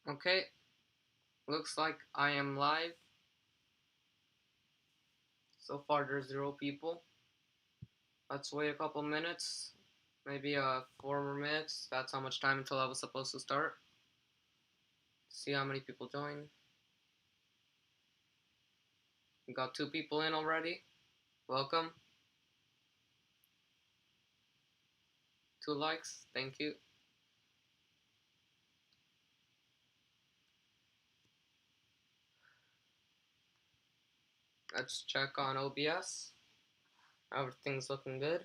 Okay, looks like I am live. So far there's 0 people. Let's wait a couple minutes. Maybe 4 more minutes. That's how much time until I was supposed to start. See how many people join. We got 2 people in already. Welcome. 2 likes. Thank you. Let's check on OBS. Everything's looking good.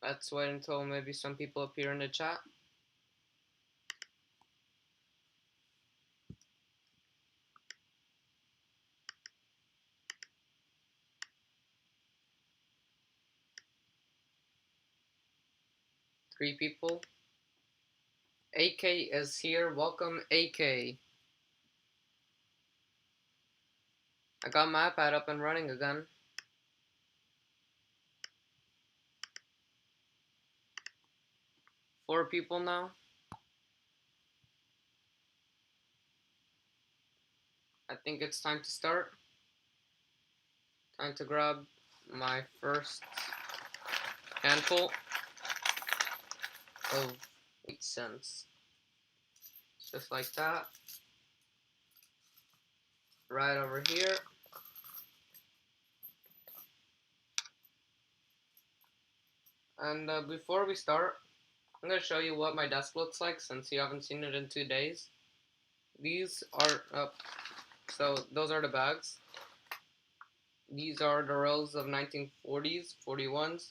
Let's wait until maybe some people appear in the chat. Three people. AK is here. Welcome, AK. I got my iPad up and running again. 4 people now. I think it's time to start. Time to grab my first handful of 8 cents. Just like that. Right over here. And before we start, I'm going to show you what my desk looks like since you haven't seen it in 2 days. These are, so those are the bags. These are the rows of 1940s, 41s,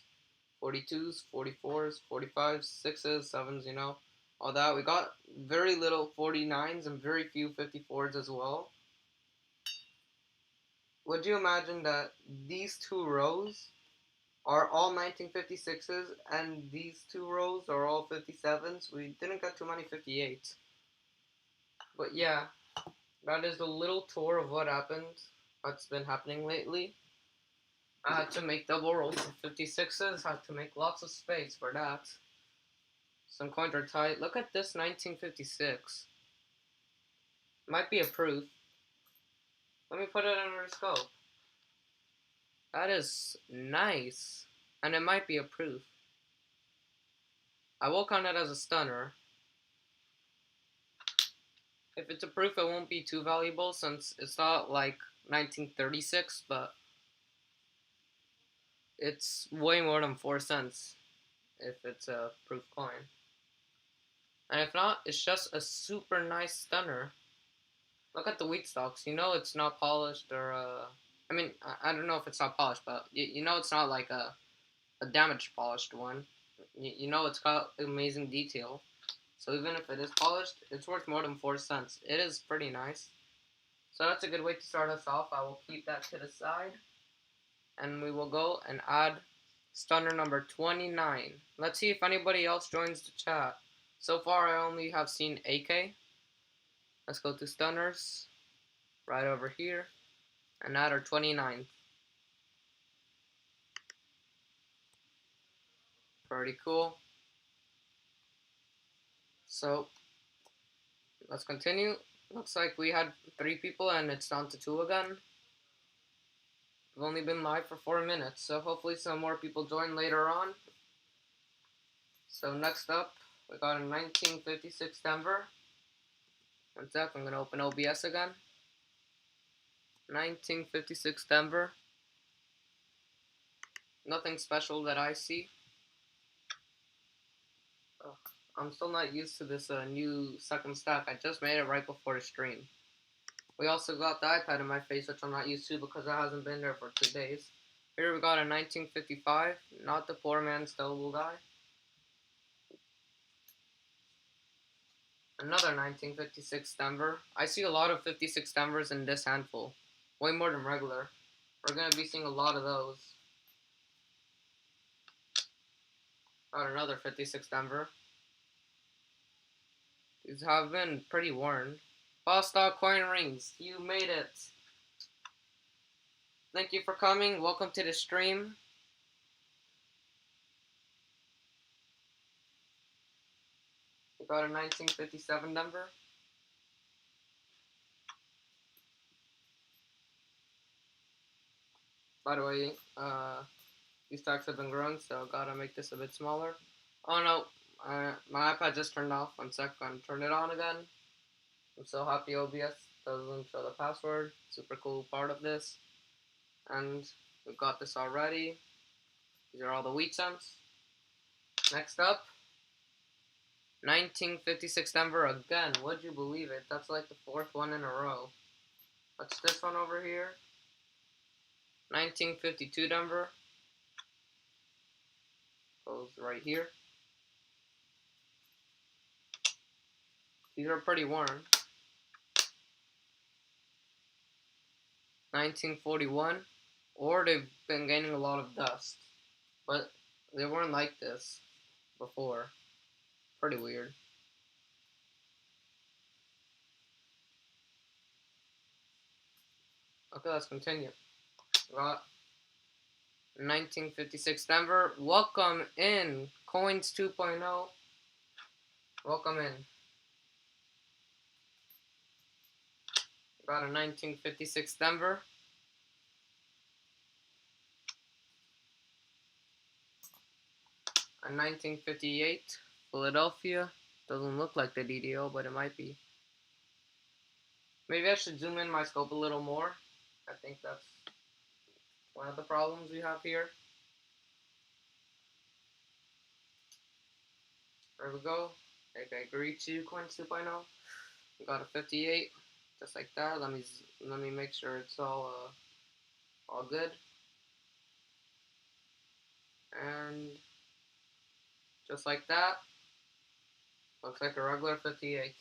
42s, 44s, 45s, 6s, 7s, you know, all that. We got very little 49s and very few 54s as well. Would you imagine that these 2 rows are all 1956s and these 2 rows are all 57s? We didn't get too many 58s. But yeah, that is a little tour of what happened, what's been happening lately. I had to make double rows of 56s, had to make lots of space for that. Some coins are tight. Look at this 1956. Might be a proof. Let me put it under the scope. That is nice. And it might be a proof. I will count it as a stunner. If it's a proof, it won't be too valuable since it's not like 1936, but it's way more than 4 cents if it's a proof coin. And if not, it's just a super nice stunner. Look at the wheat stalks. You know it's not polished or, I mean, I don't know if it's not polished, but you know it's not like a damaged polished one. You know it's got amazing detail. So even if it is polished, it's worth more than 4 cents. It is pretty nice. So that's a good way to start us off. I will keep that to the side. And we will go and add stunner number 29. Let's see if anybody else joins the chat. So far I only have seen AK. Let's go to stunners. Right over here. And add our 29. Pretty cool. So let's continue. Looks like we had 3 people and it's down to 2 again. We've only been live for 4 minutes, so hopefully some more people join later on. So next up, we got a 1956 Denver. One sec, I'm gonna open OBS again. 1956 Denver. Nothing special that I see. I'm still not used to this new second stack. I just made it right before the stream. We also got the iPad in my face, which I'm not used to because it hasn't been there for 2 days. Here we got a 1955, not the poor man's Stowable guy. Another 1956 Denver. I see a lot of 56 Denvers in this handful. Way more than regular. We're going to be seeing a lot of those. Got another 56 Denver. These have been pretty worn. Bostock coin rings. You made it. Thank you for coming. Welcome to the stream. got a 1957 Denver. By the way, these stacks have been growing, so gotta make this a bit smaller. Oh no, my iPad just turned off. 1 sec, I'm turn it on again. I'm so happy OBS doesn't show the password. Super cool part of this. And we've got this already. These are all the wheat cents. Next up, 1956 Denver again. Would you believe it? That's like the 4th one in a row. What's this one over here? 1952 Denver. Goes right here. These are pretty worn. 1941. Or they've been gaining a lot of dust. But they weren't like this before. Pretty weird. Okay, let's continue. Got 1956 Denver. Welcome in. Coins 2.0. Welcome in. Got a 1956 Denver. A 1958 Philadelphia. Doesn't look like the DDO, but it might be. Maybe I should zoom in my scope a little more. I think that's one of the problems we have here. There we go. Okay, agree to Coins 2.0. We got a 58, just like that. Let me make sure it's all good. And just like that, looks like a regular 58.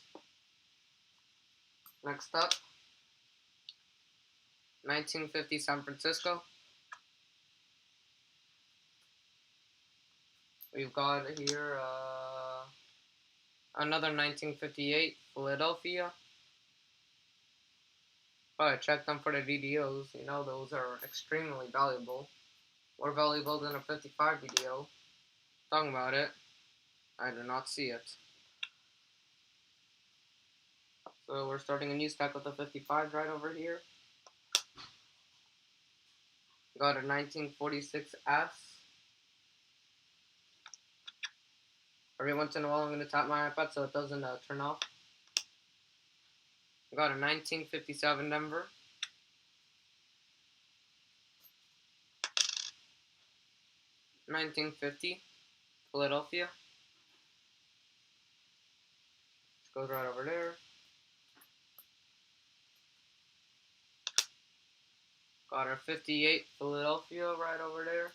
Next up, 1950 San Francisco. We've got here another 1958 Philadelphia. But I checked them for the DDOs. You know, those are extremely valuable. More valuable than a 55 DDO. Talking about it, I do not see it. So we're starting a new stack with the 55 right over here. Got a 1946 S. Every once in a while I'm going to tap my iPad so it doesn't turn off. Got a 1957 Denver. $19.50 Philadelphia. This goes right over there. Got our 58 Philadelphia right over there.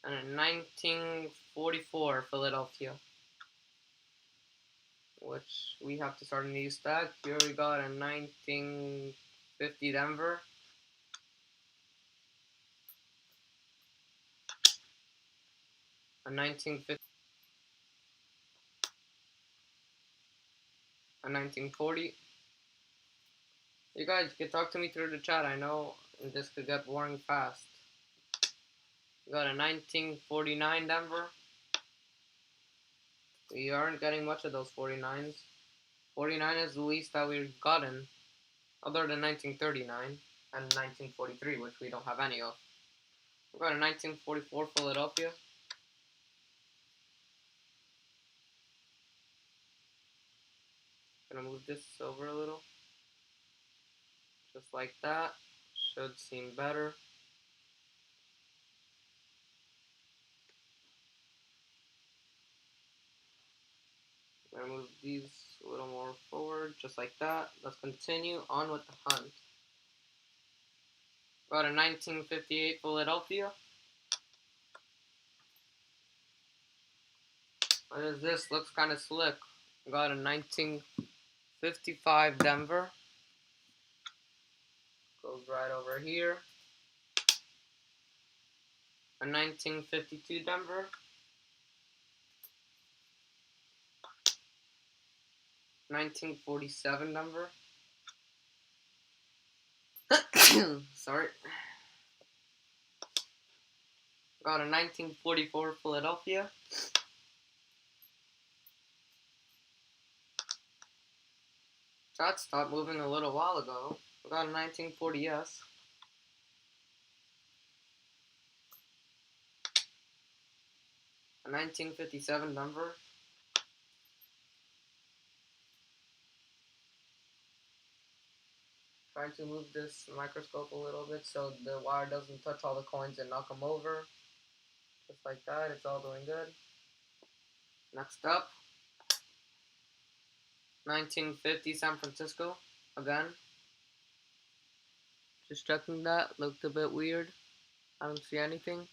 And a 1944 Philadelphia, which we have to start a new stack. Here we got a 1950 Denver. A 1950. A 1940. You guys can talk to me through the chat. I know this could get boring fast. We got a 1949 Denver. We aren't getting much of those 49s. 49 is the least that we've gotten, other than 1939 and 1943, which we don't have any of. We got a 1944 Philadelphia. Gonna move this over a little. Just like that. Should seem better. I'm gonna move these a little more forward, just like that. Let's continue on with the hunt. Got a 1958 Philadelphia. What is this? Looks kind of slick. Got a 1955 Denver. Goes right over here. A 1952 Denver. $19.47 Denver. Sorry. Got a 1944 Philadelphia. Chat stopped moving a little while ago. We got a 1940S. A 1957 Denver. Trying to move this microscope a little bit so the wire doesn't touch all the coins and knock them over. Just like that, it's all doing good. Next up, 1950 San Francisco, again. Just checking that, looked a bit weird. I don't see anything.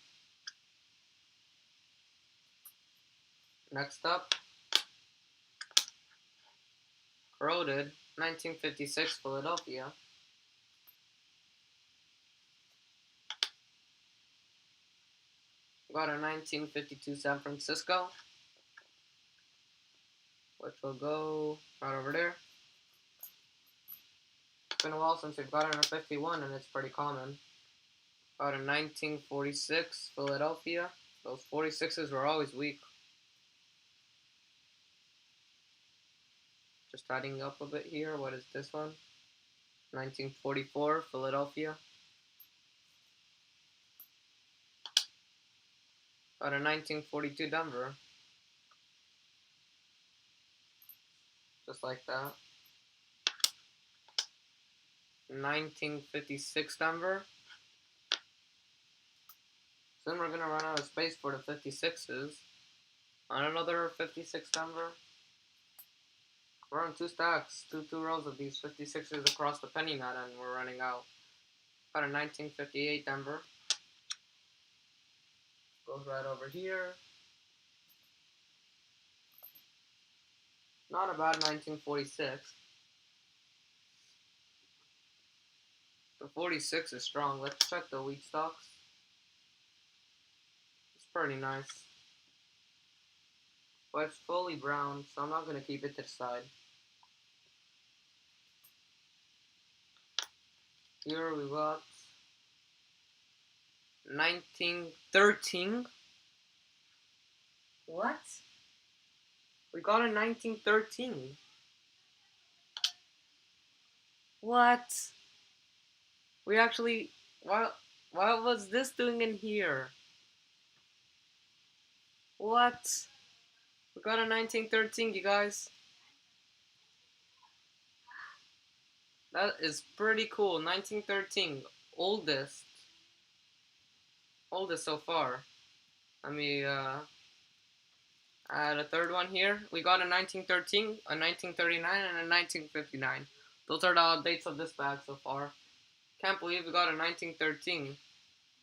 Next up, corroded, 1956 Philadelphia. Got a 1952 San Francisco, which will go right over there. It's been a while since we've gotten a 51, and it's pretty common. Got a 1946 Philadelphia. Those 46s were always weak. Just adding up a bit here. What is this one? 1944 Philadelphia. Got a 1942 Denver. Just like that. 1956 Denver. Soon we're gonna run out of space for the 56s. On another 56 Denver. We're on two stacks, two rows of these 56s across the penny mat, and we're running out. Got a 1958 Denver. Goes right over here. Not a bad 1946. The 46 is strong. Let's check the wheat stocks. It's pretty nice. But it's fully brown, so I'm not going to keep it to the side. Here we got 1913. What? We got a 1913. What? We actually... What was this doing in here? What? We got a 1913, you guys. That is pretty cool. 1913. Oldest so far. Let me add a third one here. We got a 1913, a 1939, and a 1959. Those are the dates of this bag so far. Can't believe we got a 1913.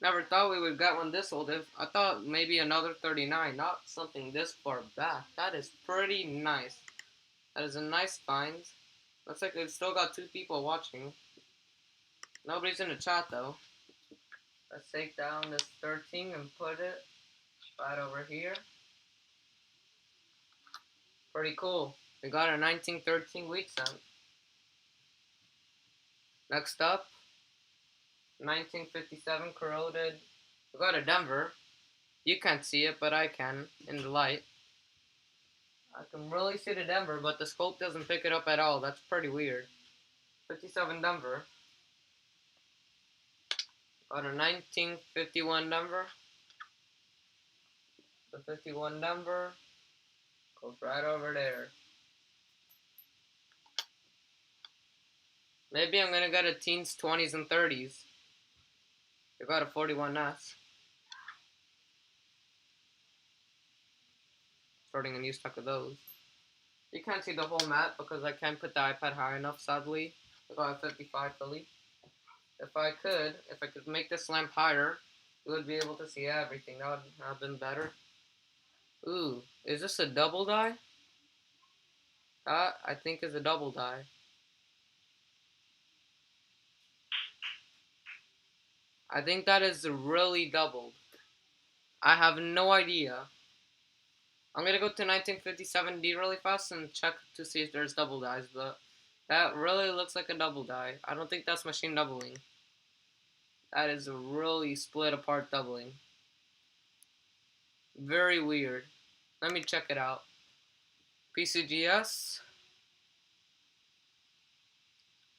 Never thought we would get one this old. I thought maybe another 39, not something this far back. That is pretty nice. That is a nice find. Looks like we've still got 2 people watching. Nobody's in the chat though. Let's take down this 13 and put it right over here. Pretty cool. We got a 1913 wheat cent. Next up, 1957 corroded. We got a Denver. You can't see it, but I can in the light. I can really see the Denver, but the scope doesn't pick it up at all. That's pretty weird. 57 Denver. Got a 1951 Denver. The 51 Denver goes right over there. Maybe I'm gonna get a teens, 20s, and 30s. We got a 41S. Starting a new stack of those. You can't see the whole map because I can't put the iPad high enough, sadly. I got a 55 Philly. If I could make this lamp higher, you would be able to see everything. That would have been better. Ooh, is this a double die? That, I think, is a double die. I think that is really doubled. I have no idea. I'm gonna go to 1957D really fast and check to see if there's double dies, but that really looks like a double die. I don't think that's machine doubling. That is a really split apart doubling. Very weird. Let me check it out. PCGS.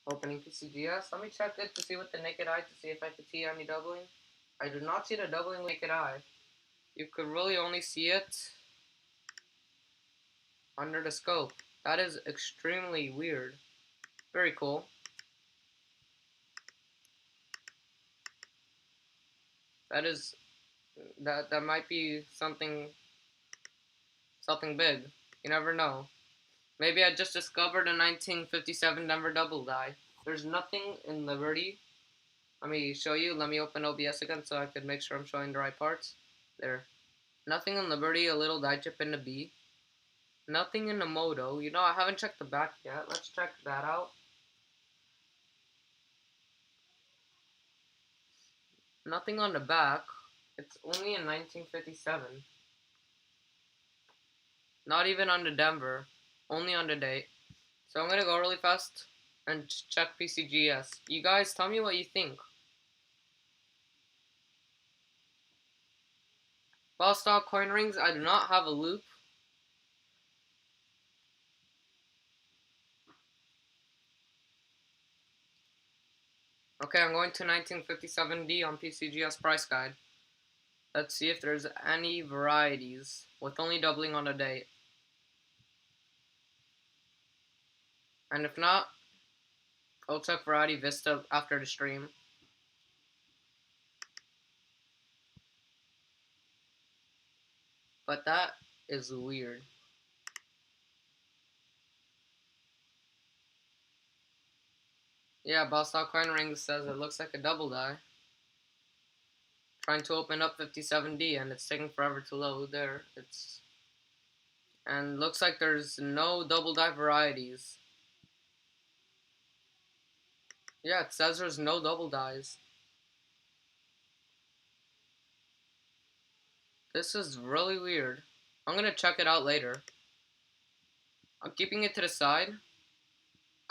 Opening PCGS. Let me check it to see with the naked eye to see if I could see any doubling. I do not see the doubling with naked eye. You could really only see it under the scope. That is extremely weird. Very cool. That might be something big. You never know. Maybe I just discovered a 1957 Denver double die. There's nothing in Liberty. Let me show you. Let me open OBS again so I could make sure I'm showing the right parts. There. Nothing in Liberty, a little die chip in the B. Nothing in the Moto. You know, I haven't checked the back yet. Let's check that out. Nothing on the back. It's only in 1957. Not even on the Denver. Only on the date. So I'm gonna go really fast and check PCGS. You guys, tell me what you think. Ball stock coin rings, I do not have a loop. Okay, I'm going to 1957D on PCGS price guide. Let's see if there's any varieties with only doubling on a date. And if not, I'll check variety Vista after the stream. But that is weird. Yeah, Ballstock Coin Ring says it looks like a double die. Trying to open up 57D and it's taking forever to load there. And looks like there's no double die varieties. Yeah, it says there's no double dies. This is really weird. I'm gonna check it out later. I'm keeping it to the side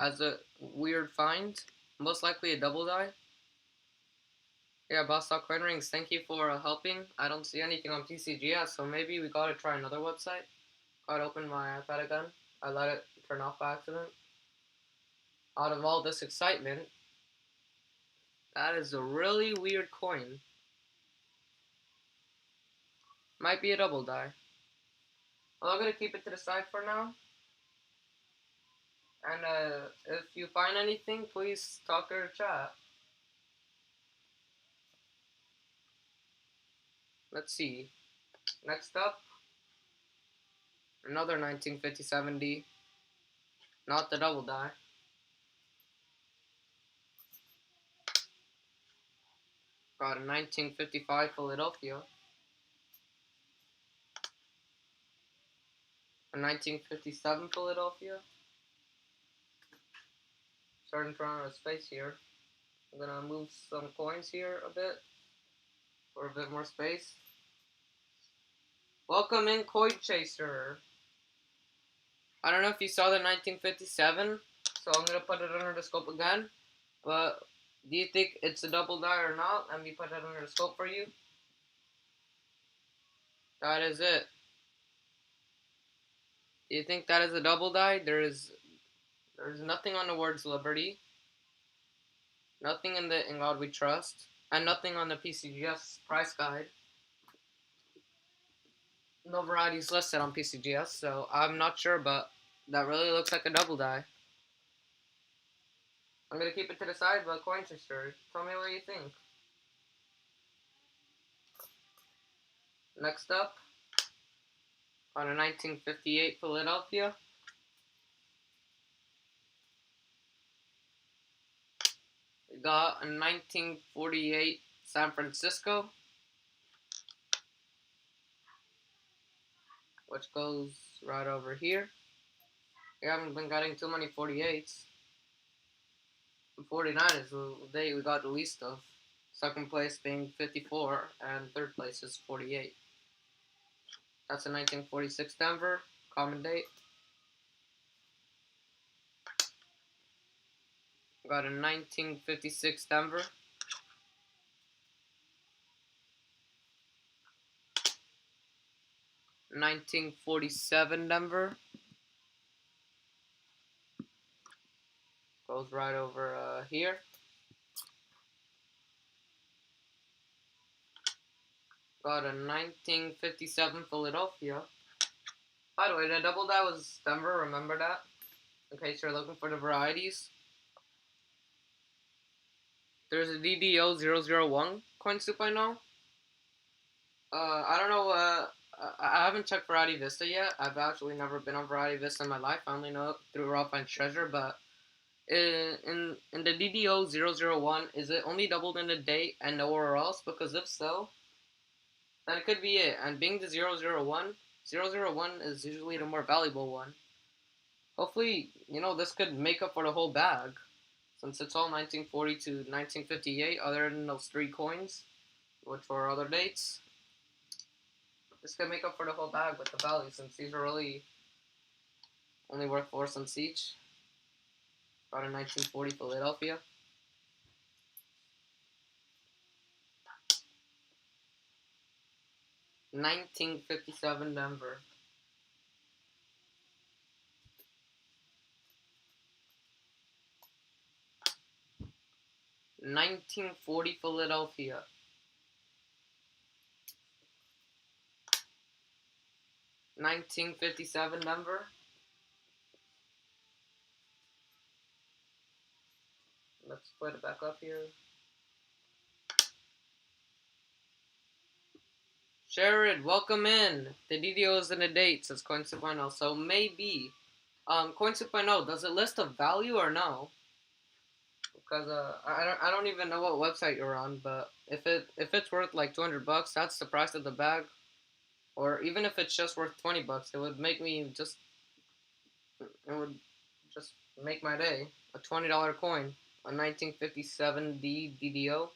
as a weird find. Most likely a double die. Yeah, Bostock Coin Rings, thank you for helping. I don't see anything on PCGS, so maybe we gotta try another website. Gotta open my iPad again. I let it turn off by accident. Out of all this excitement, that is a really weird coin. Might be a double die. Well, I'm gonna keep it to the side for now. And if you find anything, please talk to the chat. Let's see. Next up, another 1950-70. Not the double die. Got a 1955 Philadelphia. A 1957 Philadelphia. Starting to run out of space here. I'm gonna move some coins here a bit for a bit more space. Welcome in, Coin Chaser. I don't know if you saw the 1957, so I'm gonna put it under the scope again. But do you think it's a double die or not? Let me put it under the scope for you. That is it. Do you think that is a double die? There's nothing on the words Liberty. Nothing in the In God We Trust. And nothing on the PCGS price guide. No varieties listed on PCGS, so I'm not sure, but that really looks like a double die. I'm gonna keep it to the side, but Coinchester, tell me what you think. Next up, on a 1958 Philadelphia. We got a 1948 San Francisco, which goes right over here. We haven't been getting too many 48s. 49 is the day we got the least of. Second place being 54, and third place is 48. That's a 1946 Denver, common date. Got a 1956 Denver. $1947 Denver. Go Goes right over here. Got a 1957 Philadelphia. By the way, the double die was Denver, remember that? In case you're looking for the varieties. There's a DDO001 coin soup I know. I don't know, I haven't checked Variety Vista yet. I've actually never been on Variety Vista in my life. I only know it through Raw Finds Treasure, but in the DDO001, is it only doubled in a day and nowhere else? Because if so, then it could be it. And being the 001, 001 is usually the more valuable one. Hopefully, this could make up for the whole bag. Since it's all 1940 to 1958, other than those 3 coins, which were other dates. This could make up for the whole bag with the value, since these are really only worth 4 cents each. Got a 1940 Philadelphia. $19.57 Denver. $19.40 Philadelphia. $19.57 Denver. Let's put it back up here. Jared, welcome in. The DDO is in the date, says Coin 2.0. So maybe. Coin 2.0, does it list a value or no? Because I don't even know what website you're on, but if it's worth like $200, that's the price of the bag. Or even if it's just worth $20, it would make my day. A $20 coin, a 1957D DDO.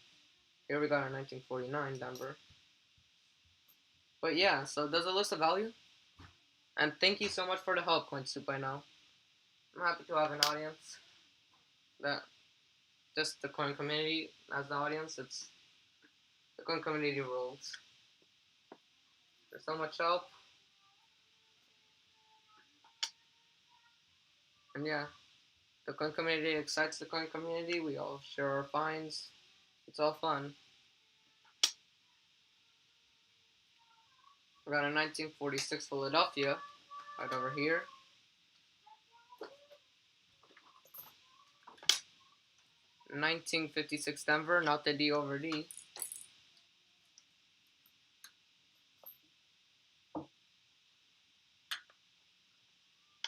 Here we got a 1949 Denver. But yeah, so does it list a value? And thank you so much for the help, Coin Soup. I know. I'm happy to have an audience. That just the coin community as the audience. It's the coin community rules. There's so much help. And yeah, the coin community excites the coin community. We all share our finds. It's all fun. We got a 1946 Philadelphia right over here. $19.56 Denver, not the D over D.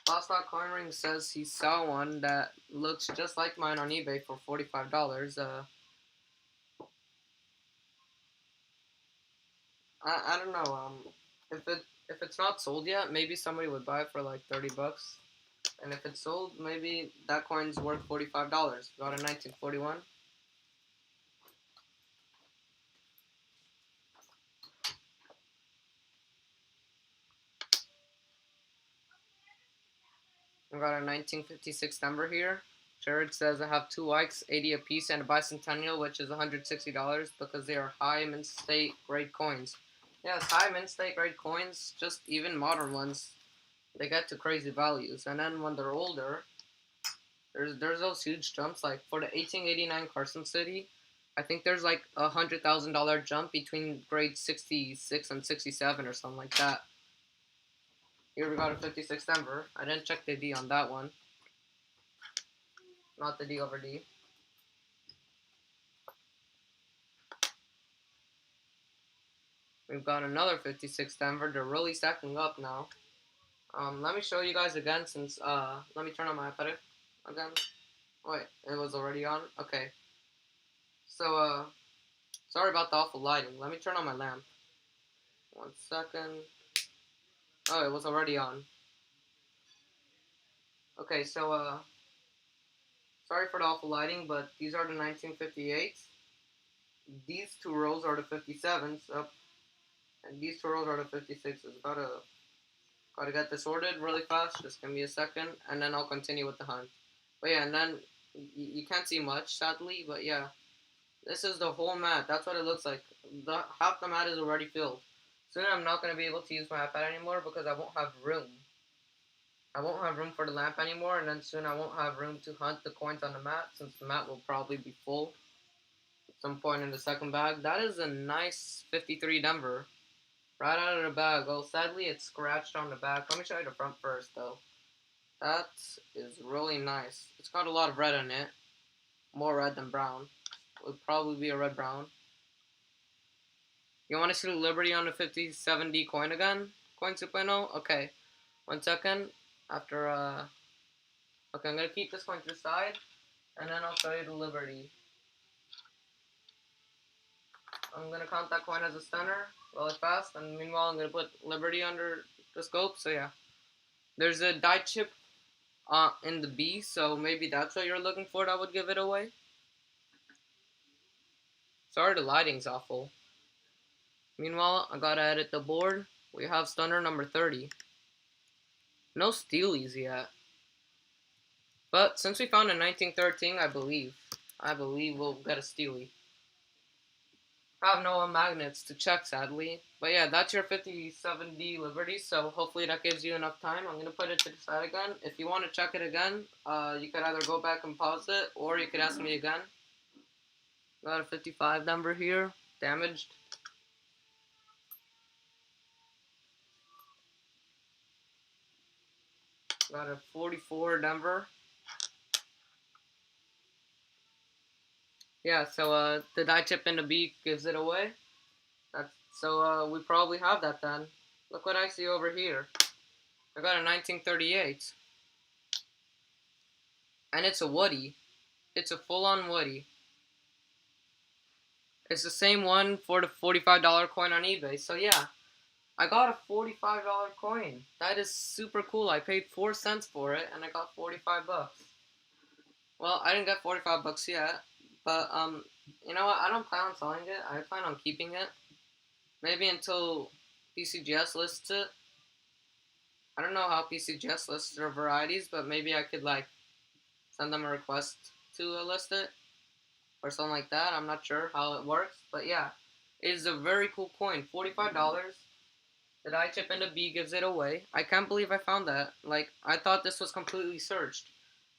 Last Not Coin Ring says he saw one that looks just like mine on eBay for $45. I don't know. If it's not sold yet, maybe somebody would buy it for like $30. And if it's sold, maybe that coin's worth $45. Got a 1941. We got a 1956 number here. Jared says I have 2 likes, 80 apiece, and a bicentennial, which is $160 because they are high mint state grade coins. Yes, high mint state grade coins, just even modern ones, they get to crazy values. And then when they're older, there's those huge jumps. Like for the 1889 Carson City, I think there's like $100,000 jump between grade 66 and 67 or something like that. Here we got a 56 Denver. I didn't check the D on that one. Not the D over D. We've got another 56 Denver. They're really stacking up now. Let me show you guys again since, let me turn on my iPad again. Wait, it was already on? Okay. So, sorry about the awful lighting. Let me turn on my lamp. 1 second. Oh, it was already on. Okay, so, sorry for the awful lighting, but these are the 1958s. These 2 rows are the 57s. And these 2 rows are the 56s. Gotta get this sorted really fast. Just give me a second, and then I'll continue with the hunt. But yeah, and then you can't see much, sadly. But yeah, this is the whole mat. That's what it looks like. Half the mat is already filled. Soon I'm not gonna be able to use my iPad anymore because I won't have room. I won't have room for the lamp anymore, and then soon I won't have room to hunt the coins on the mat, since the mat will probably be full at some point in the second bag. That is a nice 53 Denver. Right out of the bag. Well, sadly, it's scratched on the back. Let me show you the front first, though. That is really nice. It's got a lot of red in it. More red than brown. It would probably be a red-brown. You want to see the Liberty on the 57D coin again? Coin 2.0? Okay. 1 second. After, okay, I'm going to keep this coin to the side, and then I'll show you the Liberty. I'm going to count that coin as a stunner really fast, and meanwhile I'm going to put Liberty under the scope, so yeah. There's a die chip in the B, so maybe that's what you're looking for that would give it away. Sorry, the lighting's awful. Meanwhile, I gotta edit the board. We have stunner number 30. No steelies yet. But since we found a 1913, I believe we'll get a steely. I have no magnets to check, sadly. But yeah, that's your 57D Liberty, so hopefully that gives you enough time. I'm going to put it to the side again. If you want to check it again, you could either go back and pause it, or you could ask me again. Got a 55 number here, damaged. Got a 44 Denver. Yeah, so the die chip in the B gives it away. So we probably have that then. Look what I see over here. I got a 1938. And it's a Woody. It's a full-on Woody. It's the same one for the $45 coin on eBay. So yeah, I got a $45 coin. That is super cool. I paid 4 cents for it and I got 45 bucks. Well, I didn't get 45 bucks yet, but you know what? I don't plan on selling it. I plan on keeping it. Maybe until PCGS lists it. I don't know how PCGS lists their varieties, but maybe I could like send them a request to list it or something like that. I'm not sure how it works, but yeah, it is a very cool coin. $45. The die chip in the B gives it away. I can't believe I found that. Like, I thought this was completely searched.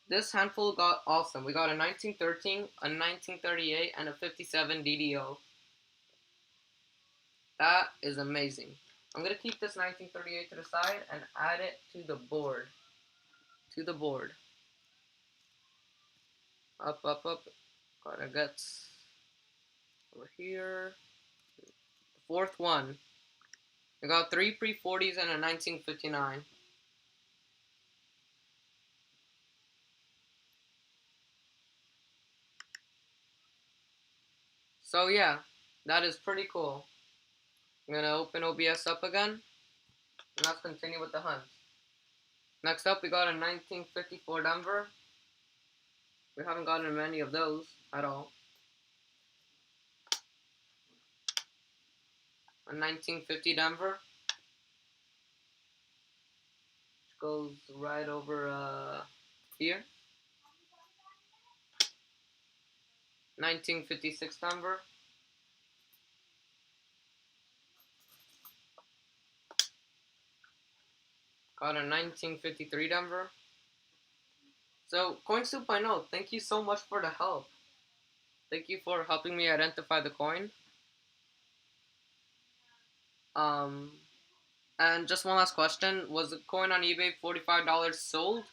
This handful got awesome. We got a 1913, a 1938, and a 57 DDO. That is amazing. I'm going to keep this 1938 to the side and add it to the board. To the board. Up, up, up. Gotta get over here. The fourth one. I got 3 pre-40s and a 1959. So yeah, that is pretty cool. I'm gonna open OBS up again, and let's continue with the hunt. Next up, we got a 1954 Denver. We haven't gotten many of those at all. A 1950 Denver, which goes right over here. 1956 Denver. Got a 1953 Denver. So, Coins 2.0, thank you so much for the help. Thank you for helping me identify the coin. And just one last question. Was the coin on eBay $45 sold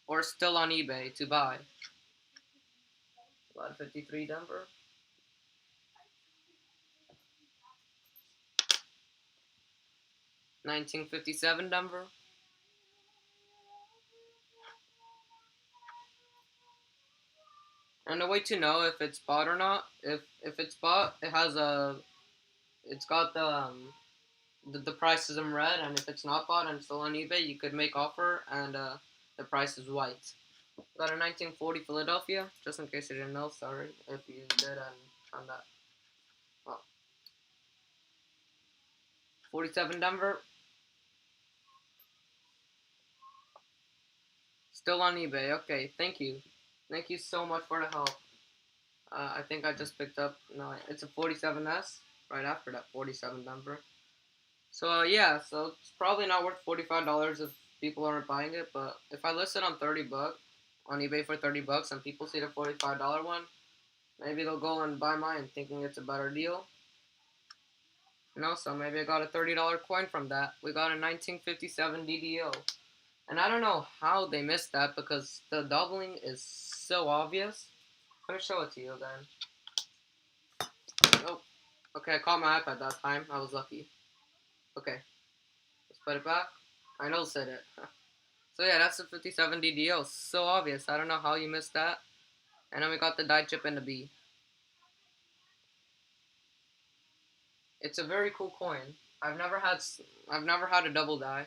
or still on eBay to buy? About 53 Denver. 1957 Denver. And the way to know if it's bought or not, if it's bought, it's got the price is in red, and if it's not bought and still on eBay, you could make offer, and the price is white. Got a 1940 Philadelphia, just in case you didn't know. Sorry if you did and found that. Well, 47 Denver, still on eBay. Okay, thank you so much for the help. I think I just picked up. No, it's a 47S right after that 47 Denver. So yeah, so it's probably not worth $45 if people aren't buying it. But if I list it on $30 on eBay for $30 and people see the $45 one, maybe they'll go and buy mine thinking it's a better deal. No, so maybe I got a $30 coin from that. We got a 1957 DDO. And I don't know how they missed that because the doubling is so obvious. Let me show it to you again. Oh, okay, I caught my iPad that time. I was lucky. Okay, let's put it back. I know said it. So yeah, that's the 57 DDO. So obvious. I don't know how you missed that. And then we got the die chip and the B. It's a very cool coin. I've never had a double die.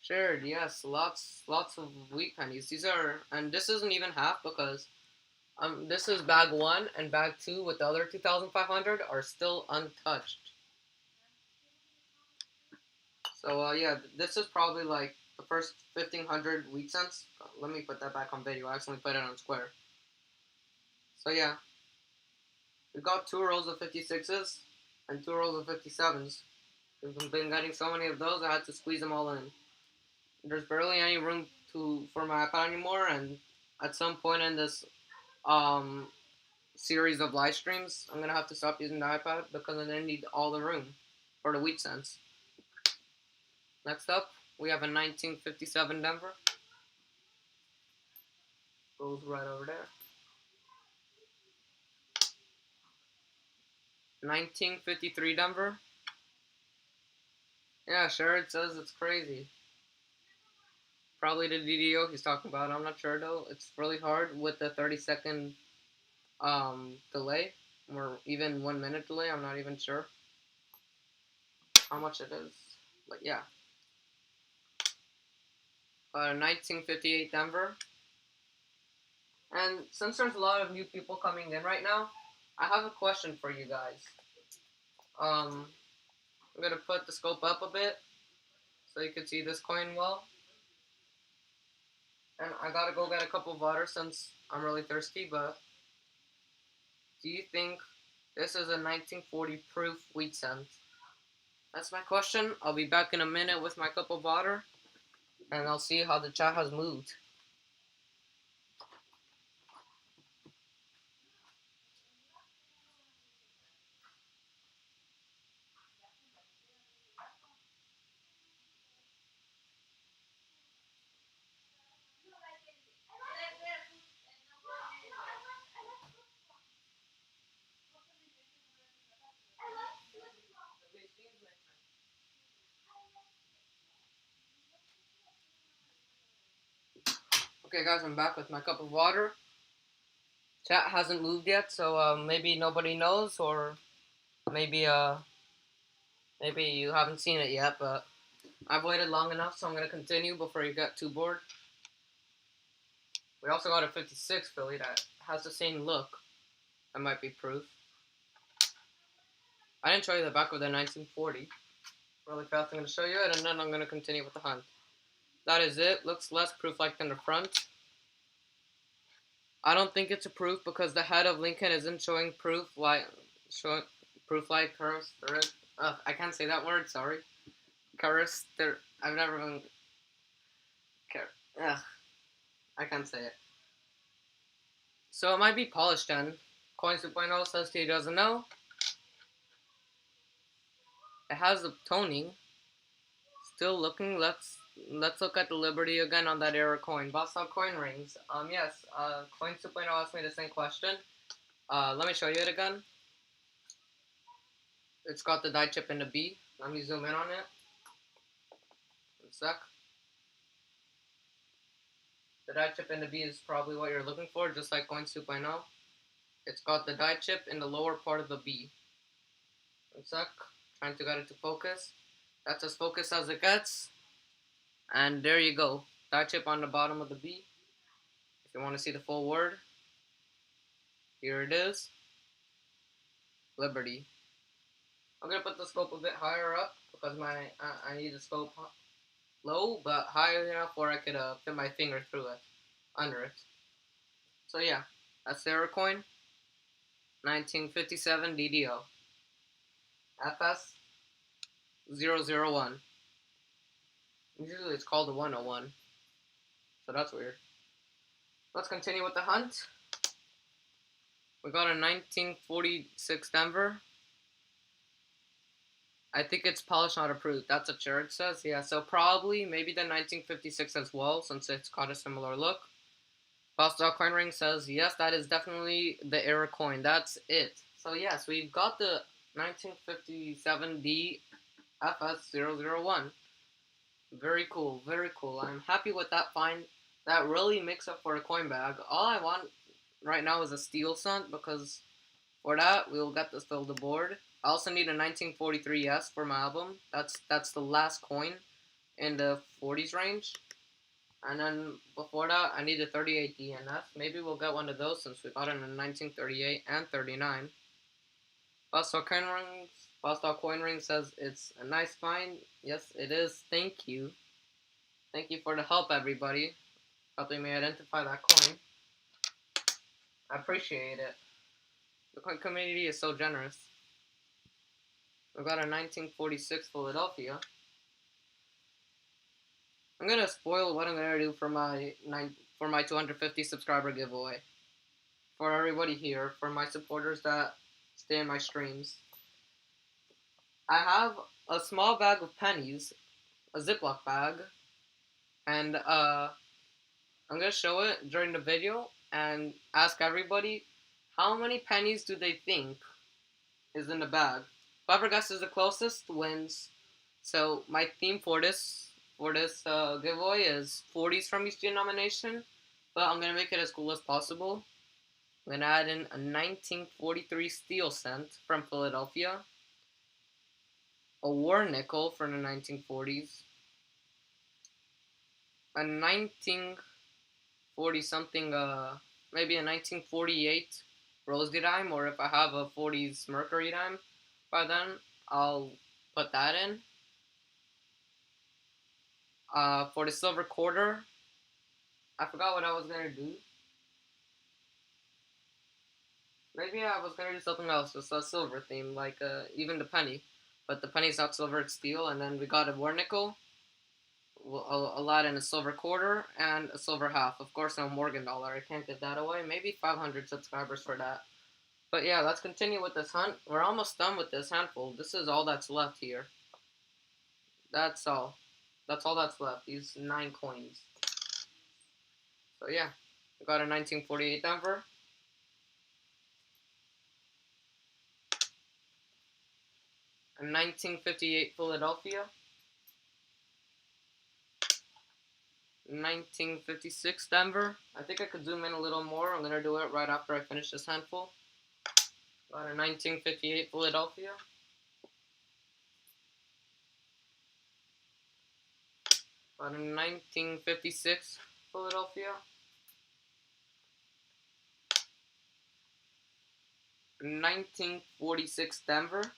Sure, yes, lots of wheat pennies. These are, and this isn't even half because this is bag 1 and bag 2 with the other 2,500 are still untouched. So yeah, this is probably like the first 1,500 wheat cents. Let me put that back on video. I accidentally put it on square. So yeah, we got 2 rows of 56s and 2 rows of 57s. We've been getting so many of those, I had to squeeze them all in. There's barely any room for my iPad anymore, and at some point in this series of live streams, I'm gonna have to stop using the iPad because I didn't need all the room for the wheat cents. Next up, we have a 1957 Denver. Goes right over there. 1953 Denver. Yeah, sure, it says it's crazy. Probably the DDO he's talking about. I'm not sure though. It's really hard with the 30-second delay, or even 1 minute delay. I'm not even sure how much it is, but yeah. 1958 Denver. And since there's a lot of new people coming in right now, I have a question for you guys. I'm gonna put the scope up a bit so you can see this coin well. And I gotta go get a cup of water since I'm really thirsty, but do you think this is a 1940 proof wheat cent? That's my question. I'll be back in a minute with my cup of water, and I'll see how the chat has moved. Okay, guys, I'm back with my cup of water. Chat hasn't moved yet, so maybe nobody knows, or maybe maybe you haven't seen it yet. But I've waited long enough, so I'm gonna continue before you get too bored. We also got a 56 Philly that has the same look. That might be proof. I didn't show you the back of the 1940. Really fast, I'm gonna show you it, and then I'm gonna continue with the hunt. That is it. Looks less proof-like than the front. I don't think it's a proof because the head of Lincoln isn't showing proof like curves. I can't say that word. Sorry, curves. I've never been. Ugh, I can't say it. So it might be polished then. Coin 2.0 says he doesn't know. It has the toning. Still looking. Let's look at the Liberty again on that era coin. Boston coin rings. Yes. Coin 2.0 asked me the same question. Let me show you it again. It's got the die chip in the B. Let me zoom in on it. One sec. The die chip in the B is probably what you're looking for, just like Coin 2.0. It's got the die chip in the lower part of the B. One sec. Trying to get it to focus. That's as focused as it gets. And there you go. Die chip on the bottom of the B. If you want to see the full word, here it is. Liberty. I'm gonna put the scope a bit higher up because I need the scope low but high enough where I could fit my finger through it, under it. So yeah, that's the coin, 1957 DDO, FS 001. Usually it's called a 101. So that's weird. Let's continue with the hunt. We got a 1946 Denver. I think it's polished, not approved. That's what Jared says. Yeah, so probably maybe the 1956 as well, since it's got a similar look. Boston Coin Ring says, yes, that is definitely the era coin. That's it. So yes, we've got the 1957 DFS001. Very cool, very cool. I'm happy with that find. That really makes up for a coin bag. All I want right now is a steel cent, because for that we'll get this fill the board. I also need a 1943 S for my album. That's the last coin in the 40s range. And then before that, I need a 38 DNF. Maybe we'll get one of those since we got it in 1938 and 39. Boston Coin Ring says it's a nice find. Yes, it is. Thank you. Thank you for the help, everybody. Helping me identify that coin. I appreciate it. The coin community is so generous. We got a 1946 Philadelphia. I'm gonna spoil what I'm gonna do for my 250 subscriber giveaway. For everybody here, for my supporters that stay in my streams. I have a small bag of pennies, a Ziploc bag, and I'm gonna show it during the video and ask everybody how many pennies do they think is in the bag. Whoever guesses the closest wins. So my theme for this giveaway is 40s from each denomination, but I'm gonna make it as cool as possible. I'm gonna add in a 1943 steel cent from Philadelphia, a war nickel from the 1940s, a 1940 something, maybe a 1948 rosy dime, or if I have a 40s mercury dime by then, I'll put that in. For the silver quarter, I forgot what I was gonna do. Maybe I was gonna do something else, just a silver theme, like even the penny. But the penny's not silver, it's steel. And then we got a war nickel, a lot in a silver quarter, and a silver half. Of course, no Morgan dollar. I can't give that away. Maybe 500 subscribers for that. But yeah, let's continue with this hunt. We're almost done with this handful. This is all that's left here. That's all. That's all that's left. These 9 coins. So yeah, we got a 1948 Denver, a 1958 Philadelphia, 1956 Denver. I think I could zoom in a little more. I'm going to do it right after I finish this handful. Got a 1958 Philadelphia. Got a 1956 Philadelphia. 1946 Denver,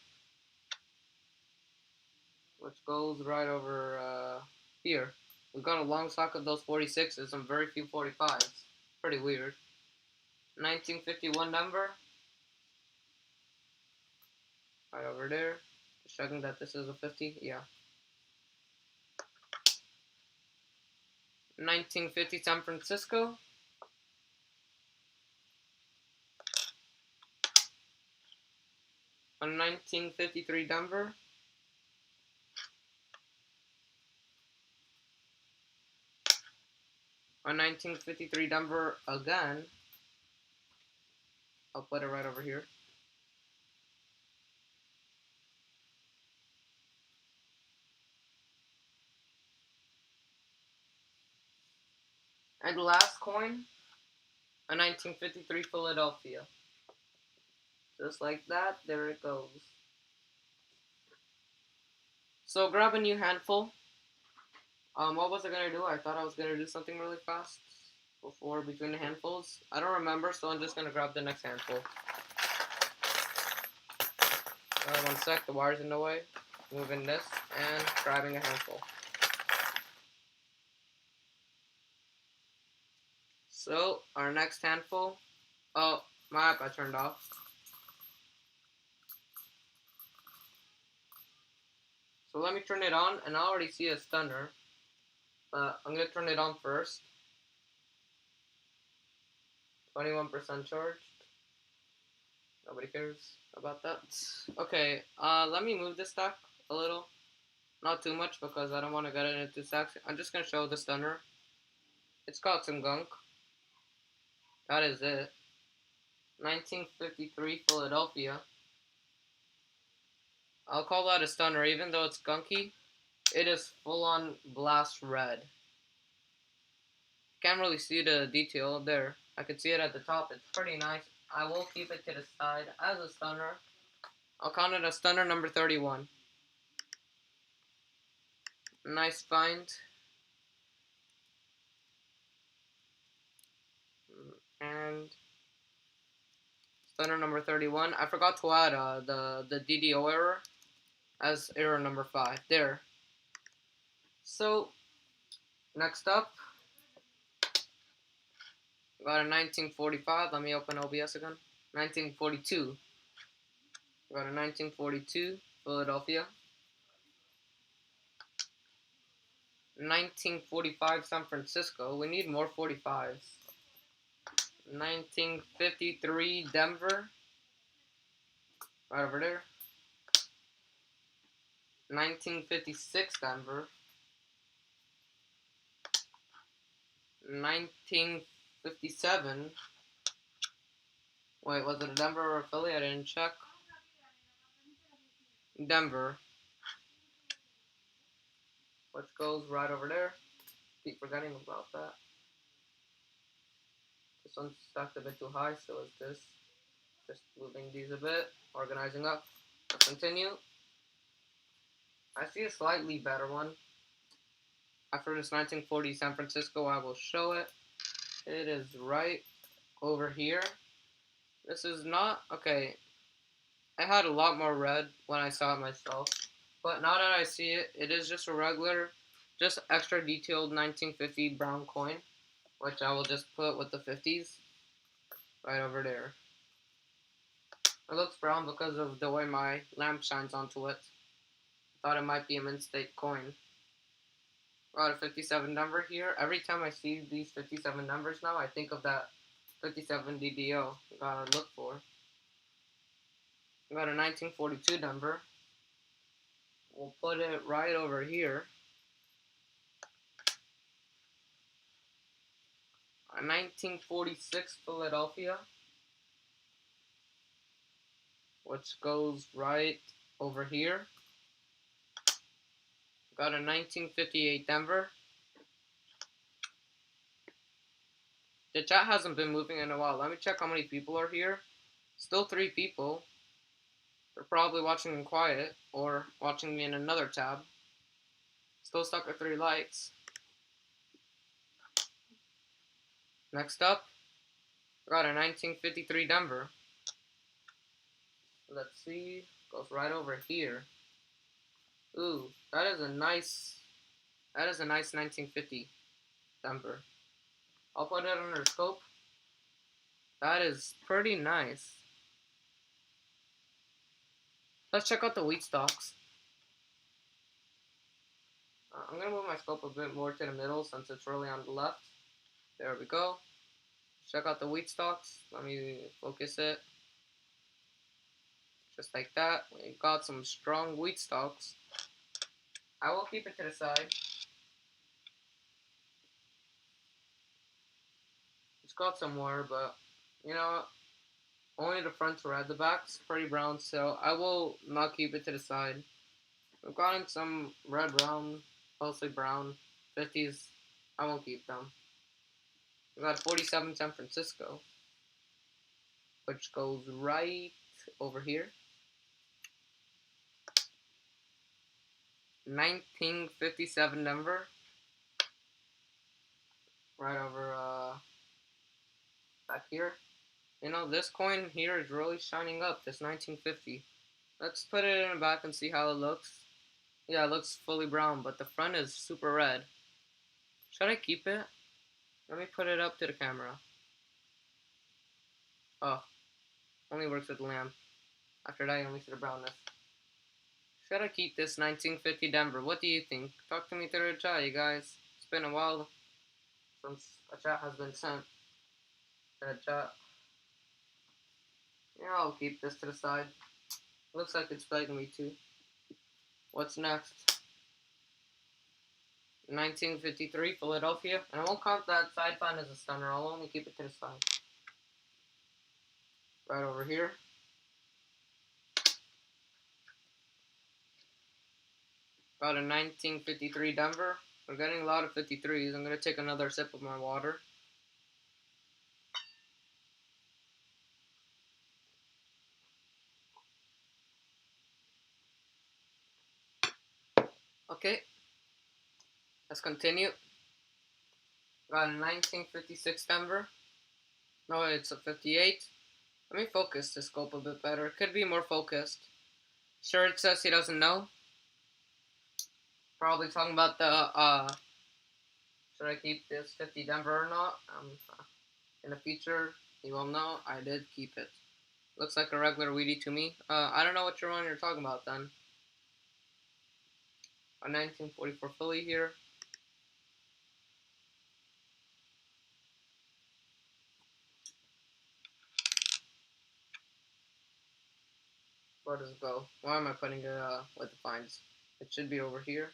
which goes right over here. We've got a long stock of those 46s and very few 45s. Pretty weird. 1951 Denver, right over there. Just checking that this is a 50. Yeah. 1950 San Francisco. A 1953 Denver. A 1953 Denver again. I'll put it right over here. And last coin, a 1953 Philadelphia. Just like that, there it goes. So grab a new handful. What was I gonna do? I thought I was gonna do something really fast before between the handfuls. I don't remember, so I'm just gonna grab the next handful. 1 sec, the wire's in the way. Moving this and grabbing a handful. So our next handful. Oh, my app I turned off. So let me turn it on, and I already see a stunner. but I'm gonna turn it on first. 21% charged. Nobody cares about that. Okay, let me move this stack a little. Not too much because I don't want to get it into stacks. I'm just gonna show the stunner. It's got some gunk. That is it. 1953 Philadelphia. I'll call that a stunner, even though it's gunky. It is full-on blast red. Can't really see the detail there. I can see it at the top. It's pretty nice. I will keep it to the side as a stunner. I'll count it as stunner number 31. Nice find. And stunner number 31. I forgot to add the DDO error as error number 5. There. So, next up, got a 1945. Let me open OBS again. 1942. Got a 1942 Philadelphia. 1945 San Francisco. We need more 45s. 1953 Denver. Right over there. 1956 Denver. 1957. Wait, was it a Denver or a Philly? I didn't check. Denver. Which goes right over there. Keep forgetting about that. This one's stacked a bit too high, so is this. Just moving these a bit, organizing up. Let's continue. I see a slightly better one. After this 1940 San Francisco, I will show it. It is right over here. This is not, okay, I had a lot more red when I saw it myself. But now that I see it, it is just a regular, just extra detailed 1950 brown coin. Which I will just put with the 50s. Right over there. It looks brown because of the way my lamp shines onto it. I thought it might be a mint state coin. Got a 57 number here. Every time I see these 57 numbers now, I think of that 57 DDO. Gotta look for. Got a 1942 number. We'll put it right over here. A 1946 Philadelphia, which goes right over here. Got a 1958 Denver. The chat hasn't been moving in a while. Let me check how many people are here. Still 3 people. They're probably watching in quiet or watching me in another tab. Still stuck at 3 likes. Next up, got a 1953 Denver. Let's see. Goes right over here. Ooh, that is a nice 1950 Denver. I'll put it under scope. That is pretty nice. Let's check out the wheat stocks. I'm going to move my scope a bit more to the middle since it's really on the left. There we go. Check out the wheat stocks. Let me focus it. Just like that. We got some strong wheat stocks. I will keep it to the side. It's got some more, but you know, only the front's red. The back's pretty brown, so I will not keep it to the side. We've gotten some red brown, mostly brown, 50s. I won't keep them. We got 47 San Francisco, which goes right over here. 1957 Denver, right over back here. You know, this coin here is really shining up, this 1950. Let's put it in the back and see how it looks. Yeah, it looks fully brown, but the front is super red. Should I keep it? Let me put it up to the camera. Oh, only works with the lamp. After that, you only see the brownness. Should I keep this 1950 Denver? What do you think? Talk to me through the chat, you guys. been a while since a chat has been sent in a chat. Yeah, I'll keep this to the side. Looks like it's begging me to. What's next? 1953 Philadelphia, and I won't count that side find as a stunner. I'll only keep it to the side. Right over here. Got a 1953 Denver. We're getting a lot of 53s. I'm gonna take another sip of my water. Okay, let's continue. Got a 1956 Denver. No, it's a 58. Let me focus the scope a bit better. It could be more focused. Sure, it says he doesn't know. Probably talking about the, should I keep this 50 Denver or not? In the future, you will know I did keep it. Looks like a regular Weedy to me. I don't know what you're talking about then. A 1944 Philly here. Where does it go? Why am I putting it with the fines? It should be over here.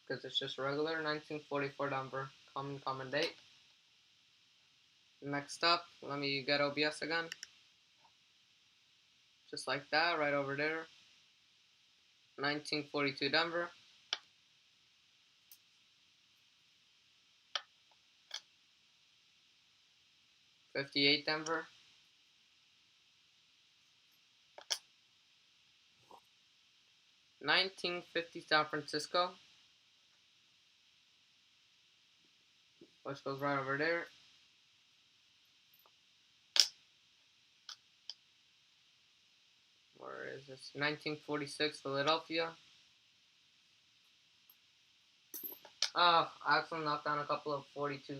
Because it's just regular 1944 Denver. Common date. Next up, let me get OBS again. Just like that, right over there. 1942 Denver. 58 Denver. 1950 San Francisco. Which goes right over there. Where is this? 1946 Philadelphia. I actually knocked down a couple of 42s.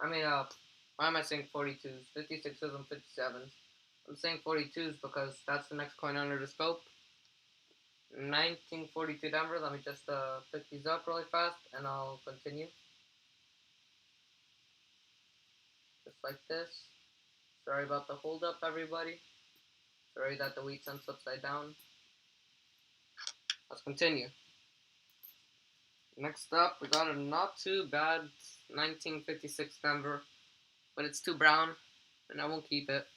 I mean, why am I saying 42s? 56s and 57s. I'm saying 42s because that's the next coin under the scope. 1942 Denver. Let me just pick these up really fast and I'll continue. Just like this. Sorry about the hold up, everybody. Sorry that the wheat sent's upside down. Let's continue. Next up, we got a not too bad 1956 Denver, but it's too brown, and I won't keep it.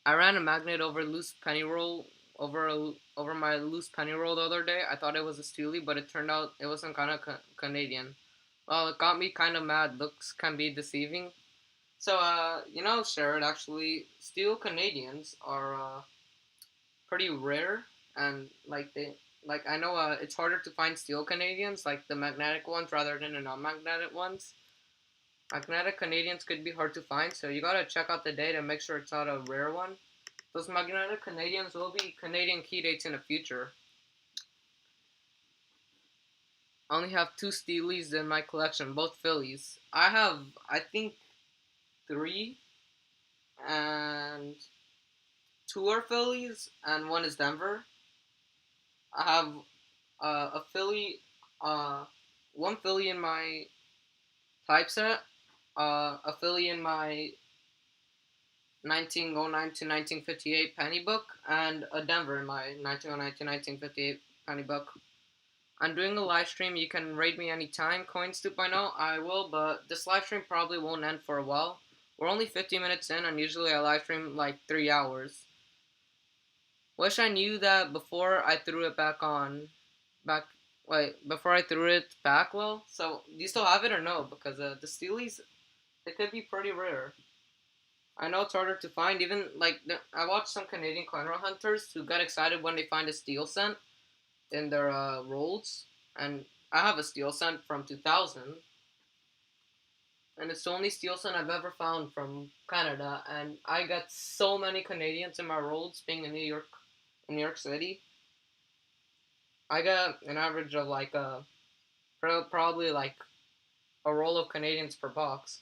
I ran a magnet over loose penny roll over my loose penny roll the other day. I thought it was a Steely, but it turned out it wasn't kind of Canadian. Well, it got me kind of mad. Looks can be deceiving. So, Sherrod, actually, steel Canadians are pretty rare, and I know it's harder to find steel Canadians, like the magnetic ones, rather than the non-magnetic ones. Magnetic Canadians could be hard to find, so you gotta check out the data and make sure it's not a rare one. Those magnetic Canadians will be Canadian key dates in the future. I only have 2 Steelies in my collection, both Phillies. I have, I think, 3, and 2 are Phillies, and 1 is Denver. I have a Philly, 1 Philly in my typeset, a Philly in my 1909 to 1958 penny book, and a Denver in my 1909 to 1958 penny book. I'm doing a live stream. You can raid me anytime. Coins 2.0, I will, but this live stream probably won't end for a while. We're only 50 minutes in, and usually I live stream like 3 hours. Wish I knew that before I threw it back on. Before I threw it back, well, so do you still have it or no? Because the Steelies, they could be pretty rare. I know it's harder to find. Even I watched some Canadian coin roll hunters who got excited when they find a steel cent in their rolls, and I have a steel cent from 2000, and it's the only steel cent I've ever found from Canada. And I got so many Canadians in my rolls, being in New York City. I got an average of probably like a roll of Canadians per box.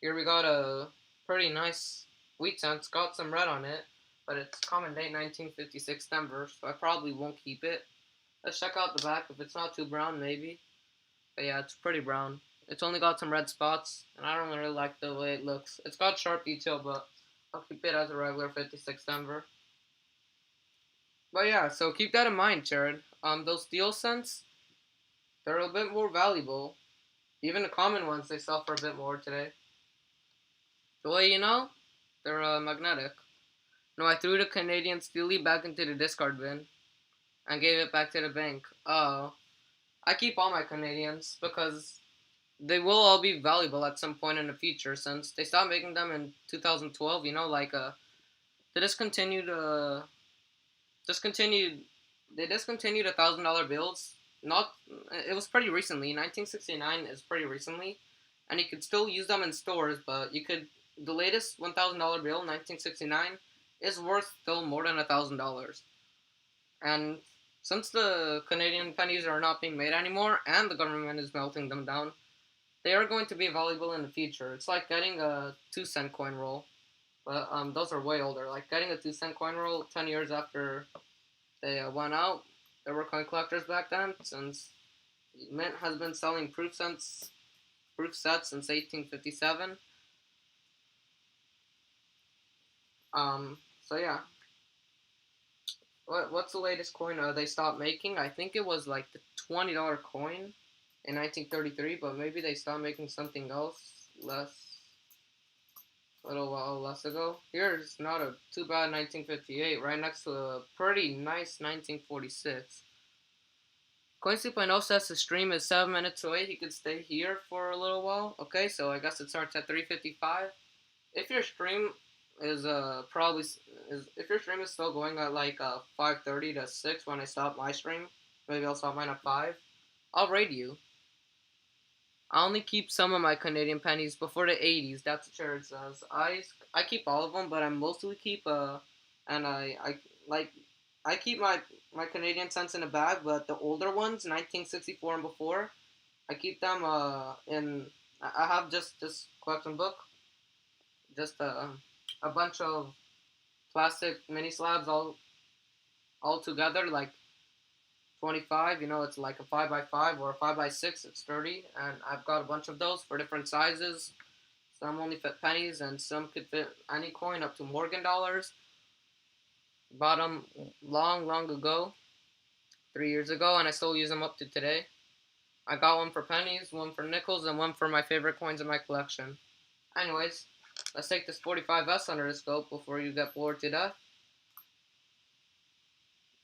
Here we got a pretty nice wheat cent. It's got some red on it, but it's common date 1956 Denver, so I probably won't keep it. Let's check out the back. If it's not too brown, maybe. But yeah, it's pretty brown. It's only got some red spots, and I don't really like the way it looks. It's got sharp detail, but I'll keep it as a regular 56 Denver. But yeah, so keep that in mind, Jared. Those steel scents, they're a bit more valuable. Even the common ones, they sell for a bit more today. The way you know, they're magnetic. No, I threw the Canadian Steely back into the discard bin and gave it back to the bank. I keep all my Canadians because they will all be valuable at some point in the future since they stopped making them in 2012. You know, like they discontinued discontinued they discontinued $1,000 bills. Not it was pretty recently. 1969 is pretty recently, and you could still use them in stores. But you could the latest $1,000 bill, 1969, is worth still more than $1,000. And since the Canadian pennies are not being made anymore, and the government is melting them down, they are going to be valuable in the future. It's like getting a 2 cent coin roll, but those are way older. Like getting a 2 cent coin roll 10 years after they went out. There were coin collectors back then, since Mint has been selling proof sets since 1857. So yeah, what's the latest coin they stopped making? I think it was like the $20 coin in 1933, but maybe they stopped making something else a little while less ago. Here's not a too bad 1958, right next to a pretty nice 1946. Coin 2.0 says the stream is 7 minutes away. He could stay here for a little while. Okay, so I guess it starts at 3:55. If your stream is probably is if your stream is still going at like 5:30 to 6 when I stop my stream, maybe I'll stop mine at 5. I'll raid you. I only keep some of my Canadian pennies before the 80s. That's what Jared says. I keep all of them, but I mostly keep and I like I keep my Canadian cents in a bag, but the older ones, 1964 and before, I keep them in. I have just this collection book, just a bunch of plastic mini slabs all together, like 25. You know, it's like a 5x5 or a 5x6. It's 30, and I've got a bunch of those for different sizes. Some only fit pennies, and some could fit any coin up to Morgan dollars. Bought them long ago, 3 years ago, and I still use them up to today. I got one for pennies, one for nickels, and one for my favorite coins in my collection. Anyways, let's take this 45S under the scope before you get bored to death.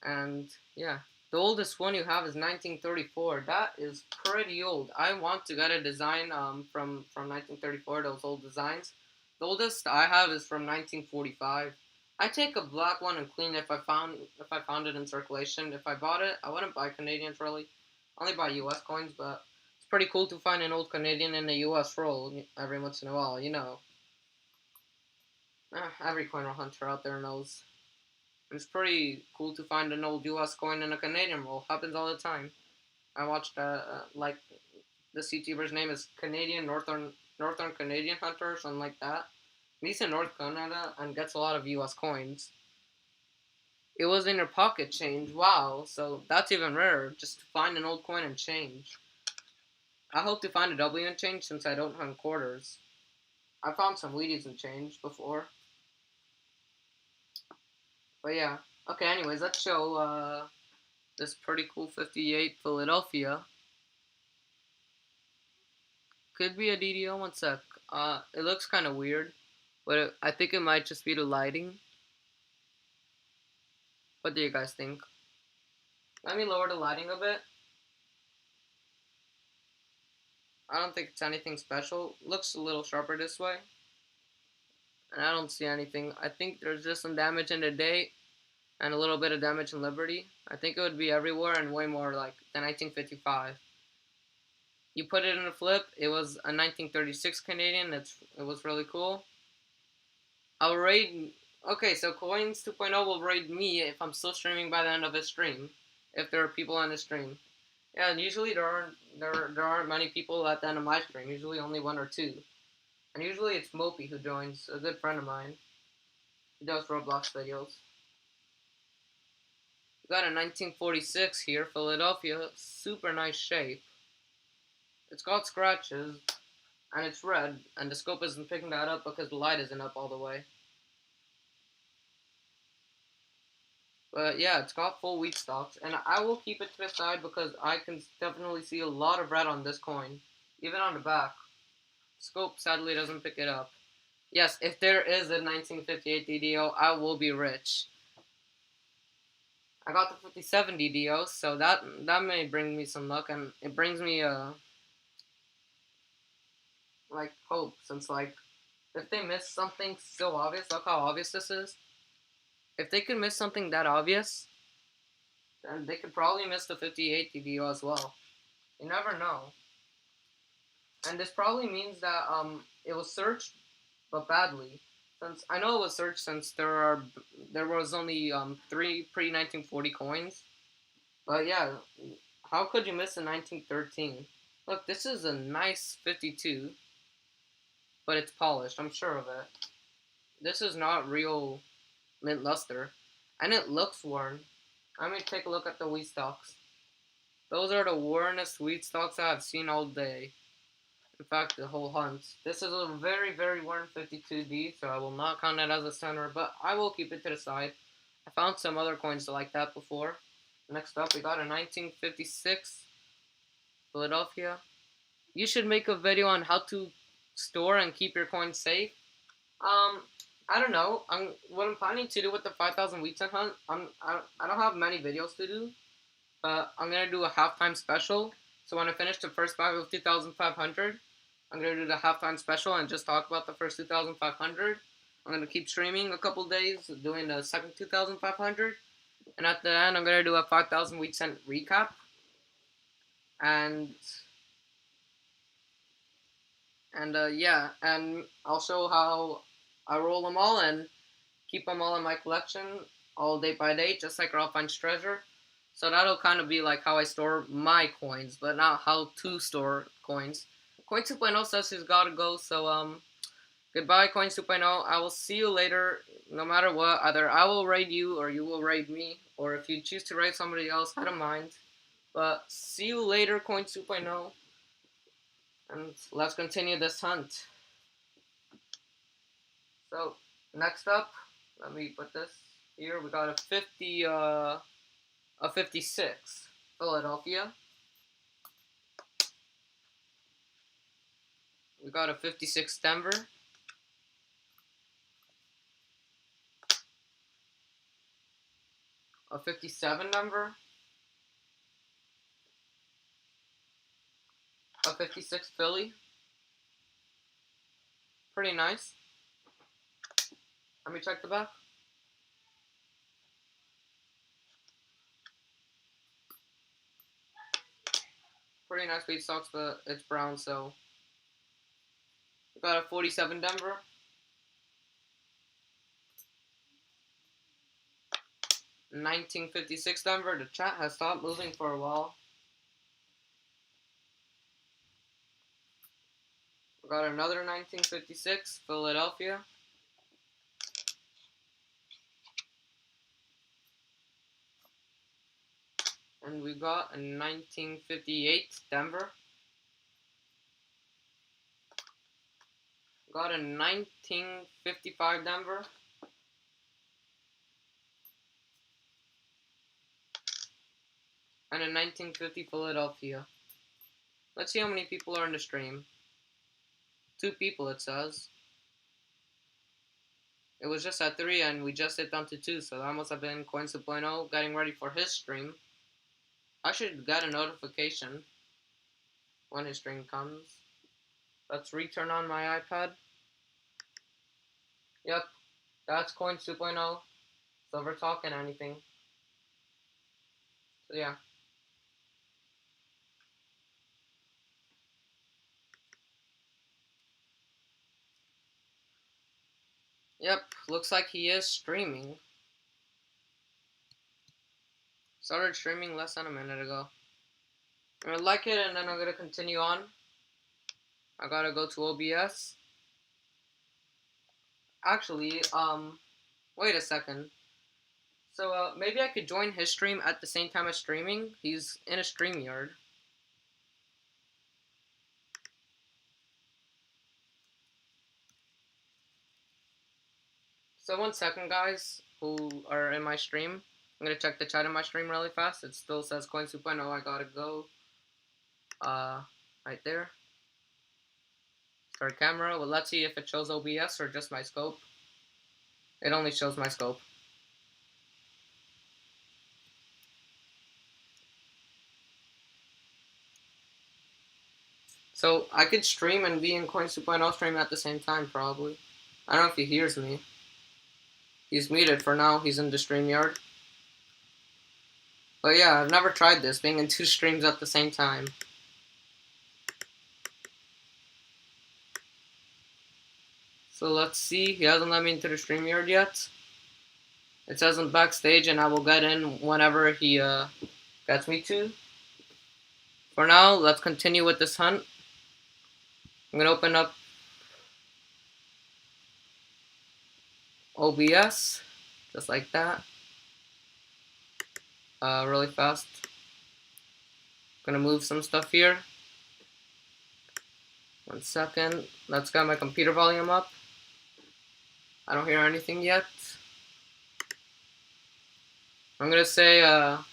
And yeah, the oldest one you have is 1934. That is pretty old. I want to get a design from 1934. Those old designs. The oldest I have is from 1945. I take a black one and clean it if I found it in circulation. If I bought it, I wouldn't buy Canadians really. I only buy U.S. coins, but it's pretty cool to find an old Canadian in a U.S. roll every once in a while. You know, every coin hunter out there knows. It's pretty cool to find an old U.S. coin in a Canadian roll. Happens all the time. I watched like this YouTuber's name is Canadian Northern Canadian Hunter or something like that. He's in North Canada and gets a lot of U.S. coins. It was in your pocket change. Wow, so that's even rarer. Just to find an old coin and change. I hope to find a W and change since I don't hunt quarters. I found some Wheaties and change before. But yeah. Okay, anyways, let's show this pretty cool 58 Philadelphia. Could be a DDO, one sec. It looks kind of weird, but I think it might just be the lighting. What do you guys think? Let me lower the lighting a bit. I don't think it's anything special. Looks a little sharper this way. And I don't see anything. I think there's just some damage in the date and a little bit of damage in Liberty. I think it would be everywhere and way more like the 1955. You put it in a flip. It was a 1936 Canadian. It was really cool. I'll raid. Okay, so Coins 2.0 will raid me if I'm still streaming by the end of his stream. If there are people on his stream. Yeah, and usually there aren't many people at the end of my stream. Usually only one or two. And usually it's Mopey who joins, a good friend of mine. He does Roblox videos. got a 1946 here, Philadelphia, super nice shape. It's got scratches, and it's red, and the scope isn't picking that up because the light isn't up all the way. But yeah, it's got full wheat stalks, and I will keep it to the side because I can definitely see a lot of red on this coin, even on the back. Scope sadly doesn't pick it up. Yes, if there is a 1958 DDO, I will be rich. I got the 57 DDO, so that may bring me some luck, and it brings me like hope, since like if they miss something so obvious, look how obvious this is. If they could miss something that obvious, then they could probably miss the 58 DDO as well. You never know. And this probably means that it was searched but badly. Since I know it was searched since there was only 3 pre 1940 coins. But yeah, how could you miss a 1913? Look, this is a nice 52, but it's polished. I'm sure of it. This is not real mint luster, and it looks worn. Let me take a look at the wheat stalks. Those are the wornest wheat stalks I've seen all day. In fact, the whole hunt. This is a very, very worn 52D, so I will not count it as a center, but I will keep it to the side. I found some other coins like that before. Next up, we got a 1956 Philadelphia. You should make a video on how to store and keep your coins safe. I don't know. What I'm planning to do with the 5,000 wheat cent hunt. I don't have many videos to do, but I'm gonna do a halftime special. So when I finish the first bag of 2,500, I'm gonna do the halftime special and just talk about the first 2,500. I'm gonna keep streaming a couple days, doing the second 2,500, and at the end, I'm gonna do a 5,000 wheat cent recap, and yeah, and I'll show how I roll them all and keep them all in my collection, all day by day, just like Ralph finds treasure. So that'll kind of be like how I store my coins, but not how to store coins. Coin 2.0 says he's gotta go, so goodbye Coin 2.0. I will see you later, no matter what. Either I will raid you or you will raid me, or if you choose to raid somebody else, I don't mind. But see you later, Coin 2.0, and let's continue this hunt. So next up, let me put this here. We got a 56 Philadelphia. We got a 56 Denver. A 57 Denver. A 56 Philly. Pretty nice. Let me check the back. Pretty nice wheat stalks, but it's brown, so. We got a 47 Denver. A 1956 Denver. The chat has stopped moving for a while. We got another 1956 Philadelphia. And we got a 1958 Denver. We got a 1955 Denver. And a 1950 Philadelphia. Let's see how many people are in the stream. 2 people, it says. It was just at 3 and we just hit down to 2, so that must have been Coin 2.0 getting ready for his stream. I should get a notification when his stream comes. Let's return on my iPad. Yep, that's Coin 2.0. Silver Talk and anything. So yeah. Yep, looks like he is streaming. Started streaming less than a minute ago. I'm gonna like it and then I'm gonna continue on. I gotta go to OBS. Actually, wait a second. So maybe I could join his stream at the same time as streaming. He's in a StreamYard. So 1 second, guys, who are in my stream. I'm gonna check the chat in my stream really fast. It still says Coin 2.0. I gotta go. Right there. Start camera. Well, let's see if it shows OBS or just my scope. It only shows my scope. So I could stream and be in Coin 2.0 stream at the same time, probably. I don't know if he hears me. He's muted for now. He's in the StreamYard. But yeah, I've never tried this, being in 2 streams at the same time. So let's see. He hasn't let me into the StreamYard yet. It says I'm backstage, and I will get in whenever he gets me to. For now, let's continue with this hunt. I'm gonna open up OBS, just like that. Really fast. Gonna move some stuff here. 1 second. Let's get my computer volume up. I don't hear anything yet. I'm gonna say that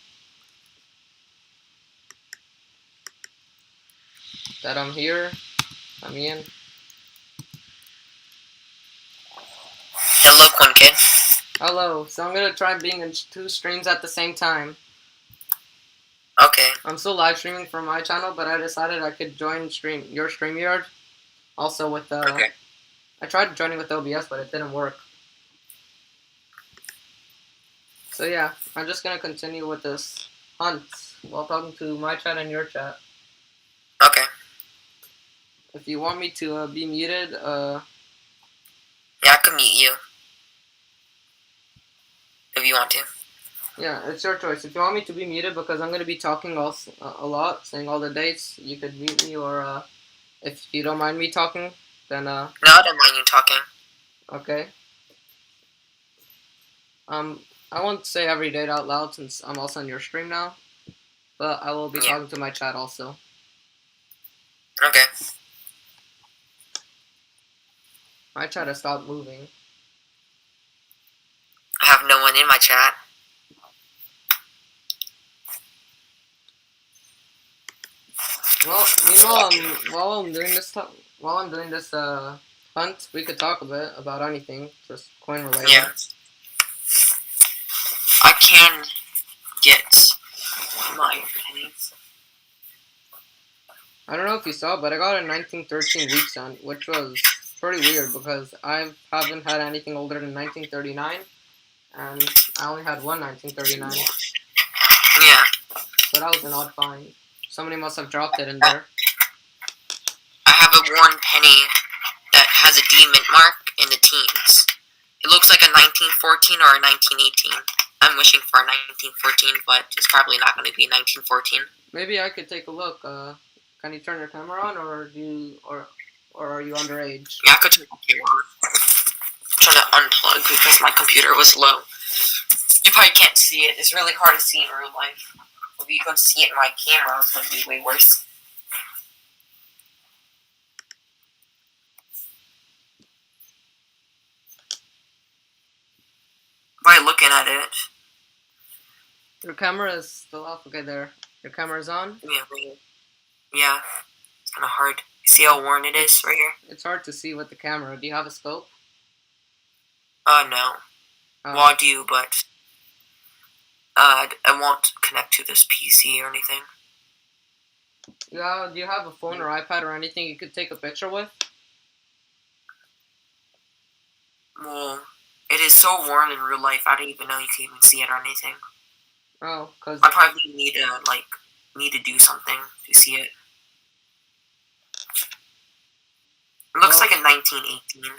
I'm here. I'm in. Hello, Quinkin. Hello. So I'm gonna try being in 2 streams at the same time. Okay. I'm still live streaming from my channel, but I decided I could join your StreamYard. Also with Okay. I tried joining with OBS, but it didn't work. So yeah, I'm just gonna continue with this hunt while talking to my chat and your chat. Okay. If you want me to be muted, Yeah, I can mute you. If you want to. Yeah, it's your choice. If you want me to be muted because I'm gonna be talking a lot, saying all the dates, you could mute me, or if you don't mind me talking, then No, I don't mind you talking. okay. I won't say every date out loud since I'm also on your stream now, but I will be talking to my chat also. Okay. My chat has stopped moving. I have no one in my chat. Well, meanwhile, while I'm doing this hunt, we could talk a bit about anything, just coin related. Yeah. I can get my pennies. I don't know if you saw, but I got a 1913 weeks on, which was pretty weird because I haven't had anything older than 1939, and I only had one 1939. Yeah. So that was an odd find. Somebody must have dropped it in there. I have a worn penny that has a demon mark in the teens. It looks like a 1914 or a 1918. I'm wishing for a 1914, but it's probably not going to be 1914. Maybe I could take a look. Can you turn your camera on, or are you underage? Yeah, I could turn the camera on. I'm trying to unplug because my computer was low. You probably can't see it. It's really hard to see in real life. If you can see it in my camera, it's going to be way worse. By looking at it. Your camera is still off. Okay, there. Your camera's on? Yeah, right here. Yeah. It's kind of hard. See how worn it is right here? It's hard to see with the camera. Do you have a scope? No. Well, I do, but I won't connect to this PC or anything. Yeah, do you have a phone or iPad or anything you could take a picture with? Well, it is so worn in real life, I don't even know you can even see it or anything. Oh, because I probably need to do something to see it. It looks like a 1918,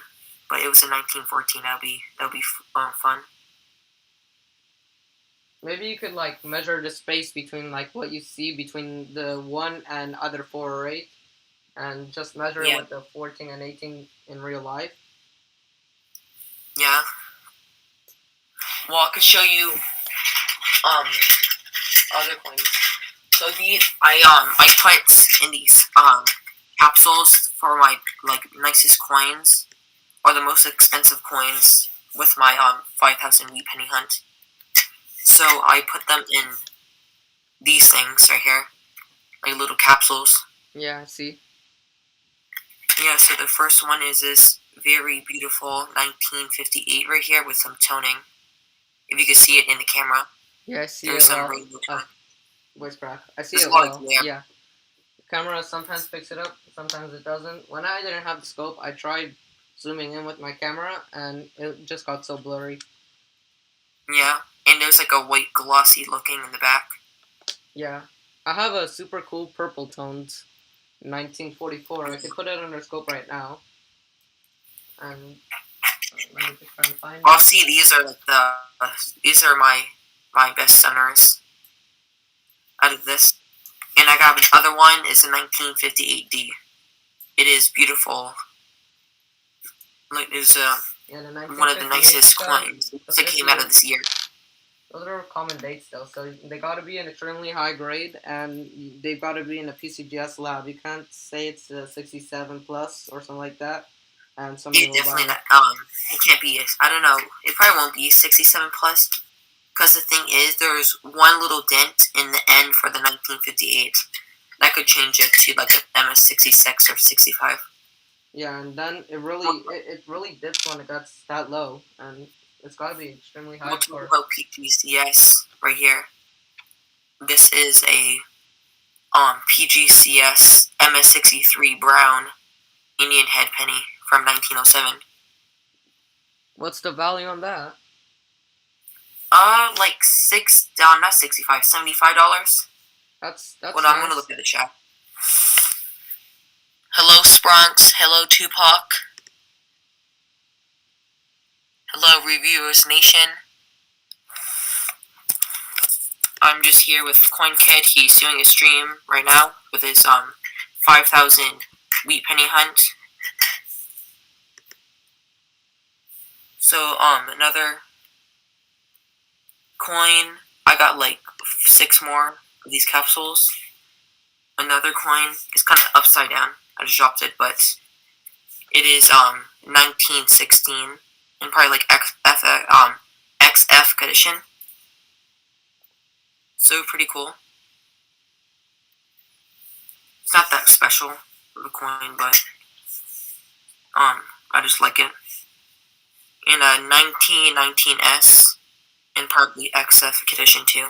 but it was a 1914. That'll be fun. Maybe you could like measure the space between like what you see between the 1 and other 4 or 8, and just measure it with the 14 and 18 in real life. Yeah. Well, I could show you other coins. So I put in these capsules for my like nicest coins or the most expensive coins with my 5,000 wheat penny hunt. So I put them in these things right here, like little capsules. Yeah, I see. Yeah, so the first one is this very beautiful 1958 right here with some toning. If you can see it in the camera, Yeah, I see there's it some well. rainbow toning. Voice crack. I see There's it a lot of well. glare. Yeah. The camera sometimes picks it up, sometimes it doesn't. When I didn't have the scope, I tried zooming in with my camera, and it just got so blurry. Yeah, and there's like a white glossy looking in the back. Yeah. I have a super cool purple tones 1944. I could put it under scope right now. And let me just try and find I'll it. see. These are my best stunners out of this, and I got another one. Is a 1958D. It is beautiful. Like it's Yeah, the one of the 1958 nicest stuff. coins that came out of this year. Those are common dates though, so they gotta be an extremely high grade, and they've gotta be in a PCGS lab. You can't say it's a 67 plus or something like that, and somebody It will buy definitely it. not. It can't be. I don't know. It probably won't be 67 plus. Because the thing is, there's one little dent in the end for the 1958. That could change it to like an MS66 or 65. Yeah, and then it really dips when it gets that low, and it's gotta be extremely high We'll talk for. about PGCS right here. This is a PGCS MS63 Brown Indian head penny from 1907. What's the value on that? Like not 65, $75. That's Hold on, I'm gonna nice. look at the chat. Hello, Sprunks. Hello, Tupac. Hello, Reviewers Nation. I'm just here with CoinKid. He's doing a stream right now with his 5,000 wheat penny hunt. So another coin. I got like 6 more of these capsules. Another coin is kind of upside down. I just dropped it, but it is 1916 and probably like XF condition. So pretty cool. It's not that special of a coin, but I just like it. In a 1919S and partly XF condition too.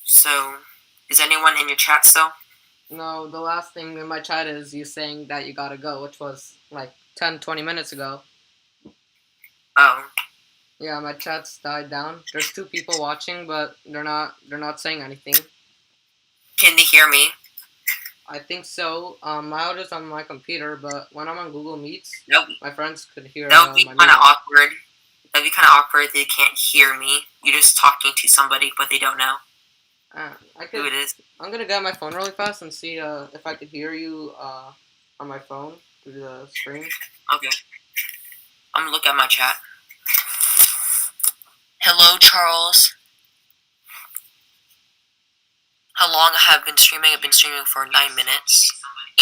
So, is anyone in your chat still? No, the last thing in my chat is you saying that you gotta go, which was like 10-20 minutes ago. Oh. Yeah, my chat's died down. There's 2 people watching, but they're not saying anything. Can they hear me? I think so. My audio's on my computer, but when I'm on Google Meets, my friends could hear. That would be my kind of meeting. awkward. That'd be kind of awkward if they can't hear me. You're just talking to somebody, but they don't know who it is. I'm gonna get my phone really fast and see if I could hear you on my phone through the screen. Okay. I'm gonna look at my chat. Hello, Charles. How long I have been streaming? I've been streaming for 9 minutes.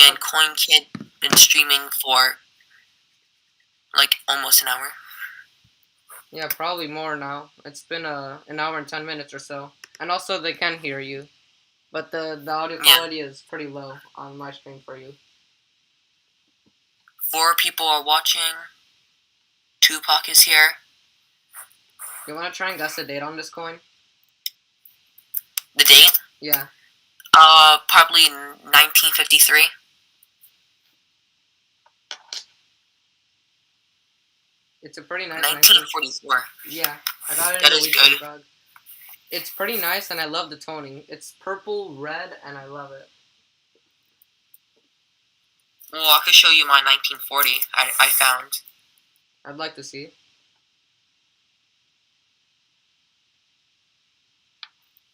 And CoinKid been streaming for like almost an hour. Yeah, probably more now. It's been an hour and 10 minutes or so. And also they can hear you. But the audio quality is pretty low on my screen for you. 4 people are watching. Tupac is here. You want to try and guess the date on this coin? The date? Yeah. Probably 1953. It's a pretty nice 1944. Yeah, I got it That in is the good. bag. It's pretty nice, and I love the toning. It's purple, red, and I love it. Well, I could show you my 1940 I found. I'd like to see.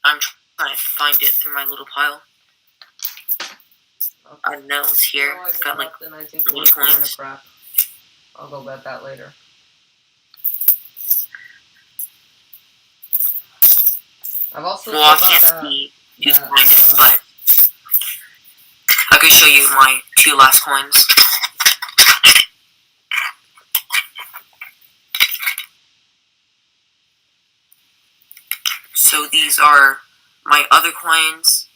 I'm trying to find it through my little pile. Okay. I know it's here. No, I It's got like the little 1944 in a coins. crap. I'll go bet that later. I've also Well, I checked can't out see who's that coins, but I can show you my 2 last coins. So these are my other coins.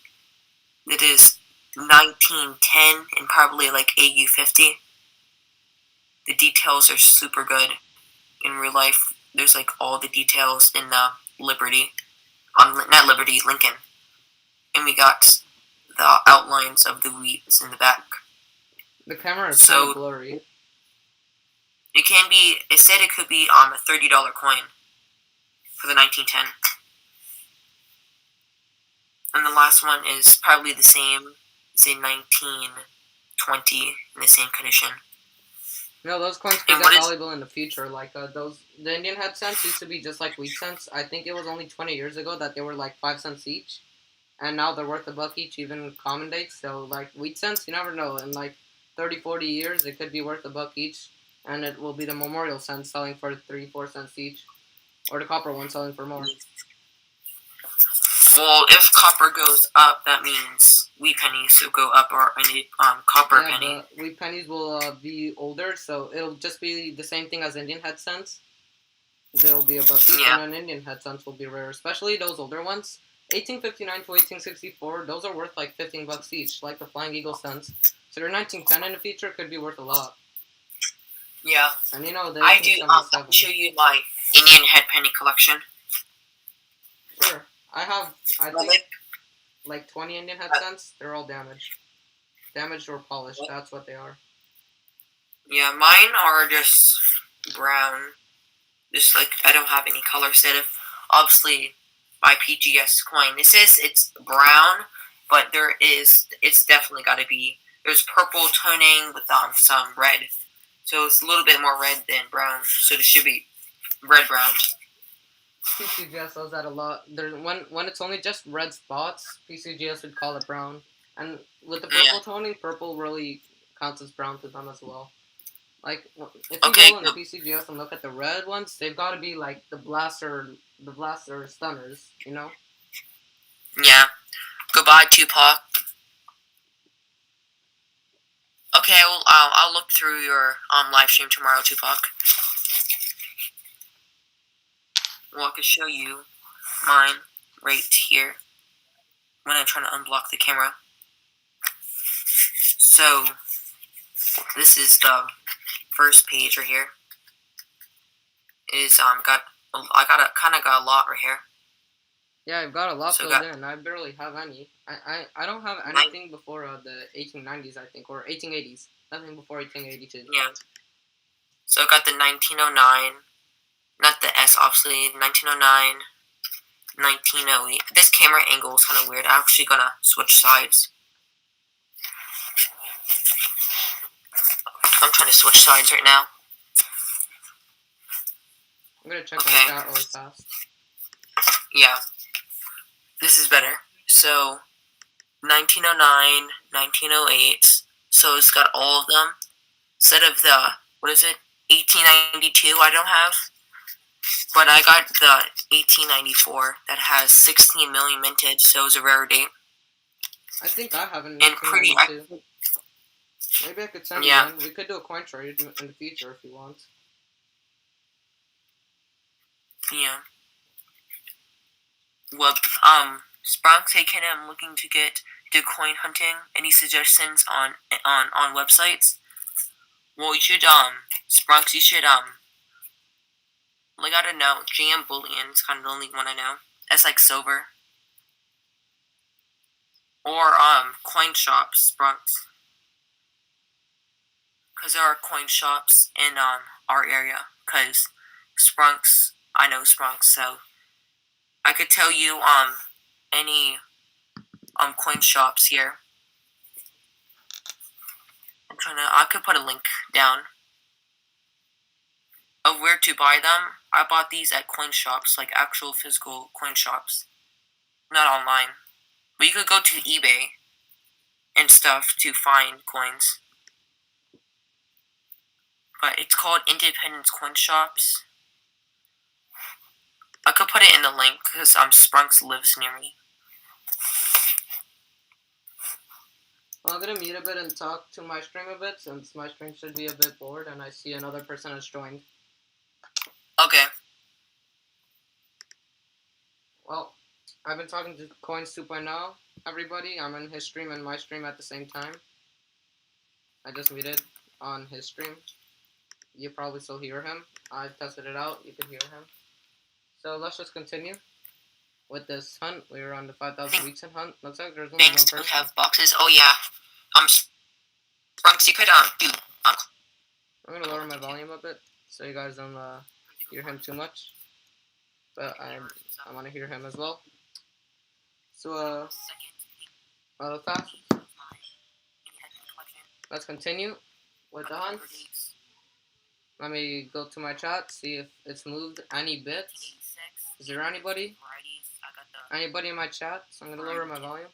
It is 1910 and probably like AU50. The details are super good. In real life, there's like all the details in the Liberty. Not Liberty, Lincoln. And we got the outlines of the wheats in the back. the camera is kind of blurry. It can be, it said it could be a $30 coin for the 1910. And the last one is probably the same, say 1920 in the same condition. No, those coins could get valuable in the future. Like the Indian head cents used to be just like wheat cents. I think it was only 20 years ago that they were like 5 cents each, and now they're worth $1 each, even common dates. So like wheat cents, you never know. In like 30, 40 years, it could be worth $1 each, and it will be the memorial cents selling for 3, 4 cents each, or the copper one selling for more. Well, if copper goes up, that means wheat pennies will go up, or any copper penny. Yeah, but wheat pennies will be older, so it'll just be the same thing as Indian head cents. They'll be $1 each, and an Indian head cents will be rare, especially those older ones. 1859 to 1864, those are worth like $15 each, like the Flying Eagle cents. So their 1910 in the future could be worth a lot. Yeah. And you know, I do. I'll show you my Indian head penny collection. Sure. I have, I think, like 20 Indian head cents. They're all damaged. Damaged or polished, that's what they are. Yeah, mine are just brown. Just like, I don't have any color instead of, obviously, my PGS coin. It says it's brown, but it's definitely got to be, there's purple toning with some red. So it's a little bit more red than brown. So it should be red-brown. PCGS does that a lot. When it's only just red spots, PCGS would call it brown. And with the purple toning, purple really counts as brown to them as well. Like, if you go in the PCGS and look at the red ones, they've got to be like the blaster stunners, you know? Yeah. Goodbye, Tupac. Okay, well, I'll look through your live stream tomorrow, Tupac. Well, I can show you mine right here when I'm trying to unblock the camera. So, this is the first page right here. It is I kind of got a lot right here. Yeah, I've got a lot filled in. I barely have any. I don't have anything before the 1890s, I think, or 1880s. Nothing before 1882. Yeah. So I got the 1909, not the S, obviously. 1909, 1908. This camera angle is kind of weird. I'm actually gonna switch sides. I'm trying to switch sides right now. I'm gonna check my chat really fast. Yeah. This is better. So, 1909, 1908. So it's got all of them. Instead of the, 1892 I don't have. But I got the 1894 that has 16 million minted, so it's a rare date. I think I have an 1892. Maybe I could send you one. We could do a coin trade in the future if you want. Yeah. Well, Spronx, hey Ken, I'm looking to do coin hunting. Any suggestions on websites? Well, you should, Spronx, you should, like, I don't know, GM Bullion is kind of the only one I know. That's like silver. Or, coin shops, Spronx. Because there are coin shops in, our area. Because Spronx, I know Spronx, so I could tell you, any, coin shops here. I could put a link down of where to buy them. I bought these at coin shops, like actual physical coin shops. Not online. But you could go to eBay and stuff to find coins. but it's called Independence Coin Shops. I could put it in the link because Sprunks lives near me. Well, I'm gonna mute a bit and talk to my stream a bit since my stream should be a bit bored and I see another person has joined. Okay. Well, I've been talking to Coins 2.0, everybody. I'm in his stream and my stream at the same time. I just muted on his stream. You probably still hear him. I tested it out. You can hear him. So let's just continue with this hunt. We were on the 5,000 weeks in hunt. Looks like there's only one person. Banks have boxes. Oh yeah. Sprunks, you could do. I'm gonna lower my volume a bit so you guys don't hear him too much. But I want to hear him as well. So fast. Let's continue with the hunt. Let me go to my chat, see if it's moved any bit. Is there anybody? Anybody in my chat? So I'm gonna lower my volume.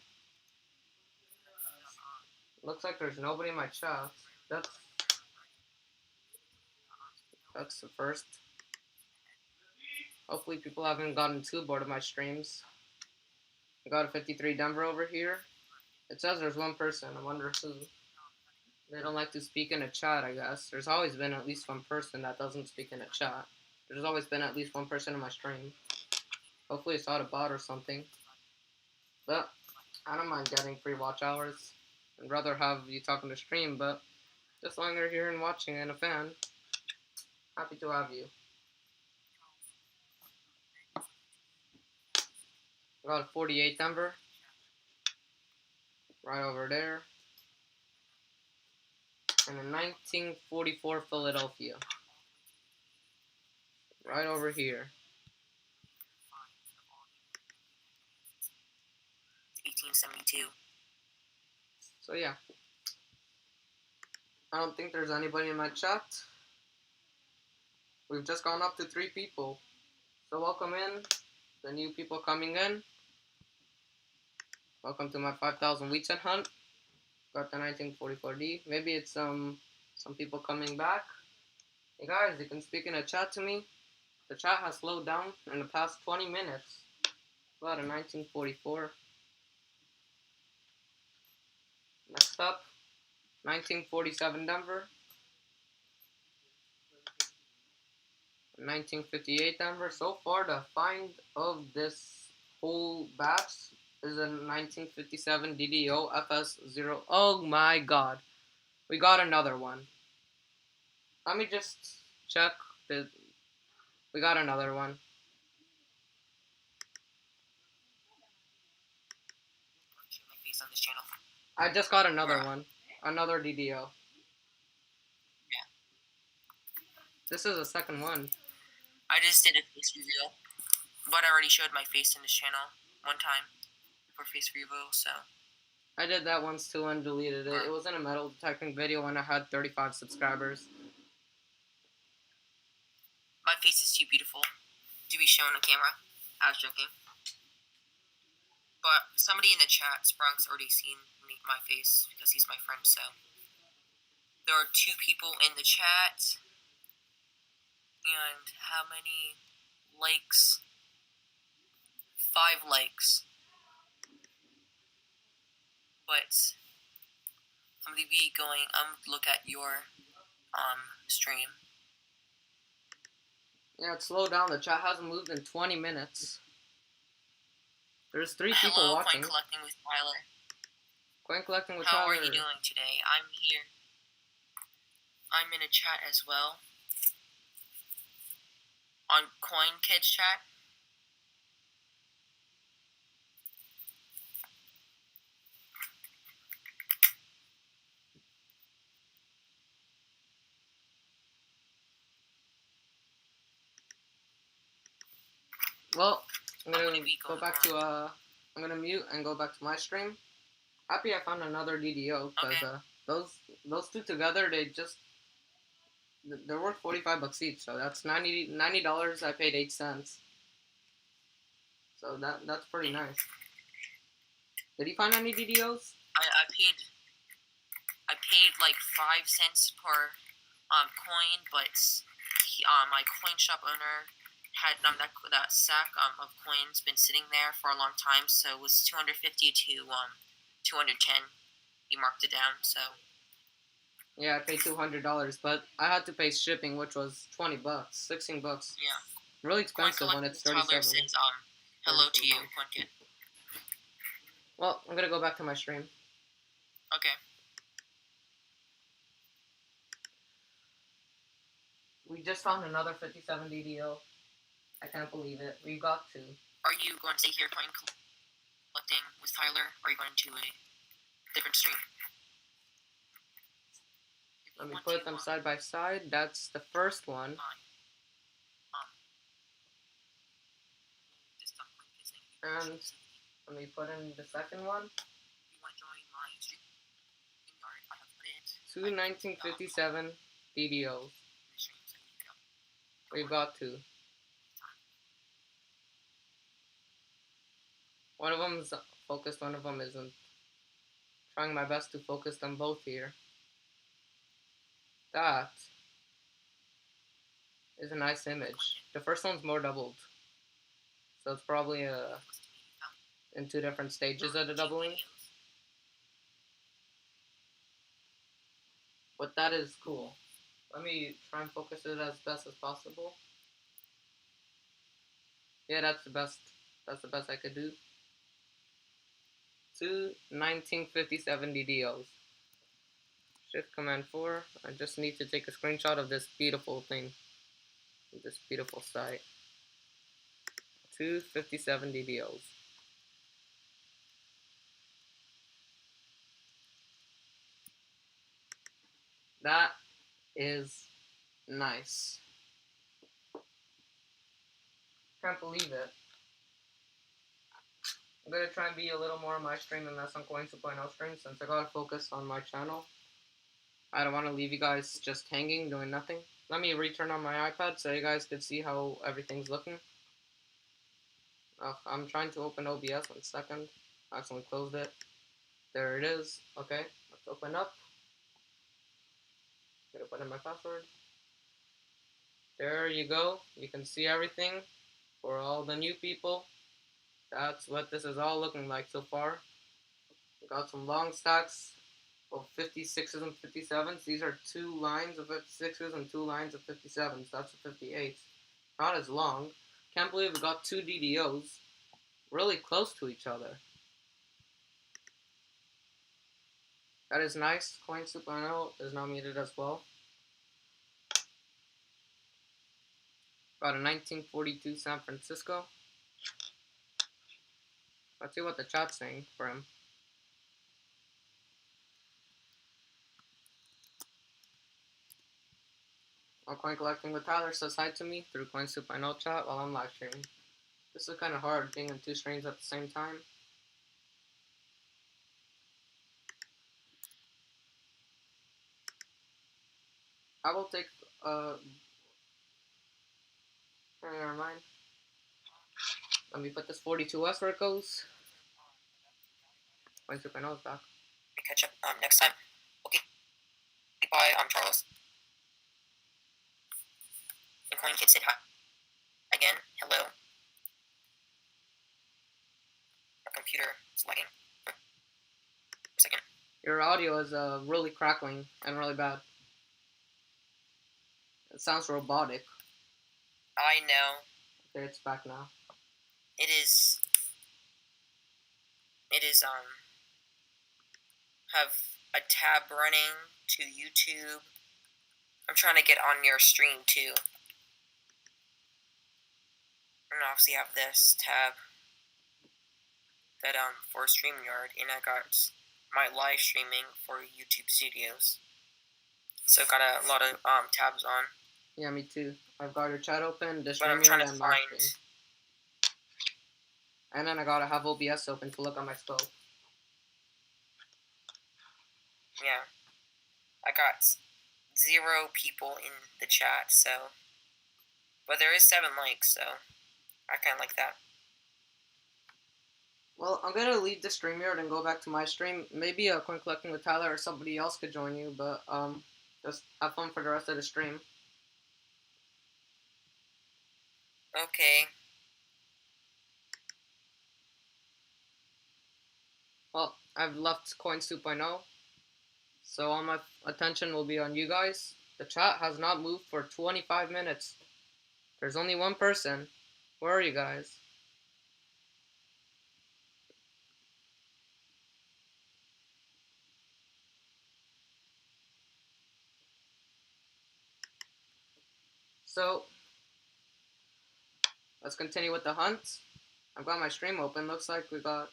Looks like there's nobody in my chat. That's the first. Hopefully people haven't gotten too bored of my streams. I got a 53 Denver over here. It says there's one person. I wonder who. They don't like to speak in a chat, I guess. There's always been at least one person that doesn't speak in a chat. There's always been at least one person in my stream. Hopefully it's not a bot or something. But I don't mind getting free watch hours. I'd rather have you talking to stream, but just long as you're here and watching and a fan, happy to have you. I got a 48 Denver. Right over there. And a 1944 Philadelphia. Right over here. 1872. So yeah. I don't think there's anybody in my chat. We've just gone up to 3 people. So welcome in. The new people coming in. Welcome to my 5,000 wheats and hunt. Got the 1944D. Maybe it's some people coming back. Hey guys, you can speak in a chat to me. The chat has slowed down in the past 20 minutes. About a 1944. Next up, 1947 Denver. 1958 Denver. So far, the find of this whole batch is a 1957 DDO FS0. Oh my god. We got another one. Let me just check. We got another one. I just got another one. Another DDO. Yeah. This is a second one. I just did a face reveal, but I already showed my face in this channel one time for face reveal, so. I did that once too and deleted it. It was in a metal detecting video when I had 35 subscribers. My face is too beautiful to be shown on camera. I was joking. But somebody in the chat, Sprunks, already seen my face because he's my friend, so. There are 2 people in the chat. And how many likes? 5 likes. But I'm gonna be going. Look at your stream. Yeah, it's slowed down. The chat hasn't moved in 20 minutes. There's 3 people Hello, watching. Coin Collecting with Tyler. Coin Collecting with How Tyler. are you doing today? I'm here. I'm in a chat as well. On Coin Kids chat. Well, I'm gonna go back to I'm gonna mute and go back to my stream. Happy I found another DDO because those 2 together they're worth $45 each, so that's $90. I paid 8 cents. So that's pretty nice. Did you find any DDOs? I paid like 5 cents per coin, but my coin shop owner had that sack of coins been sitting there for a long time, so it was 250 to 210. He marked it down, so Yeah, I paid $200, but I had to pay shipping, which was $20, $16. yeah. Really Coin expensive when it's Collecting Tyler 37. says hello to you, Coin Kid. Well, I'm gonna go back to my stream. Okay. We just found another 57 DDO. I can't believe it. We got to. Are you going to stay here coin collecting with Tyler, or are you going to a different stream? Let me put them side by side. That's the first one. And let me put in the second one. Two 1957 DDOs. We've got two. One of them is focused, one of them isn't. Trying my best to focus them both here. That is a nice image. The first one's more doubled. So it's probably in two different stages of the doubling. But that is cool. Let me try and focus it as best as possible. Yeah, that's the best I could do. Two 1957 DDOs. Shift Command 4. I just need to take a screenshot of this beautiful thing. This beautiful site. Two 57 DDOs. That is nice. Can't believe it. I'm gonna try and be a little more on my stream and less on Coin 2.0 stream since I gotta focus on my channel. I don't want to leave you guys just hanging, doing nothing. Let me return on my iPad so you guys can see how everything's looking. I'm trying to open OBS 1 second. I accidentally closed it. There it is. Okay, let's open up. I'm gonna put in my password. There you go. You can see everything for all the new people. That's what this is all looking like so far. We got some long stacks of 56s and 57s. These are two lines of 56s and two lines of 57s. That's a 58. Not as long. Can't believe we got two DDOs really close to each other. That is nice. Coin 2.0 is now muted as well. Got a 1942 San Francisco. Let's see what the chat's saying for him. Coin Collecting with Tyler says hi to me through Coin 2.0 chat while I'm live streaming. This is kind of hard being in two streams at the same time. I will take never mind. Let me put this 42S where it goes. Coin 2.0 is back. We catch up next time. Okay. Bye, Charles. The Coin Kid said hi. Again, hello. Our computer is lagging for a second. Your audio is really crackling and really bad. It sounds robotic. I know. Okay, it's back now. It is have a tab running to YouTube. I'm trying to get on your stream too. And obviously have this tab that for StreamYard, and I got my live streaming for YouTube Studios. So got a lot of tabs on. Yeah, me too. I've got your chat open, the But I'm trying StreamYard, to and find. live stream. And then I gotta have OBS open to look at my scope. Yeah. I got 0 people in the chat, so. But there is 7 likes, so I kind of like that. Well, I'm gonna leave the StreamYard and go back to my stream. Maybe Coin Collecting with Tyler or somebody else could join you, but Just have fun for the rest of the stream. Okay. Well, I've left Coins 2.0, so all my attention will be on you guys. The chat has not moved for 25 minutes. There's only one person. Where are you guys? So, let's continue with the hunt. I've got my stream open. Looks like we got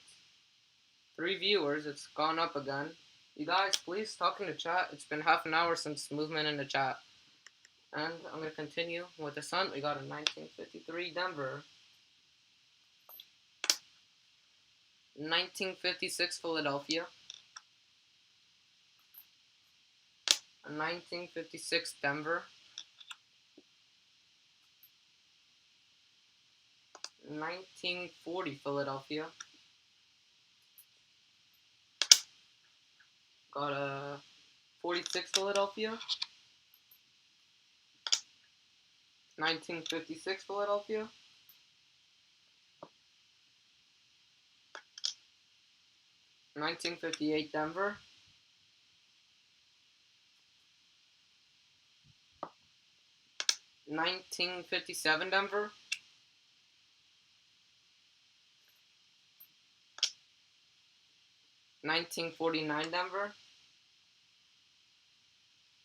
3 viewers. It's gone up again. You guys, please talk in the chat. It's been half an hour since movement in the chat. And I'm going to continue with the sun. We got a 1953 Denver. 1956 Philadelphia. A 1956 Denver. 1940 Philadelphia. Got a 46 Philadelphia. 1956 Philadelphia. 1958 Denver. 1957 Denver. 1949 Denver.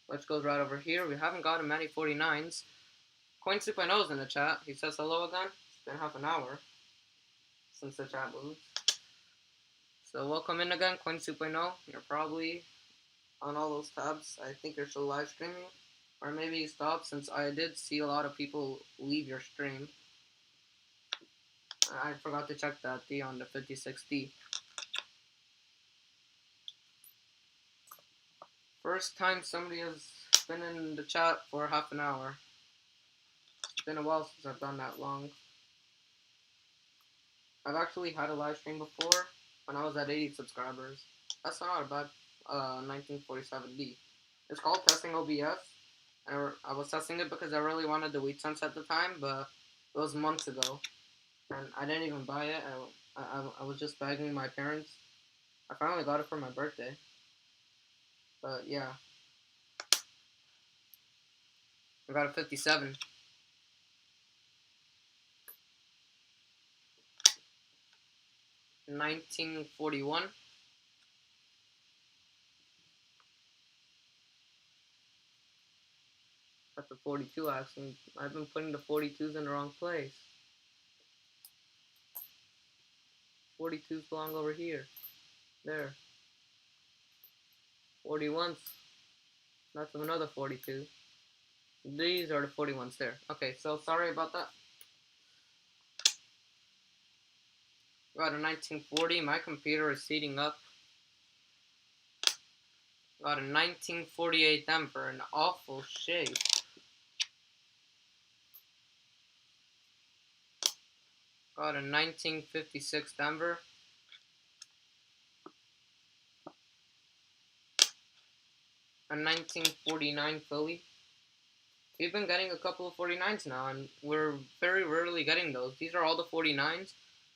Which goes right over here. We haven't gotten many 49s. Coin 2.0 is in the chat. He says hello again. It's been half an hour since the chat moved. So welcome in again, Coin 2.0. You're probably on all those tabs. I think you're still live streaming. Or maybe you stopped, since I did see a lot of people leave your stream. I forgot to check that D on the 56D. First time somebody has been in the chat for half an hour. It's been a while since I've done that long. I've actually had a live stream before when I was at 80 subscribers. That's not a bad 1947D. It's called testing OBS. I was testing it because I really wanted the wheat sense at the time, but it was months ago. And I didn't even buy it. I was just begging my parents. I finally got it for my birthday. But yeah. I got a 57. $19.41. That's a 42 actually. I've been putting the 42s in the wrong place. 42s belong over here. There. 41s. That's another 42. These are the 41s there. Okay, so sorry about that. Got a 1940. My computer is heating up. Got a 1948 Denver in awful shape. Got a 1956 Denver. A 1949 Philly. We've been getting a couple of 49s now, and we're very rarely getting those. These are all the 49s.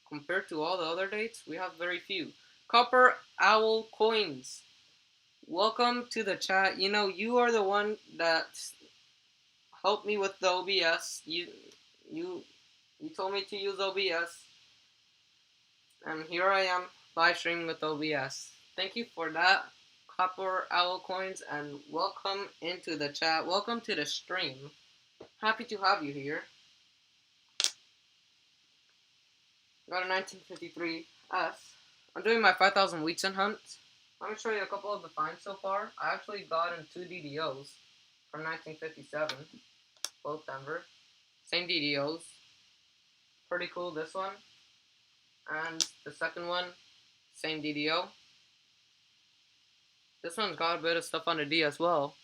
Compared to all the other dates, we have very few. Copper Owl Coins. Welcome to the chat. You know, you are the one that helped me with the OBS. You told me to use OBS. And here I am, live streaming with OBS. Thank you for that, Copper Owl Coins, and welcome into the chat. Welcome to the stream. Happy to have you here. Got a 1953 S. I'm doing my 5,000 Wheatson hunt. Let me show you a couple of the finds so far. I actually got in 2 DDOs from 1957, both Denver. Same DDOs. Pretty cool, this one. And the second one, same DDO. This one's got a bit of stuff on the D as well.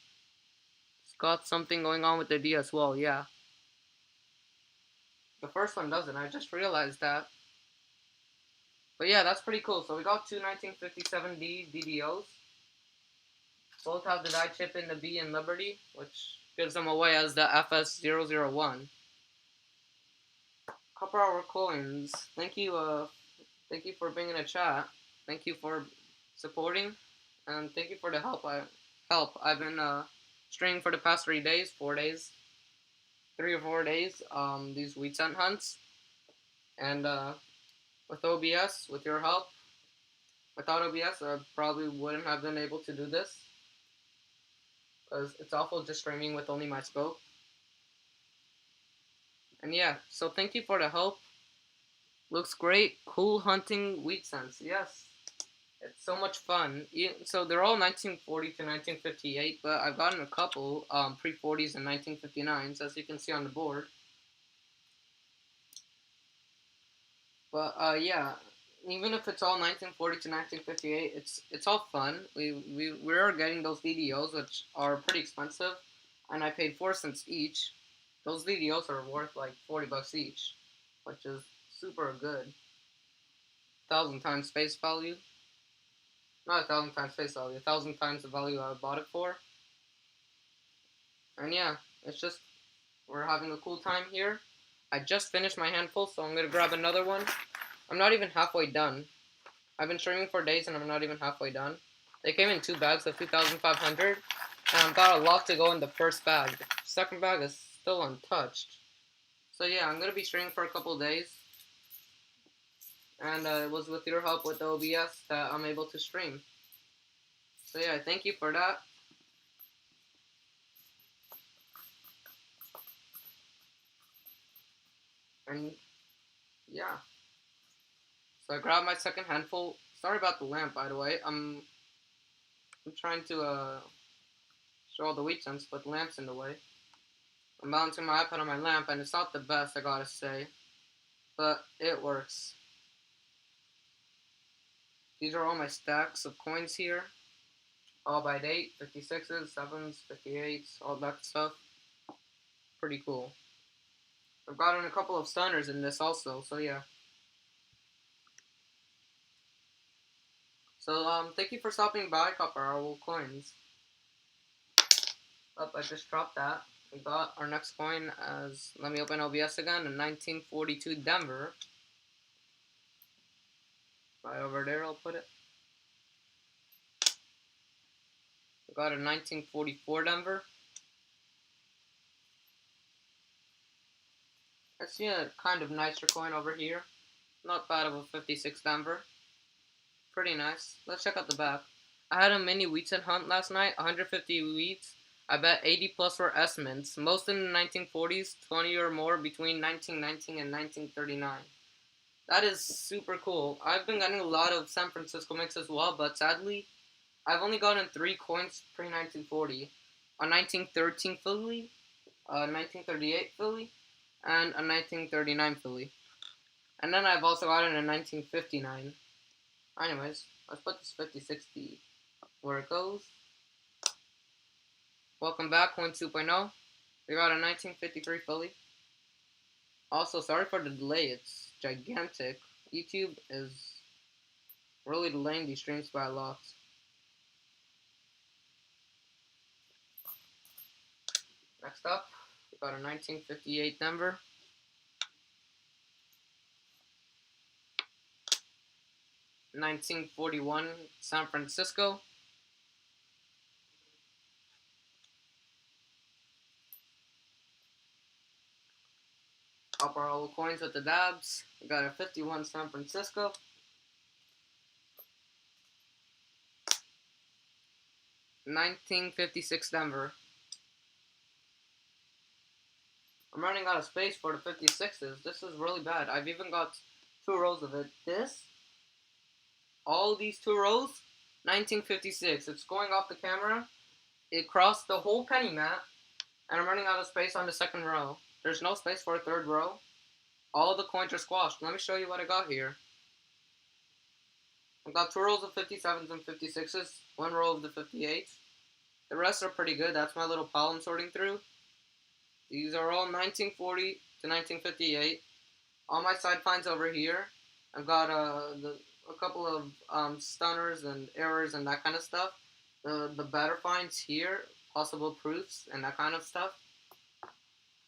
It's got something going on with the D as well, yeah. The first one doesn't, I just realized that. But yeah, that's pretty cool. So we got 2 1957D DDOs. Both have the die chip in the B and Liberty, which gives them away as the FS001. Copper Hour Coins, thank you for being in a chat. Thank you for supporting, and thank you for the help. I've been streaming for the past 3 days, 4 days, 3 or 4 days. These wheat cent hunts, and with OBS, with your help. Without OBS, I probably wouldn't have been able to do this, because it's awful just streaming with only my scope. And yeah, so thank you for the help. Looks great. Cool hunting wheat cents. Yes. It's so much fun. So they're all 1940 to 1958, but I've gotten a couple pre-40s and 1959s, as you can see on the board. But yeah, even if it's all 1940 to 1958, it's all fun. We are getting those DDOs, which are pretty expensive, and I paid 4 cents each. Those DDOs are worth like $40 each, which is super good. 1,000 times face value. Not 1,000 times face value, 1,000 times the value I bought it for. And yeah, it's just, we're having a cool time here. I just finished my handful, so I'm gonna grab another one. I'm not even halfway done. I've been streaming for days and I'm not even halfway done. They came in 2 bags of 2,500, and I've got a lot to go in the first bag. The second bag is still untouched. So yeah, I'm gonna be streaming for a couple days. And it was with your help with the OBS that I'm able to stream. So yeah, thank you for that. And yeah. So I grabbed my second handful. Sorry about the lamp, by the way. I'm trying to show all the wheat cents, but the lamp's in the way. I'm balancing my iPad on my lamp, and it's not the best, I gotta say. But it works. These are all my stacks of coins here. All by date, 56s, 7s, 58s, all that stuff. Pretty cool. I've gotten a couple of stunners in this also, so yeah. So thank you for stopping by, Copper Hour Coins. Oh, I just dropped that. We got our next coin as, let me open OBS again, in 1942 Denver. Right over there, I'll put it. We got a 1944 Denver. I see a kind of nicer coin over here. Not bad of a 56 Denver. Pretty nice. Let's check out the back. I had a mini wheat cent hunt last night, 150 wheats. I bet 80 plus were S-mints, most in the 1940s, 20 or more between 1919 and 1939. That is super cool. I've been getting a lot of San Francisco mix as well, but sadly, I've only gotten 3 coins pre-1940. A 1913 Philly, a 1938 Philly, and a 1939 Philly. And then I've also gotten a 1959. Anyways, let's put this 5060 where it goes. Welcome back, Coin 2.0. We got a 1953 Philly. Also, sorry for the delay, it's gigantic. YouTube is really delaying these streams by a lot. Next up, we got a 1958 Denver. 1941 San Francisco. Upper Hollow coins with the dabs. We got a 51 San Francisco. $19.56 Denver. I'm running out of space for the 56s. This is really bad. I've even got 2 rows of it. All these 2 rows, 1956. It's going off the camera. It crossed the whole penny mat, and I'm running out of space on the second row. There's no space for a third row. All the coins are squashed. Let me show you what I got here. I've got 2 rows of 57s and 56s, 1 row of the 58s. The rest are pretty good. That's my little pile I'm sorting through. These are all 1940 to 1958. All my side finds over here. I've got a couple of stunners and errors and that kind of stuff. the better finds here, possible proofs, and that kind of stuff.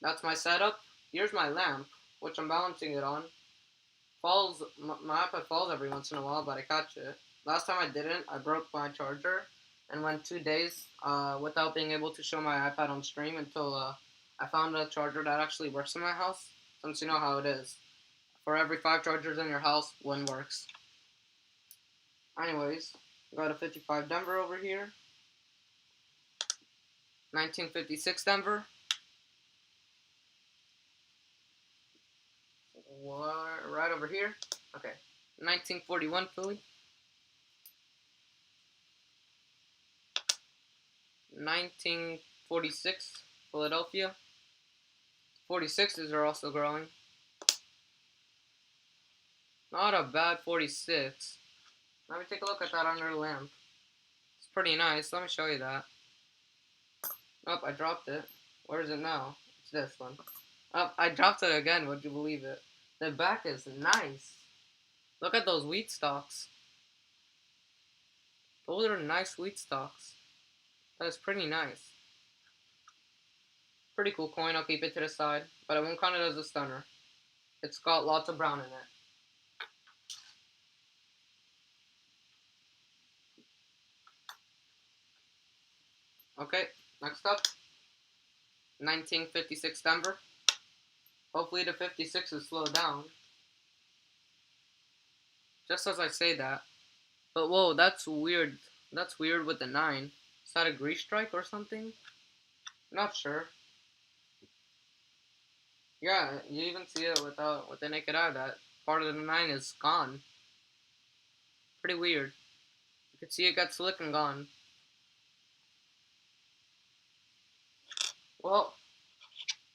That's my setup. Here's my lamp, which I'm balancing it on. Falls, my iPad falls every once in a while, but I catch it. Last time I didn't, I broke my charger and went 2 days without being able to show my iPad on stream until I found a charger that actually works in my house. Since you know how it is. For every 5 chargers in your house, one works. Anyways, got a 55 Denver over here. 1956 Denver. Right over here. Okay. 1941 Philly. 1946 Philadelphia. 46s are also growing. Not a bad 46. Let me take a look at that under the lamp. It's pretty nice. Let me show you that. Oh, I dropped it. Where is it now? It's this one. Oh, I dropped it again. Would you believe it? The back is nice. Look at those wheat stalks. Those are nice wheat stalks. That is pretty nice. Pretty cool coin. I'll keep it to the side, but I won't count it as a stunner. It's got lots of brown in it. Okay, next up. 1956 Denver. Hopefully the 56 is slowed down. Just as I say that. But whoa, that's weird. That's weird with the 9. Is that a grease strike or something? Not sure. Yeah, you even see it with the naked eye. That part of the 9 is gone. Pretty weird. You can see it got slick and gone. Well,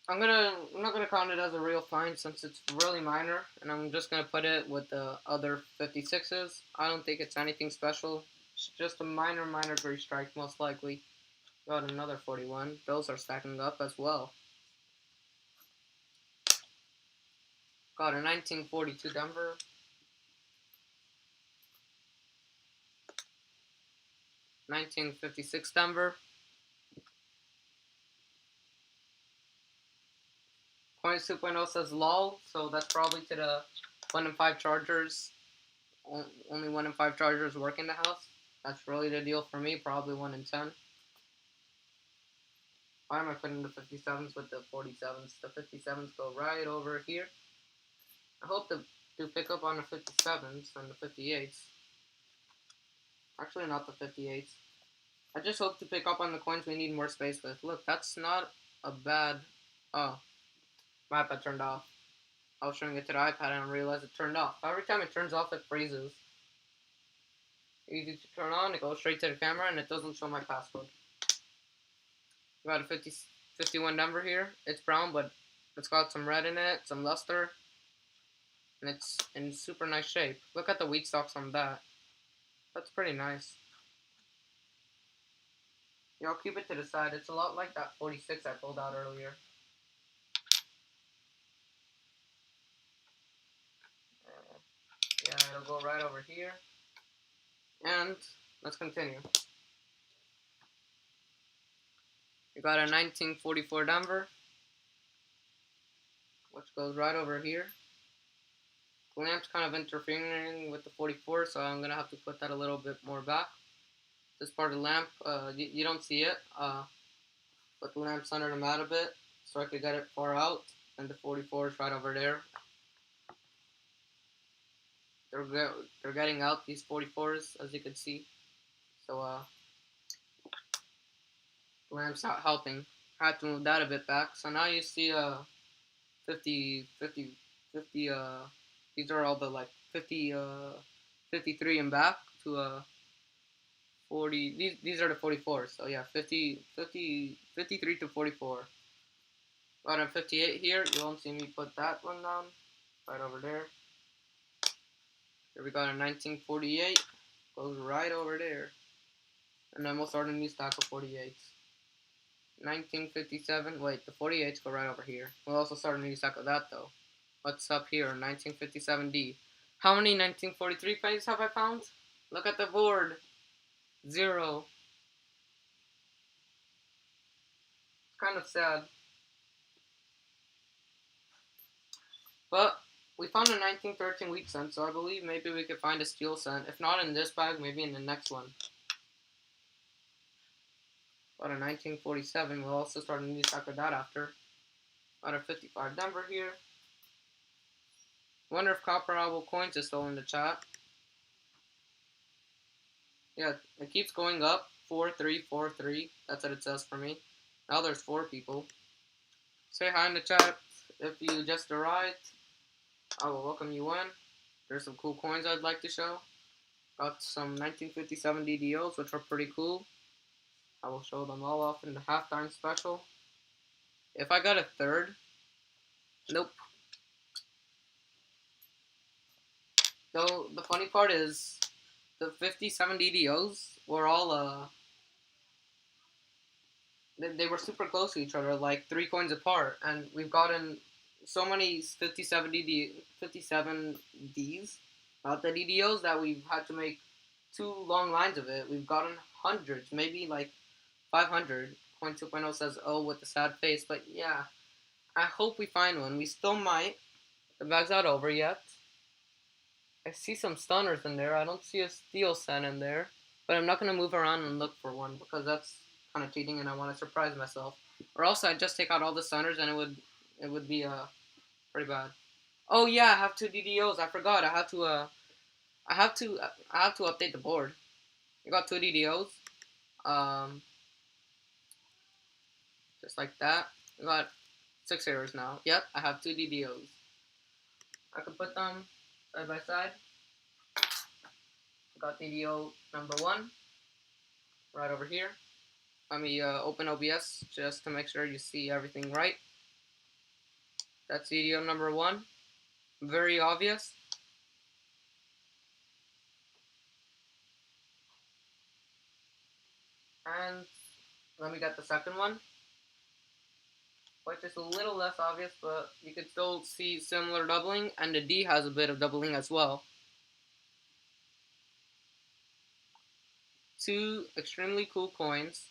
I'm not gonna count it as a real find since it's really minor, and I'm just gonna put it with the other 56s. I don't think it's anything special. It's just a minor grease strike, most likely. Got another 41. Those are stacking up as well. Got a 1942 Denver. 1956 Denver. Coins 2.0 says LOL, so that's probably to the 1 in 5 chargers. Only 1 in 5 chargers work in the house. That's really the deal for me, probably 1 in 10. Why am I putting the 57s with the 47s? The 57s go right over here. I hope to pick up on the 57s and the 58s. Actually, not the 58s. I just hope to pick up on the coins we need more space with. Look, that's not a bad... Oh, my iPad turned off. I was showing it to the iPad and I realized it turned off. Every time it turns off, it freezes. Easy to turn on, it goes straight to the camera and it doesn't show my password. Got a 51 Denver here. It's brown, but it's got some red in it, some luster. And it's in super nice shape. Look at the wheat stalks on that. That's pretty nice. Yeah, I'll keep it to the side. It's a lot like that 46 I pulled out earlier. Yeah, it'll go right over here. And let's continue. We got a 1944 Denver, which goes right over here. The lamp's kind of interfering with the 44, so I'm going to have to put that a little bit more back. This part of the lamp, you don't see it. Put the lamp under the mat a bit so I could get it far out. And the 44 is right over there. They're getting out, these 44s, as you can see. So, the lamp's not helping. I had to move that a bit back. So now you see 50, these are all the like 50, 53 and back to 40, these are the 44s, so yeah, 53 to 44. Got a 58 here, you won't see me put that one down, right over there. Here we got a 1948, goes right over there. And then we'll start a new stack of 48s. 1957, wait, the 48s go right over here. We'll also start a new stack of that though. What's up here, 1957D. How many 1943 pennies have I found? Look at the board. 0. kind of sad. But we found a 1913 wheat cent, so I believe maybe we could find a steel cent. If not in this bag, maybe in the next one. But a 1947, we'll also start a new stack of that after. Got a 55 Denver here. Wonder if Copper Owl Coins is still in the chat. Yeah, it keeps going up. 4343. That's what it says for me. Now there's 4 people. Say hi in the chat if you just arrived. I will welcome you in. There's some cool coins I'd like to show. Got some 1957 DDOs, which are pretty cool. I will show them all off in the halftime special. If I got a third, nope. Though the funny part is, the 57 DDOs were all they were super close to each other, like 3 coins apart, and we've gotten so many 57Ds, not the DDOs, that we've had to make 2 long lines of it. We've gotten hundreds, maybe like 500. Coin 2.0 says, oh, with a sad face, but yeah, I hope we find one. We still might. The bag's not over yet. I see some stunners in there. I don't see a steel cent in there, but I'm not going to move around and look for one because that's kind of cheating, and I want to surprise myself. Or else I'd just take out all the stunners and it would be pretty bad. Oh yeah, I have 2 DDOs. I forgot. I have to update the board. I got 2 DDOs. Just like that. I got 6 errors now. Yep, I have 2 DDOs. I can put them side by side. I got DDO number 1 right over here. Let me open OBS just to make sure you see everything right. That's DDO number 1. Very obvious. And let me get the second one, which is a little less obvious, but you can still see similar doubling, and the D has a bit of doubling as well. 2 extremely cool coins.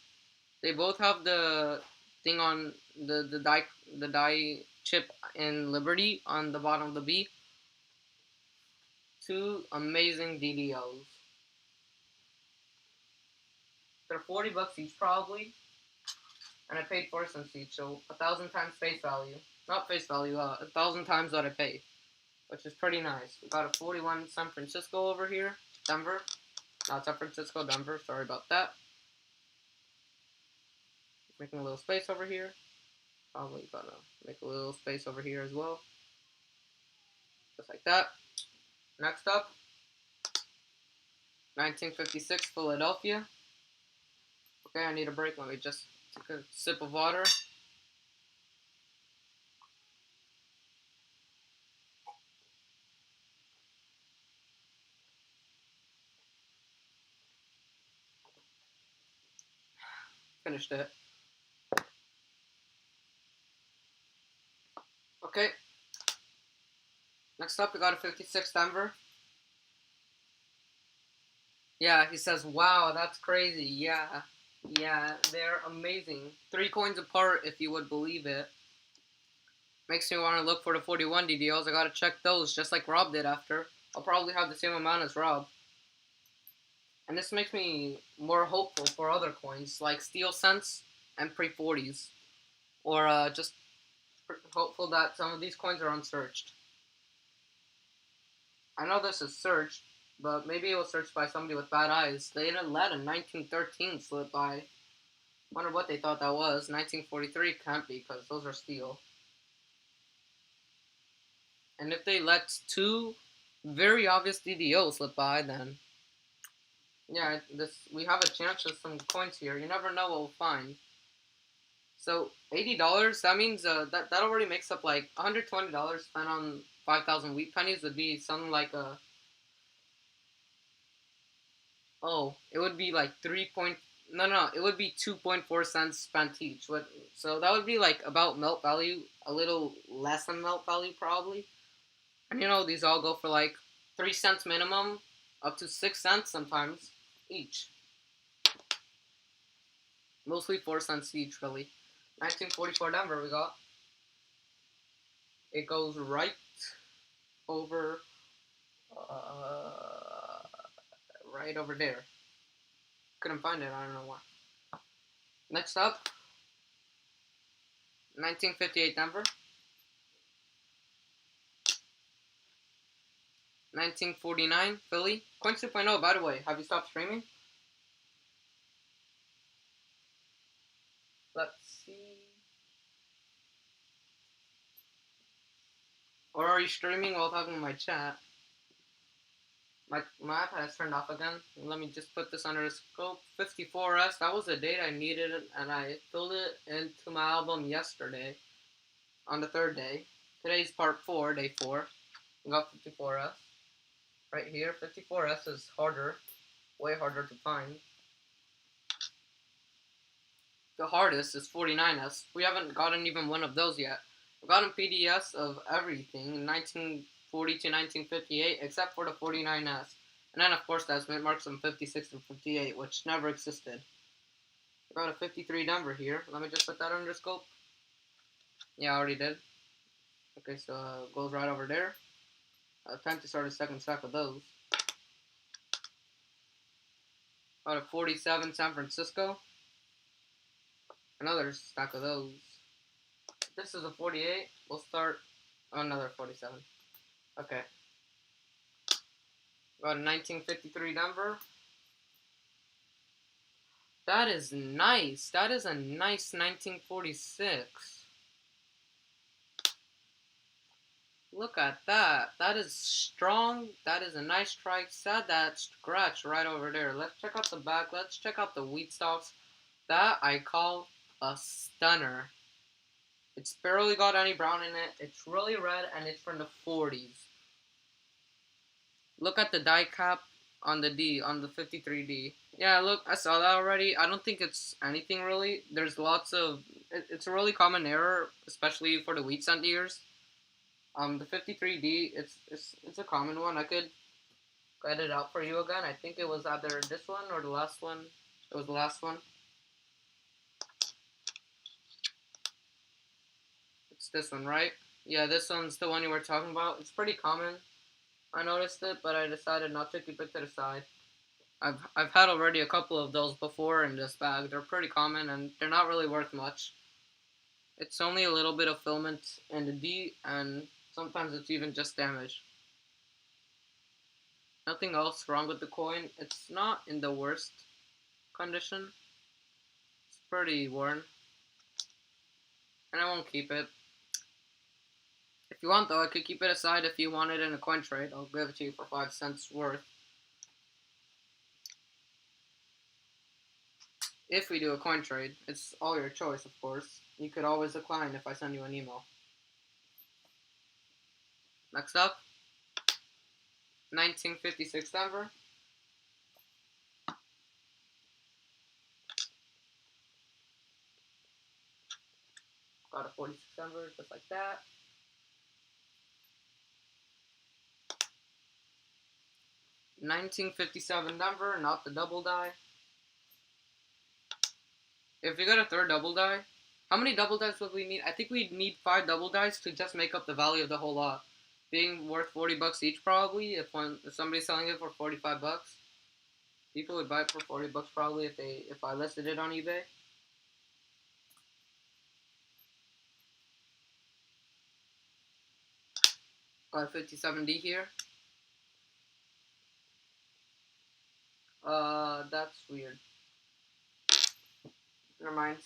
They both have the thing on the die chip in Liberty on the bottom of the B. 2 amazing DDOs. They're $40 each probably, and I paid 4 cents each, so 1,000 times face value. Not face value, 1,000 times what I paid, which is pretty nice. We got a 41 San Francisco over here, Denver. Not San Francisco, Denver. Sorry about that. Making a little space over here. Probably gonna make a little space over here as well. Just like that. Next up, 1956 Philadelphia. Okay, I need a break. Let me just take a sip of water. Finished it. Okay. Next up, we got a 56 Denver. Yeah, he says, wow, that's crazy. Yeah, they're amazing. 3 coins apart, if you would believe it. Makes me want to look for the 41 DDOs. I gotta check those, just like Rob did after. I'll probably have the same amount as Rob. And this makes me more hopeful for other coins, like steel cents and pre-40s. Or just hopeful that some of these coins are unsearched. I know this is searched, but maybe it was searched by somebody with bad eyes. They didn't let a 1913 slip by. Wonder what they thought that was. 1943 can't be, because those are steel. And if they let 2 very obvious DDOs slip by, then yeah, we have a chance of some coins here. You never know what we'll find. So $80, that means that already makes up like $120 spent on 5,000 wheat pennies would be something like a, oh, it would be like it would be 2.4 cents spent each. So that would be like about melt value, a little less than melt value probably. And you know, these all go for like 3 cents minimum, up to 6 cents sometimes each. Mostly 4 cents each, really. 1944 Denver we got. It goes right over, right over there. Couldn't find it, I don't know why. Next up, 1958 Denver. 1949 Philly. Coin 2.0, by the way, have you stopped streaming? Let's see. Or are you streaming while talking to my chat? My iPad is turned off again. Let me just put this under the scope. 54S, that was the date I needed it, and I filled it into my album yesterday on the third day. Today's part 4, day 4. We got 54S. Right here, 54S is harder, way harder to find. The hardest is 49S. We haven't gotten even one of those yet. We've gotten PDS of everything, 1940 to 1958, except for the 49S. And then, of course, that's mint marks from 56 to 58, which never existed. We got a 53 Denver here. Let me just put that under scope. Yeah, I already did. Okay, so it goes right over there. Time to start a second stack of those. Got a 47 San Francisco. Another stack of those. This is a 48. We'll start another 47. Okay. Got a 1953 Denver. That is nice. That is a nice 1946. Look at that. That is strong. That is a nice strike. Set that scratch right over there. Let's check out the back. Let's check out the wheat stalks. That I call a stunner. It's barely got any brown in it. It's really red and it's from the 40s. Look at the die cap on the D, on the 53D. Yeah, look, I saw that already. I don't think it's anything really. There's lots of, it's a really common error, especially for the wheat cent ears. The 53D, it's a common one. I could get it out for you again. I think it was either this one or the last one. It was the last one. It's this one, right? Yeah, this one's the one you were talking about. It's pretty common. I noticed it, but I decided not to keep it to the side. I've had already a couple of those before in this bag. They're pretty common and they're not really worth much. It's only a little bit of filament in the D, and sometimes it's even just damage. Nothing else wrong with the coin. It's not in the worst condition. It's pretty worn. And I won't keep it. If you want though, I could keep it aside if you want it in a coin trade. I'll give it to you for 5 cents worth. If we do a coin trade, it's all your choice, of course. You could always decline if I send you an email. Next up, 1956 Denver. Got a 46 Denver, just like that. $19.57 Denver, not the double die. If you got a third double die, how many double dies would we need? I think we'd need 5 double dies to just make up the value of the whole lot. Being worth 40 bucks each probably, if somebody's selling it for 45 bucks. People would buy it for 40 bucks probably if I listed it on eBay. Got a 57D here. That's weird. Never mind.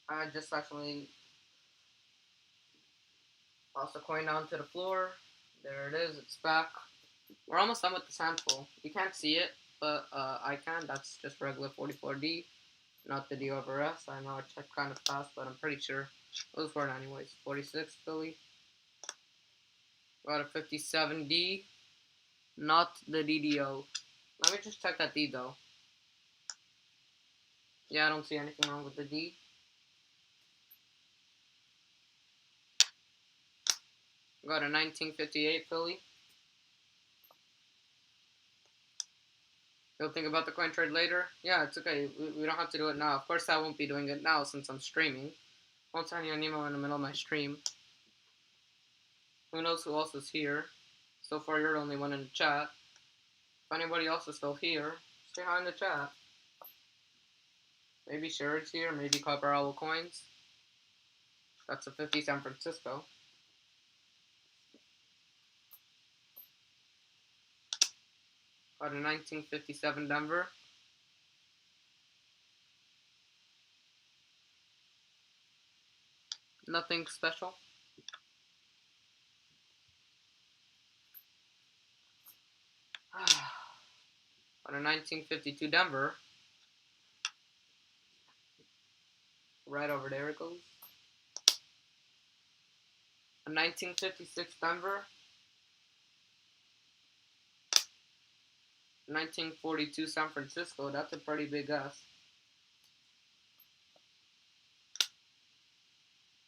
I just actually tossed the coin down to the floor. There it is, it's back. We're almost done with this handful. You can't see it, but I can. That's just regular 44D, not the D over S. I know I checked kind of fast, but I'm pretty sure those weren't anyways. 46 Philly. Got a 57D, not the DDO. Let me just check that D though. Yeah, I don't see anything wrong with the D. Got a 1958 Philly. You'll think about the coin trade later? Yeah, it's okay. We don't have to do it now. Of course, I won't be doing it now since I'm streaming. I'll send you an email in the middle of my stream. Who knows who else is here? So far, you're the only one in the chat. If anybody else is still here, say hi in the chat. Maybe Sherrod's here, maybe Copper Owl Coins. That's a 50 San Francisco. Got a 1957 Denver. Nothing special. Got a 1952 Denver. Right over there it goes. A 1956 Denver. 1942 San Francisco. That's a pretty big guess.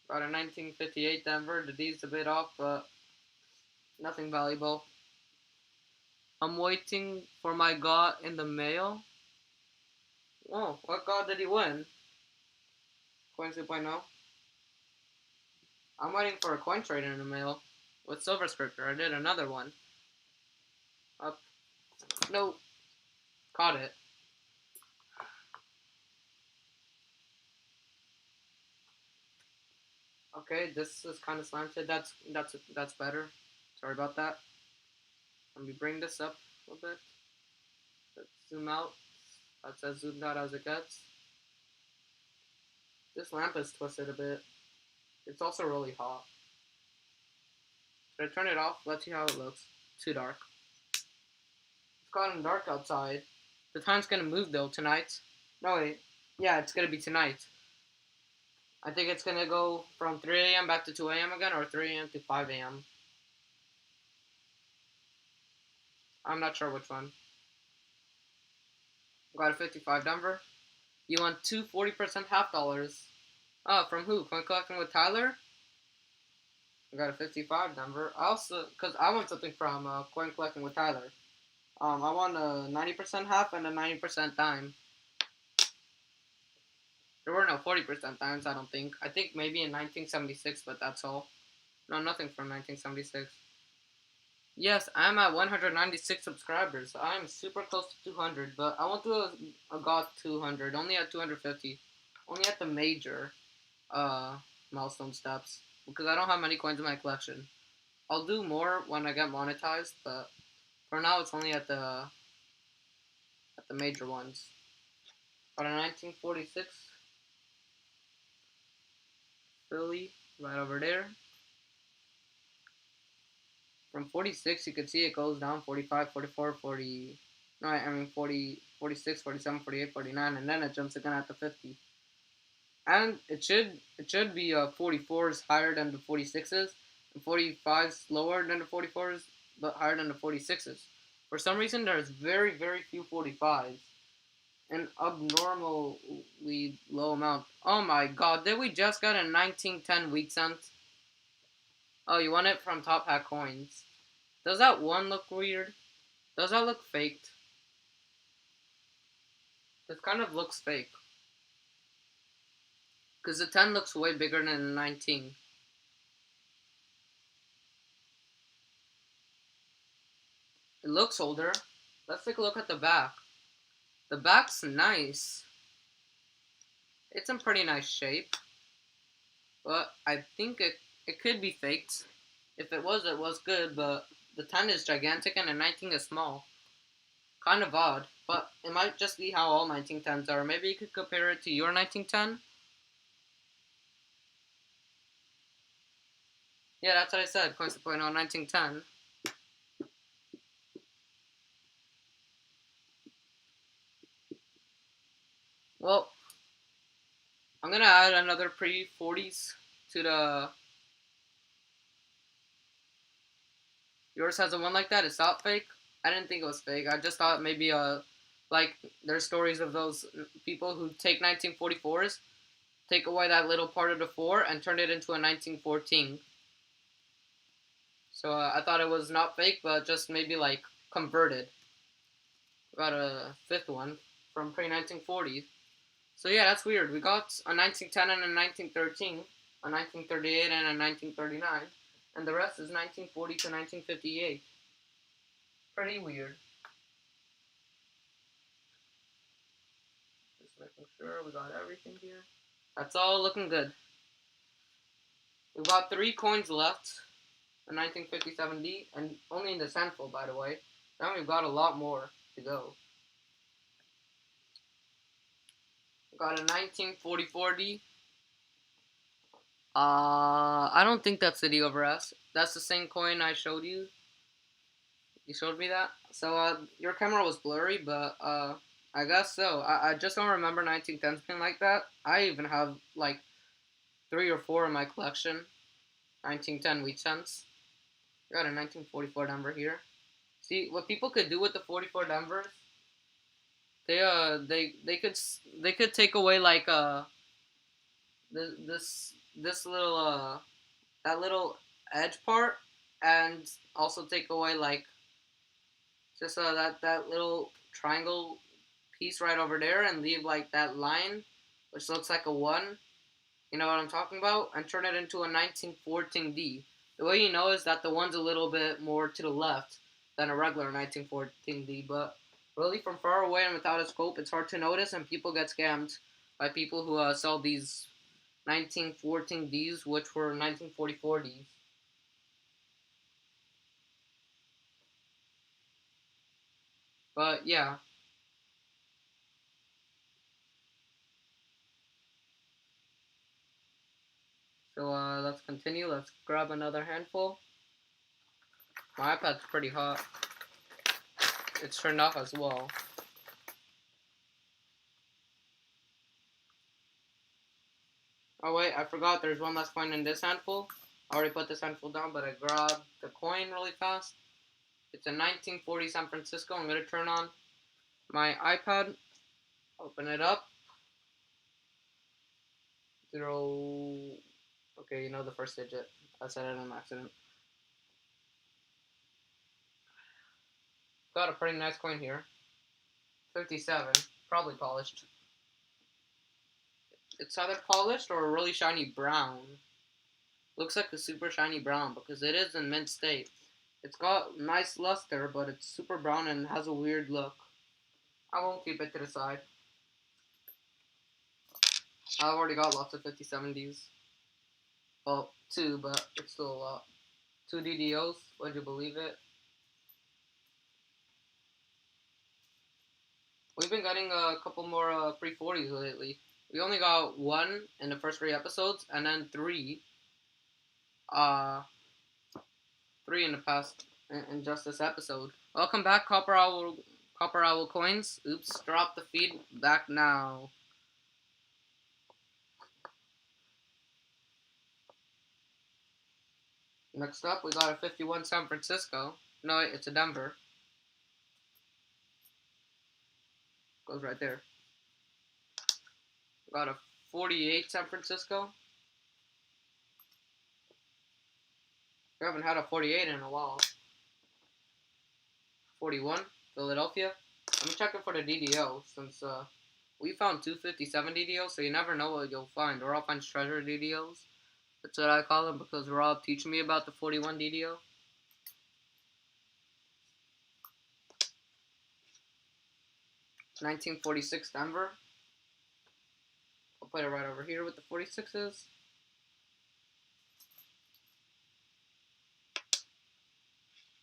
Got a 1958 Denver. The D's a bit off, but nothing valuable. I'm waiting for my God in the mail. Oh, what God did he win? Coin 2.0. I'm waiting for a coin trade in the mail with Silver Scripture. I did another one. Up. No. Caught it. Okay, this is kind of slanted. That's better. Sorry about that. Let me bring this up a little bit. Let's zoom out. That's as zoomed out as it gets. This lamp is twisted a bit. It's also really hot. Should I turn it off? Let's see how it looks. Too dark. It's gotten dark outside. The time's gonna move though tonight. No wait. Yeah, it's gonna be tonight. I think it's gonna go from 3 a.m. back to 2 a.m. again, or 3 a.m. to 5 a.m. I'm not sure which one. Got a 55 Denver. You want two 40% half dollars. Oh, from who? Coin Collecting with Tyler? I got a 55 Denver. I also, because I want something from Coin Collecting with Tyler. I want a 90% half and a 90% dime. There were no 40% dimes, I don't think. I think maybe in 1976, but that's all. No, nothing from 1976. Yes, I'm at 196 subscribers. I'm super close to 200, but I won't do a God 200. Only at 250. Only at the major milestone steps. Because I don't have many coins in my collection. I'll do more when I get monetized, but for now it's only at the major ones. Got a 1946 Philly right over there. From 46, you can see it goes down 45, 44, 40. No, I mean 40, 46, 47, 48, 49, and then it jumps again at the 50. And it should be 44s higher than the 46s, and 45s lower than the 44s, but higher than the 46s. For some reason, there's very, very few 45s. An abnormally low amount. Oh my god, did we just get a 1910 wheat cent? Oh, you want it from Top Hat Coins. Does that one look weird? Does that look faked? This kind of looks fake. Because the 10 looks way bigger than the 19. It looks older. Let's take a look at the back. The back's nice. It's in pretty nice shape. But I think it could be faked. If it was good, but the 10 is gigantic and the 19 is small. Kind of odd, but it might just be how all 1910s are. Maybe you could compare it to your 1910. Yeah, that's what I said. Coins 2.0 1910. Well, I'm gonna add another pre-40s to the. Yours has a one like that. It's not fake. I didn't think it was fake. I just thought maybe like there's stories of those people who take 1944s, take away that little part of the 4, and turn it into a 1914. So I thought it was not fake, but just maybe like converted. We got a fifth one from pre-1940s. So yeah, that's weird. We got a 1910 and a 1913, a 1938 and a 1939, and the rest is 1940 to 1958. Pretty weird. Just making sure we got everything here. That's all looking good. We've got 3 coins left. The 1957D, and only in this handful, by the way. Then we've got a lot more to go. We've got a 1944D. I don't think that's the D over S. That's the same coin I showed you. You showed me that. So your camera was blurry, but I guess so. I just don't remember 1910s being like that. I even have like 3 or 4 in my collection. 1910 wheat cents. We got a 1944 Denver here. See what people could do with the 44 Denvers. They could take away like this little that little edge part, and also take away like just that little triangle piece right over there, and leave like that line which looks like a 1. You know what I'm talking about? And turn it into a 1914D. The way you know is that the 1's a little bit more to the left than a regular 1914D, but really from far away and without a scope, it's hard to notice, and people get scammed by people who sell these 1914Ds, which were 1944Ds. But yeah, so let's continue. Let's grab another handful. My iPad's pretty hot. It's turned off as well. Oh wait, I forgot there's one last coin in this handful. I already put this handful down, but I grabbed the coin really fast. It's a 1940 San Francisco. I'm going to turn on my iPad, open it up. 0. Okay, you know the first digit. I said it on accident. Got a pretty nice coin here. 57. Probably polished. It's either polished or a really shiny brown. Looks like a super shiny brown because it is in mint state. It's got nice luster, but it's super brown and has a weird look. I won't keep it to the side. I've already got lots of 5070s. Well, 2, but it's still a lot. 2 DDOs, would you believe it? We've been getting a couple more pre-40s lately. We only got 1 in the first 3 episodes, and then 3 uh, 3 in the past, in just this episode. Welcome back, Copper Owl Coins. Oops, drop the feed back now. Next up, we got a 51 San Francisco. No, it's a Denver. Goes right there. We got a 48 San Francisco. We haven't had a 48 in a while. 41 Philadelphia. Let me check it for the DDO, since we found 257 DDOs, so you never know what you'll find. Rob finds treasure DDOs. That's what I call them, because Rob teaching me about the 41 DDO. $1946 Denver. I'll put it right over here with the 46s.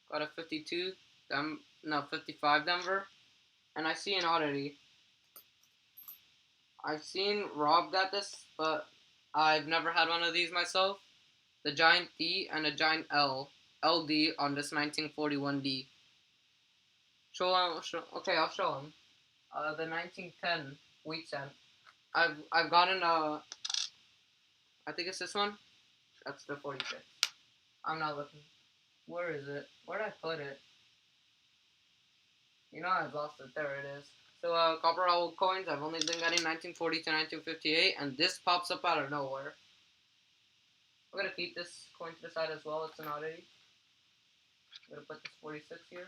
Got a 52, 55 Denver. And I see an oddity. I've seen Rob got this, but I've never had one of these myself. The giant D and a giant LD on this 1941D. Okay, I'll show him. The 1910 wheat cent. I've gotten I think it's this one. That's the 46. I'm not looking. Where is it? Where did I put it? You know I've lost it. There it is. So Copper Owl coins, I've only been getting 1940 to 1958, and this pops up out of nowhere. I'm gonna keep this coin to the side as well. It's an oddity. I'm gonna put this 46 here.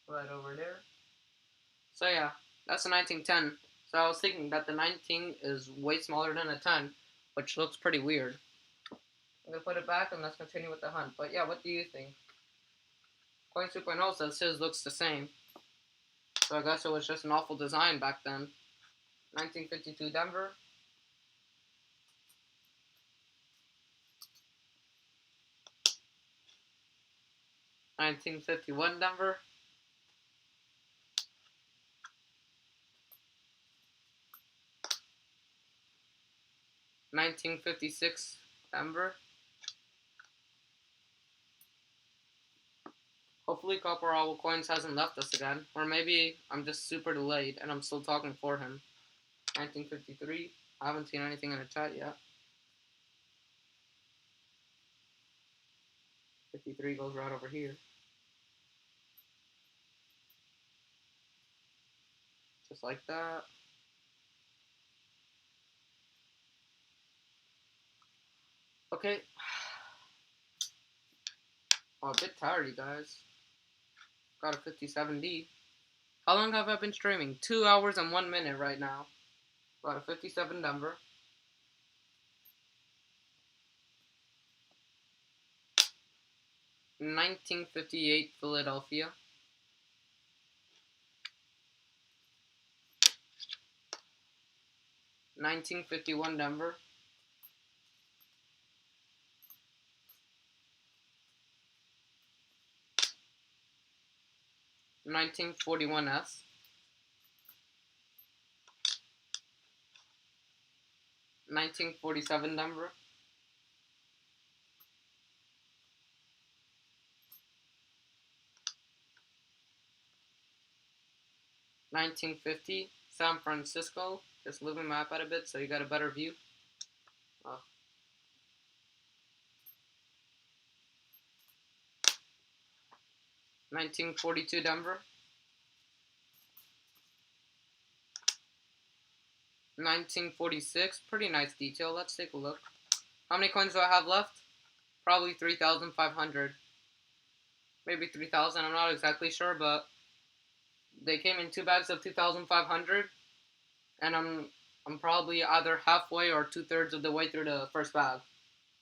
right over there. So yeah, that's a 1910. So I was thinking that the 19 is way smaller than a 10, which looks pretty weird. I'm gonna put it back and let's continue with the hunt. But yeah, what do you think? Coin 2.0 says his looks the same. So I guess it was just an awful design back then. 1952 Denver. 1951 Denver. 1956 Denver. Hopefully Copper Owl Coins hasn't left us again. Or maybe I'm just super delayed and I'm still talking for him. 1953. I haven't seen anything in the chat yet. 53 goes right over here. Just like that. Okay. Oh, a bit tired, you guys. Got a 57D. How long have I been streaming? 2 hours and 1 minute right now. Got a 57 Denver. 1958 Philadelphia. 1951 Denver. 1941 S. 1947 Denver. 1950 San Francisco. Just moving my map out a bit so you got a better view. 1942 Denver. 1946, pretty nice detail. Let's take a look. How many coins do I have left? Probably 3,500. Maybe 3,000, I'm not exactly sure, but they came in 2 bags of 2,500, and I'm probably either halfway or 2/3 of the way through the first bag.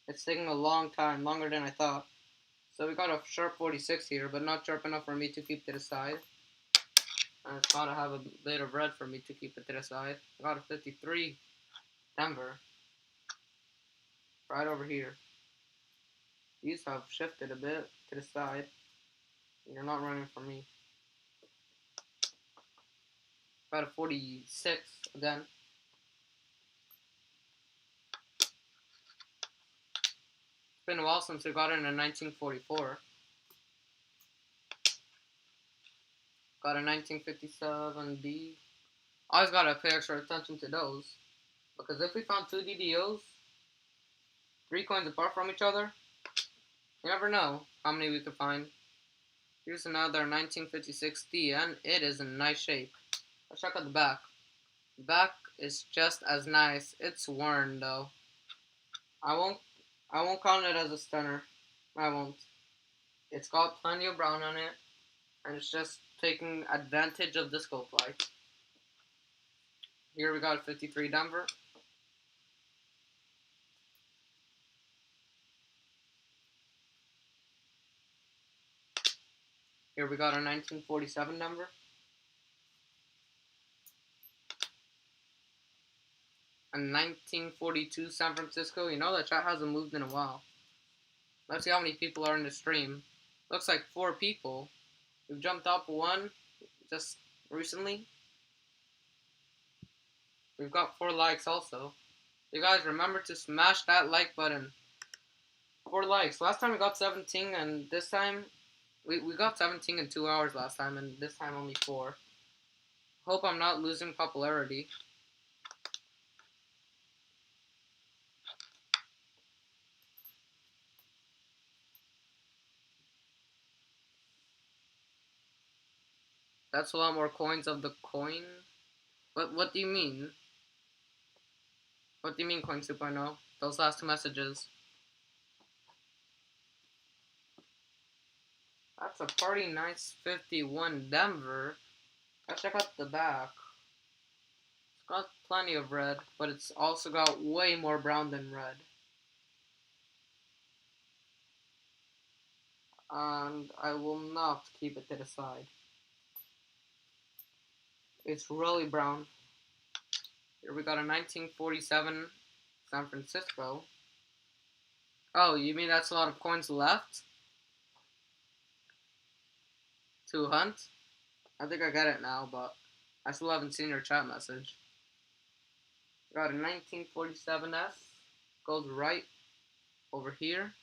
It's taking a long time, longer than I thought. So we got a sharp 46 here, but not sharp enough for me to keep to the side. And it's gotta have a bit of red for me to keep it to the side. I got a 53 Denver. Right over here. These have shifted a bit to the side. You're not running for me. Got a 46 again. It's been a while since we got it in a 1944. Got a 1957D. Always gotta pay extra attention to those. Because if we found 2 DDOs, 3 coins apart from each other, you never know how many we could find. Here's another 1956D, and it is in nice shape. Let's check out the back. The back is just as nice. It's worn though. I won't count it as a stunner. I won't. It's got plenty of brown on it, and it's just taking advantage of the scope light. Here we got 53 Denver. Here we got our 1947 Denver. A 1942 San Francisco. You know that chat hasn't moved in a while. Let's see how many people are in the stream. Looks like 4 people. We've jumped up 1 just recently. We've got 4 likes also. You guys remember to smash that like button. 4 likes. Last time we got 17, and this time we got 17 in 2 hours last time, and this time only 4. Hope I'm not losing popularity. That's a lot more coins of the coin. What do you mean? What do you mean, Coin 2.0? Those last 2 messages. That's That's a pretty nice 51 Denver. Let's check out the back. It's got plenty of red, but it's also got way more brown than red. And I will not keep it to the side. It's really brown. Here we got a 1947 San Francisco. Oh, you mean that's a lot of coins left to hunt? I think I get it now, but I still haven't seen your chat message. Got a 1947S. Goes right over here.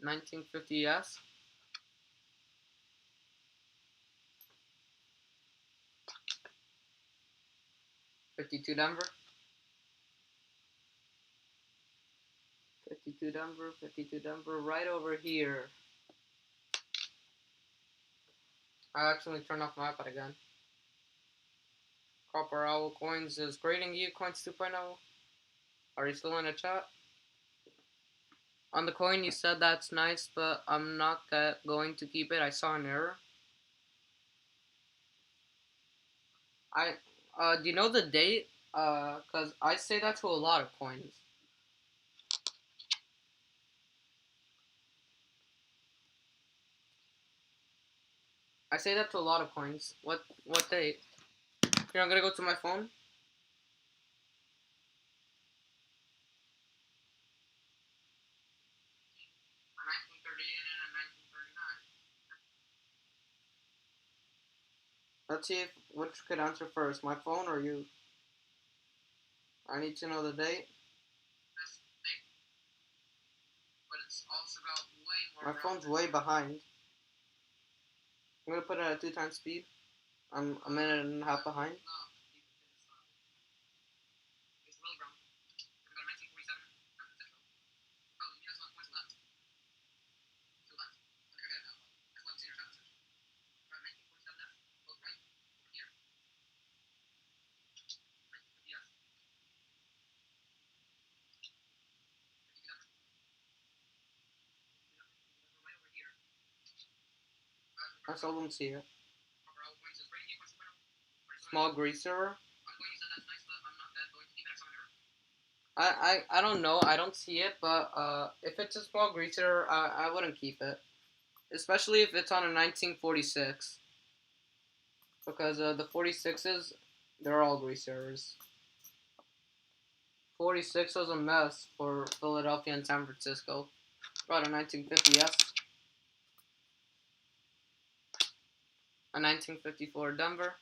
1950S. 52 Denver. 52 Denver, 52 Denver, right over here. I accidentally turned off my iPad again. Copper Owl Coins is grading you, Coins 2.0. Are you still in the chat? On the coin, you said that's nice, but I'm not going to keep it. I saw an error. Do you know the date? Cause I say that to a lot of coins. I say that to a lot of coins. What date? Here, I'm gonna go to my phone. A 1938 and a 1939. Let's see which could answer first, my phone or you. I need to know the date. But it's also got way more. My phone's way behind. I'm gonna put it at 2 times speed. I'm a minute and a half behind. It's really brown. We got a 1947 San Francisco. Oh, you guys want points left? Two left. I think I got it now. I still haven't seen your chat message. Got a 1947 F. Goes right over here. 1950 S. 50 Denver. 50 Denver. 50 Denver right over here. I seldom see it. Small greaser. I don't know. I don't see it, but if it's a small greaser, I wouldn't keep it, especially if it's on a 1946, because the 46s, they're all greasers. 46 was a mess for Philadelphia and San Francisco. Brought a 1950S, a 1954 Denver.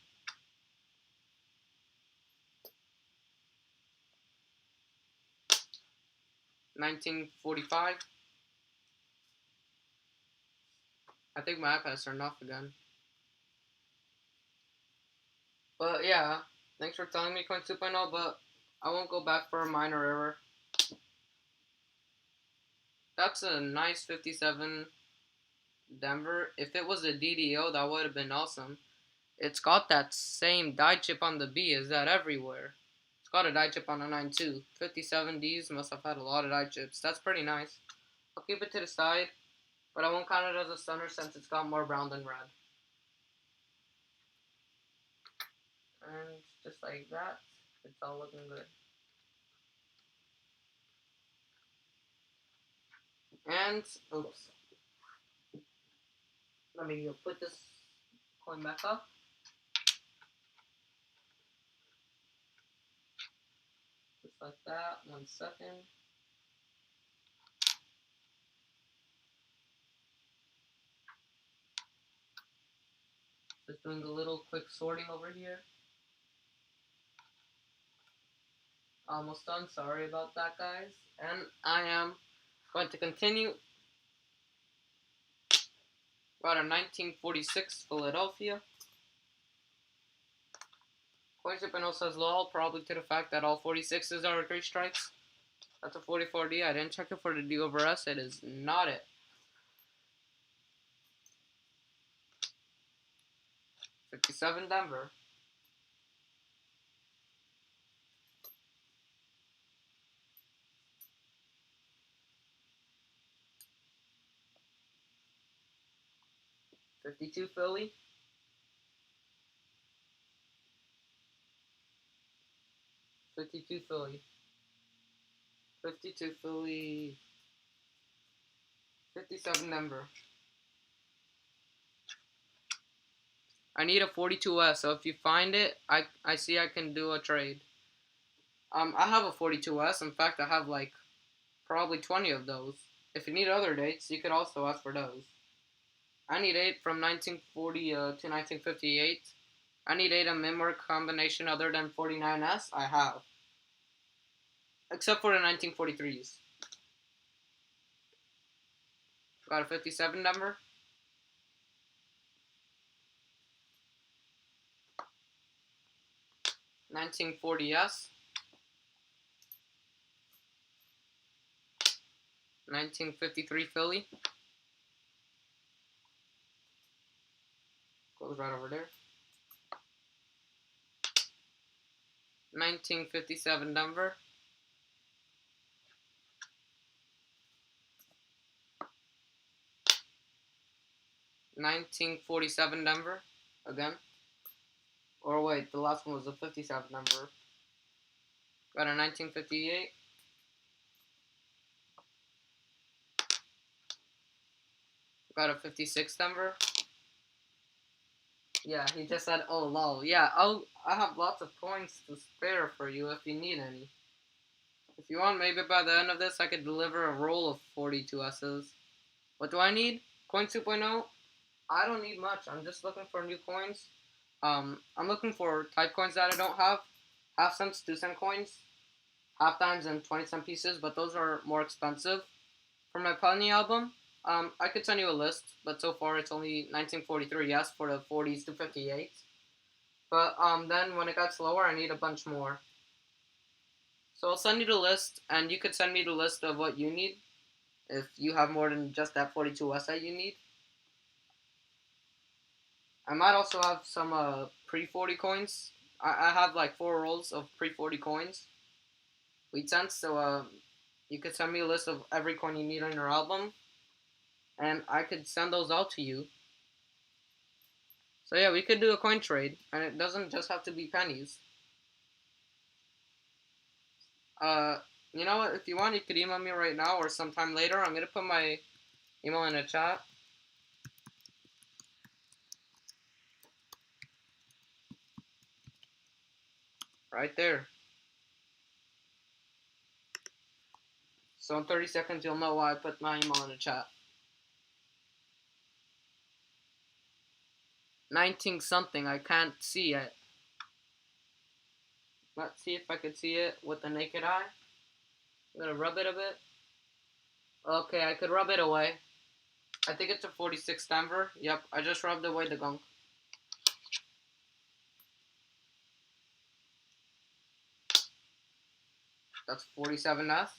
1945. I think my iPad's turned off again. But yeah, thanks for telling me Coin 2.0, but I won't go back for a minor error. That's a nice 57 Denver. If it was a DDO, that would have been awesome. It's got that same die chip on the B as that everywhere. It's got a die chip on the 9 too. 57Ds must have had a lot of die chips. That's pretty nice. I'll keep it to the side, but I won't count it as a stunner since it's got more brown than red. And just like that, it's all looking good. And, oops. Let me put this coin back up. Just like that. 1 second. Just doing a little quick sorting over here. Almost done. Sorry about that, guys. And I am going to continue. Got a 1946 Philadelphia. CoinShipNO says lol, probably to the fact that all 46s are 3 strikes. That's a 44D. I didn't check it for the D over S. It is not it. 57 Denver. 52 Philly. 52 Philly. 52 Philly. 57 Denver. I need a 42S, so if you find it, I see I can do a trade. I have a 42S. In fact, I have like probably 20 of those. If you need other dates, you could also ask for those. I need 8 from 1940 to 1958. I need 8 a memory combination other than 49S. I have. Except for the 1943s. Got a 57 number. 1940S. 1953 Philly. Goes right over there. 1957 Denver. 1947 Denver. Again. Or wait, the last one was a 57 number. Got a 1958. Got a 56 Denver. Yeah, he just said, oh lol. Yeah, I have lots of coins to spare for you if you need any. If you want, maybe by the end of this I could deliver a roll of 42Ss. What do I need? Coin 2.0? I don't need much. I'm just looking for new coins. I'm looking for type coins that I don't have. Half cents, 2-cent coins. Half dimes and 20-cent pieces, but those are more expensive. For my Penny album, I could send you a list, but so far it's only 1943, yes, for the 40s to 58s. But then when it got slower, I need a bunch more. So I'll send you the list, and you could send me the list of what you need, if you have more than just that 42S that you need. I might also have some pre-40 coins. I have like 4 rolls of pre-40 coins. Wheat cents, so you could send me a list of every coin you need on your album, and I could send those out to you. So yeah, we could do a coin trade, and it doesn't just have to be pennies. You know what? If you want, you could email me right now or sometime later. I'm gonna put my email in the chat. Right there. So in 30 seconds, you'll know why I put my email in the chat. 19 something, I can't see it. Let's see if I could see it with the naked eye. I'm gonna rub it a bit. Okay, I could rub it away. I think it's a 46 Denver. Yep, I just rubbed away the gunk. That's 47S.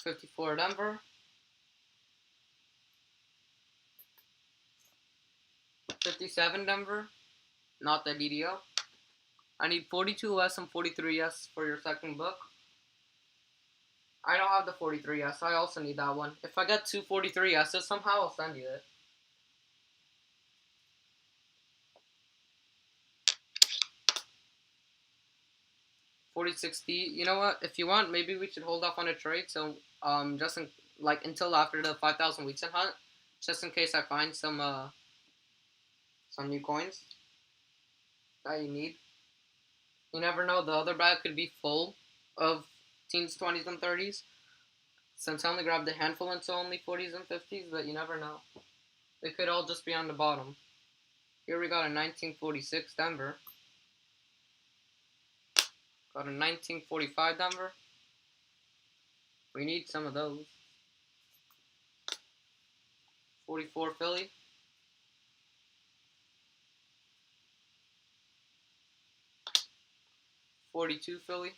$54 Denver. 57 Denver. Not the DDO. I need 42S and 43S for your second book. I don't have the 43S. I also need that one. If I get 2 43S's, somehow I'll send you it. $40.60. You know what? If you want, maybe we should hold off on a trade. So just until after the 5,000 weeks in hunt, just in case I find some new coins that you need. You never know. The other bag could be full of teens, 20s, and 30s. Since I only grabbed a handful into only 40s and 50s, but you never know. They could all just be on the bottom. Here we got a 1946 Denver. Got a 1945 Denver. We need some of those. 44 Philly. 42 Philly.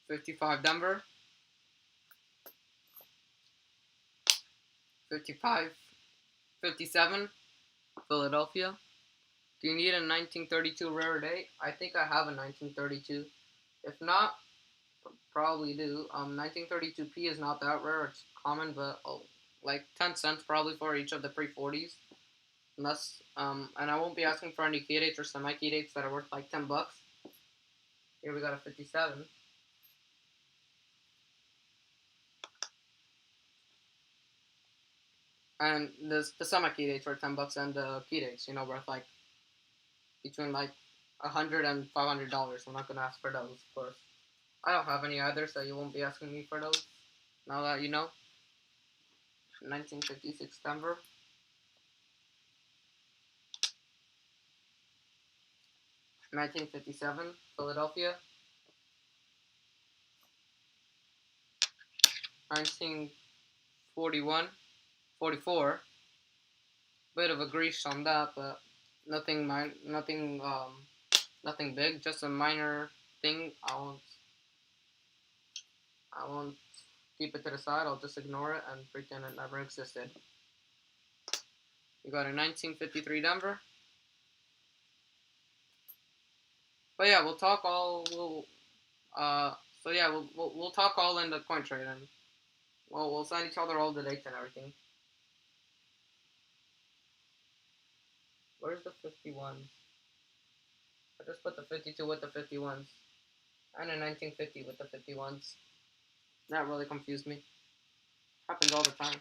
55 Denver. 55. 57. Philadelphia. Do you need a 1932 rare date? I think I have a 1932. If not, probably do. 1932P is not that rare. It's common, but like 10 cents probably for each of the pre-40s. Unless, and I won't be asking for any key dates or semi-key dates that are worth like $10. Here we got a 57. And the semi-key dates are $10, and the key dates, worth like between like $100 and $500. I'm not gonna ask for those, of course. I don't have any either, so you won't be asking me for those. Now that you know. 1956 Denver. 1957 Philadelphia. 1941, 44. Bit of a grease on that, but nothing nothing big. Just a minor thing. I won't keep it to the side. I'll just ignore it and pretend it never existed. We got a 1953 Denver. But yeah, we'll talk all. We'll talk all in the coin trade, and we'll send each other all the dates and everything. Where's the 51? I just put the 52 with the 51s, and a 1950 with the 51s. That really confused me. Happens all the time.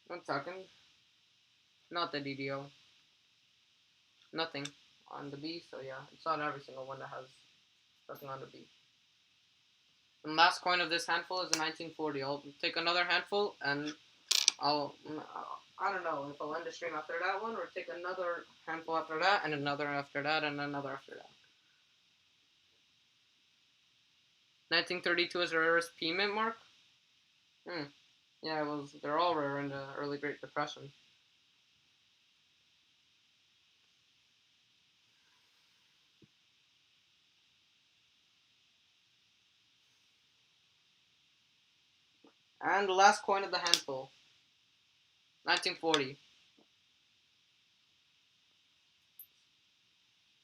1 second. Not the DDO. Nothing on the B, so yeah, it's not every single one that has nothing on the B. And last coin of this handful is a 1940. I'll take another handful, and I don't know if I'll end the stream after that one, or take another handful after that, and another after that, and another after that. 1932 is the rarest P mint mark? Yeah, they're all rare in the early Great Depression. And the last coin of the handful. 1940.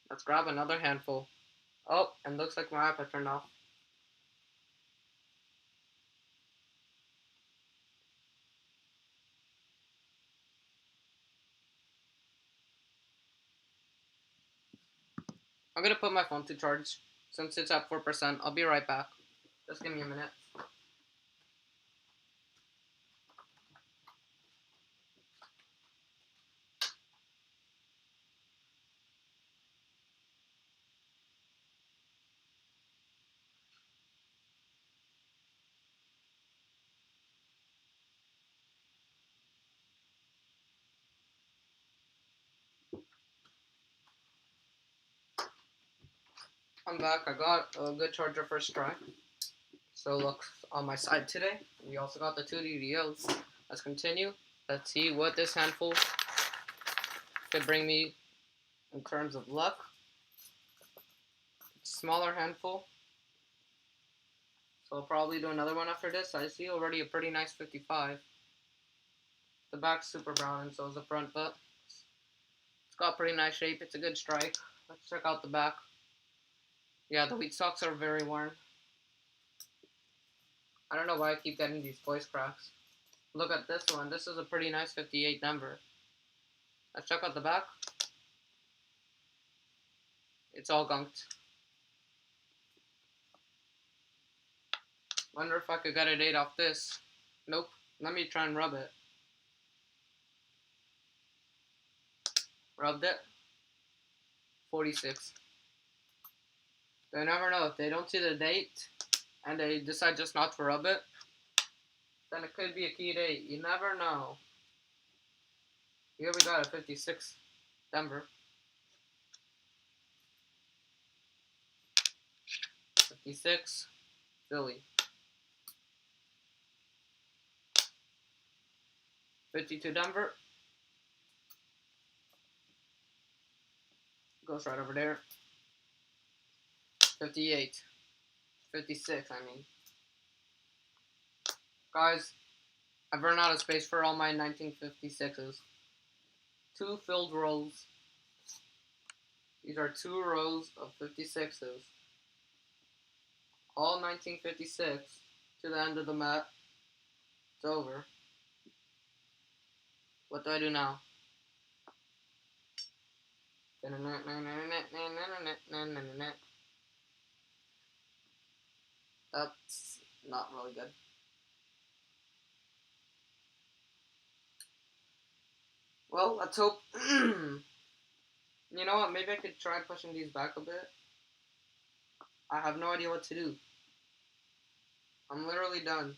Let's grab another handful. Oh, and looks like my iPad turned off. I'm gonna put my phone to charge since it's at 4%. I'll be right back. Just give me a minute. I'm back. I got a good charger first try. So look on my side today. We also got the 2 DDOs. Let's continue. Let's see what this handful could bring me in terms of luck. Smaller handful. So I'll probably do another one after this. I see already a pretty nice 55. The back's super brown and so is the front, but it's got pretty nice shape. It's a good strike. Let's check out the back. Yeah, the wheat stalks are very worn. I don't know why I keep getting these voice cracks. Look at this one. This is a pretty nice 58 Denver. Let's check out the back. It's all gunked. Wonder if I could get a date off this. Nope. Let me try and rub it. Rubbed it. 46. They never know. If they don't see the date and they decide just not to rub it, then it could be a key date. You never know. Here we got a 56 Denver. 56 Philly. 52 Denver. Goes right over there. 58. 56, I mean. Guys, I've run out of space for all my 1956s. Two filled rows. These are 2 rows of 56s. All 1956 to the end of the map. It's over. What do I do now? That's not really good. Well, let's hope. You know what? Maybe I could try pushing these back a bit. I have no idea what to do. I'm literally done.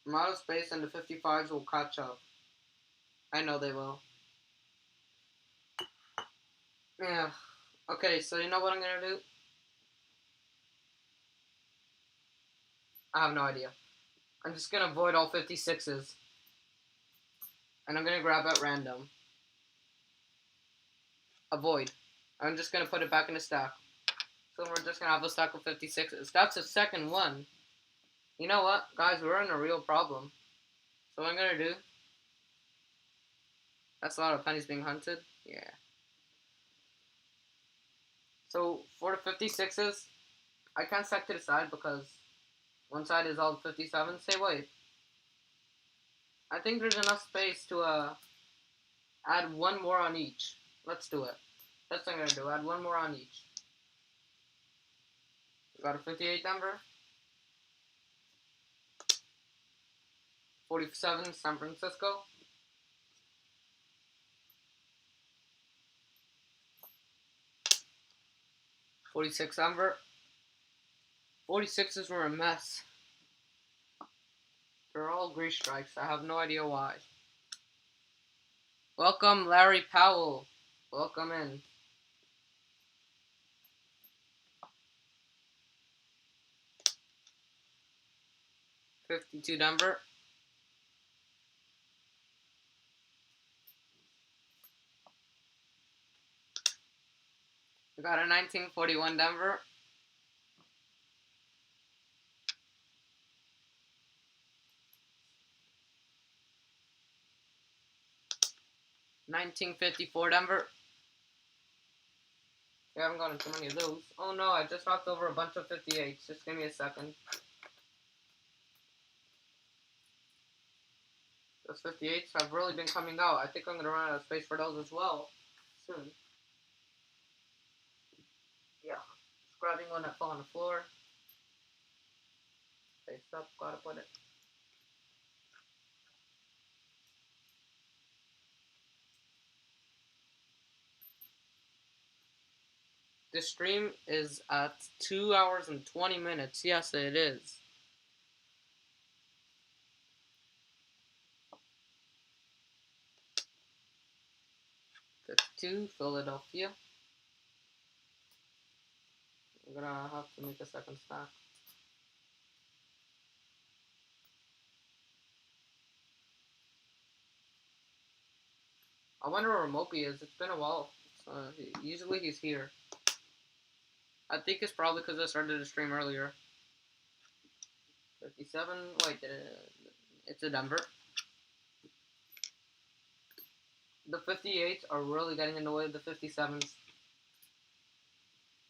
I'm out of space and the 55s will catch up. I know they will. Yeah. Okay, so you know what I'm gonna do? I have no idea. I'm just gonna avoid all 56s. And I'm gonna grab at random. Avoid. I'm just gonna put it back in the stack. So we're just gonna have a stack of 56s. That's the second one. You know what? Guys, we're in a real problem. So what I'm gonna do... That's a lot of pennies being hunted. Yeah. So for the 56s, I can't stack to the side because one side is all 57s. Say wait. I think there's enough space to add one more on each. Let's do it. That's what I'm gonna do. Add one more on each. We got a 58 Denver. 47 San Francisco. 46 Denver. 46s were a mess. They're all grease strikes. I have no idea why. Welcome, Larry Powell. Welcome in. 52 Denver. We got a 1941 Denver. 1954 Denver. We haven't gotten too many of those. Oh no, I just knocked over a bunch of 58s. Just give me a second. Those 58s have really been coming out. I think I'm going to run out of space for those as well soon. Yeah. Just grabbing one that fell on the floor. Face up, gotta put it. This stream is at 2 hours and 20 minutes. Yes, it is. To Philadelphia. I'm gonna have to make a second stack. I wonder where Mopi is. It's been a while. Usually he's here. I think it's probably because I started the stream earlier. 57. Wait, it's a Denver. The 58s are really getting in the way of the 57s.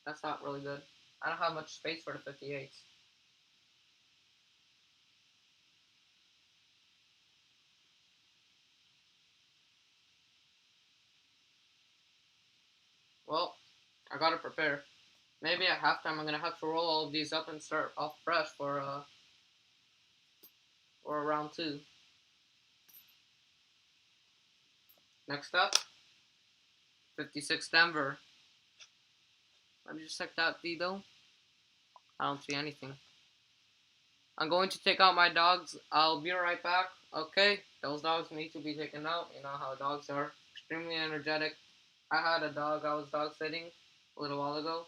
That's not really good. I don't have much space for the 58s. Well, I gotta prepare. Maybe at halftime I'm gonna have to roll all of these up and start off fresh for round 2. Next up, 56 Denver. Let me just check that D though. I don't see anything. I'm going to take out my dogs. I'll be right back. Okay, those dogs need to be taken out. You know how dogs are. Extremely energetic. I had a dog I was dog sitting a little while ago.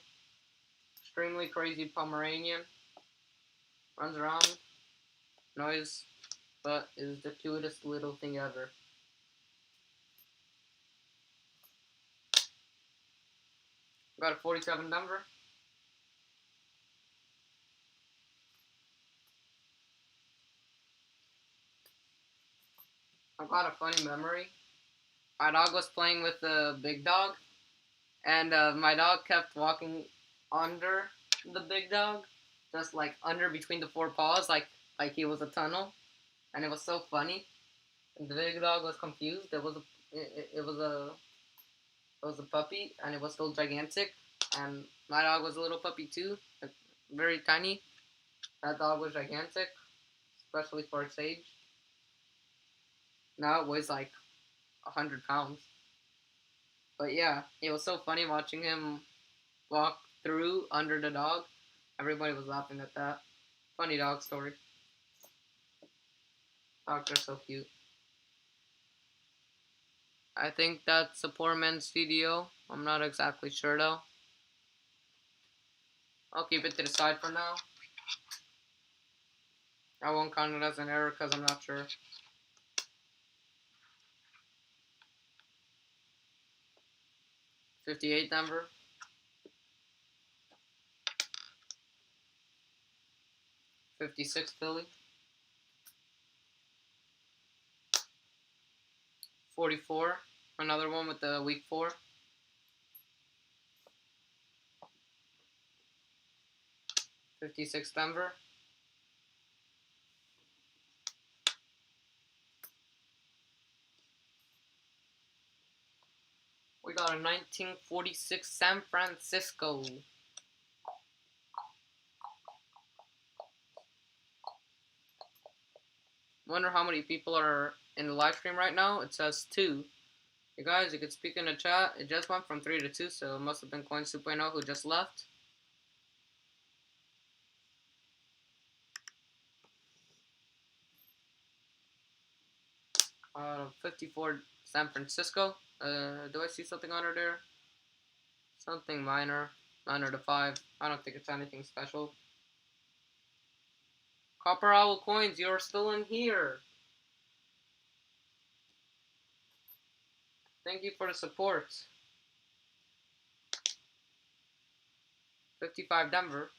Extremely crazy Pomeranian. Runs around. Noise. But is the cutest little thing ever. Got a 47 Denver. I got a funny memory. My dog was playing with the big dog, and my dog kept walking under the big dog, just like under between the four paws, like he was a tunnel, and it was so funny. And the big dog was confused. It was a puppy, and it was still gigantic. And my dog was a little puppy too, like, very tiny. That dog was gigantic, especially for its age. Now it weighs like 100 pounds. But yeah, it was so funny watching him walk through under the dog. Everybody was laughing at that. Funny dog story. Dogs are so cute. I think that's a poor man's video. I'm not exactly sure though. I'll keep it to the side for now. I won't count it as an error because I'm not sure. 58 Denver. 56 Philly. 44. Another one with the week 4. 56 Denver. We got a 1946 San Francisco. Wonder how many people are in the live stream right now. It says 2. You guys, you can speak in the chat. It just went from 3 to 2, so it must have been Coins 2.0 who just left. 54 San Francisco. Do I see something under there? Something minor. Minor to 5. I don't think it's anything special. Copper Owl Coins, you're still in here. Thank you for the support. 55 Denver.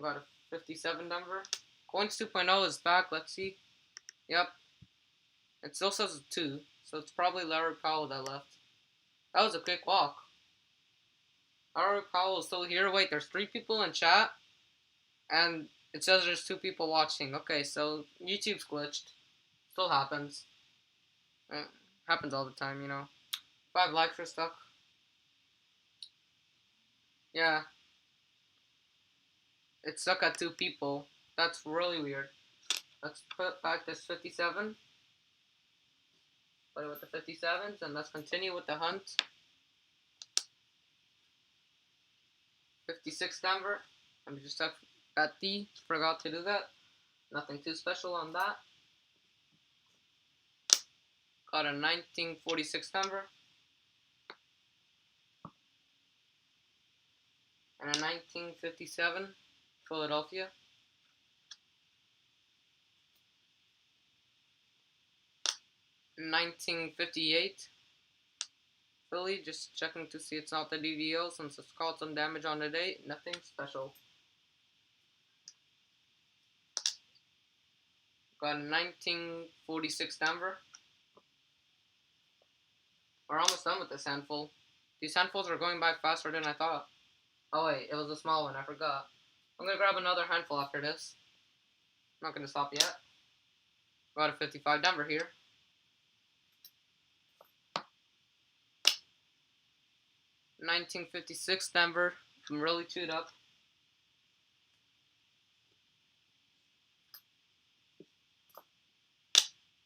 Got a 57 Denver. Coins 2.0 is back. Let's see. Yep. It still says 2, so it's probably Larry Powell that left. That was a quick walk. Larry Powell is still here. Wait, there's 3 people in chat, and it says there's 2 people watching. Okay, so YouTube's glitched. Still happens. Happens all the time, you know. 5 likes are stuck. Yeah. It's stuck at 2 people. That's really weird. Let's put back this 57. Play with the 57s, and let's continue with the hunt. 56 Denver. I'm just stuck at D. Forgot to do that. Nothing too special on that. Got a 1946 Denver. And a 1957 Philadelphia. 1958 Philly, just checking to see it's not the DVO since it's caused some damage on the day. Nothing special. Got a 1946 Denver. We're almost done with this handful. These handfuls are going by faster than I thought. Oh wait, it was a small one, I forgot. I'm gonna grab another handful after this. I'm not gonna stop yet. Got a 55 Denver here. 1956 Denver. I'm really chewed up.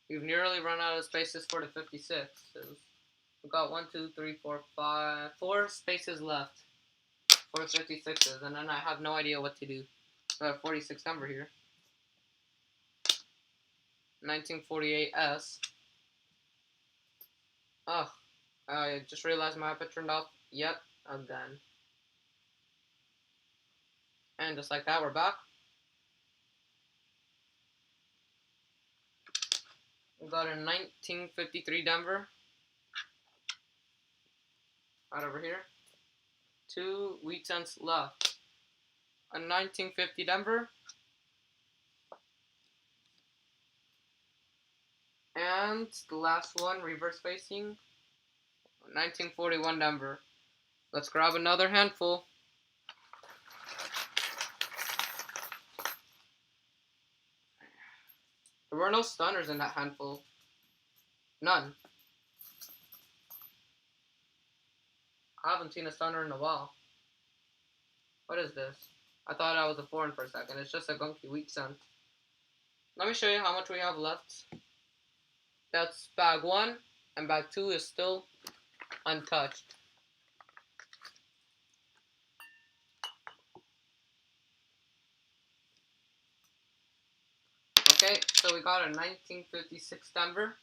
We've nearly run out of spaces for the 56. We've got 1, 2, 3, 4, 5, 4 spaces left for 56s, and then I have no idea what to do. Got a 46 Denver here. 1948 S. Oh, I just realized my iPad turned off yet again. And just like that, we're back. We got a 1953 Denver. Right over here. 2 wheat cents left. a 1950 Denver. And the last one, reverse facing, 1941 Denver. Let's grab another handful. There were no stunners in that handful. None. I haven't seen a stunner in a while. What is this? I thought I was a foreign for a second. It's just a gunky weak scent. Let me show you how much we have left. That's bag 1, and bag 2 is still untouched. Okay, so we got a 1956 Denver.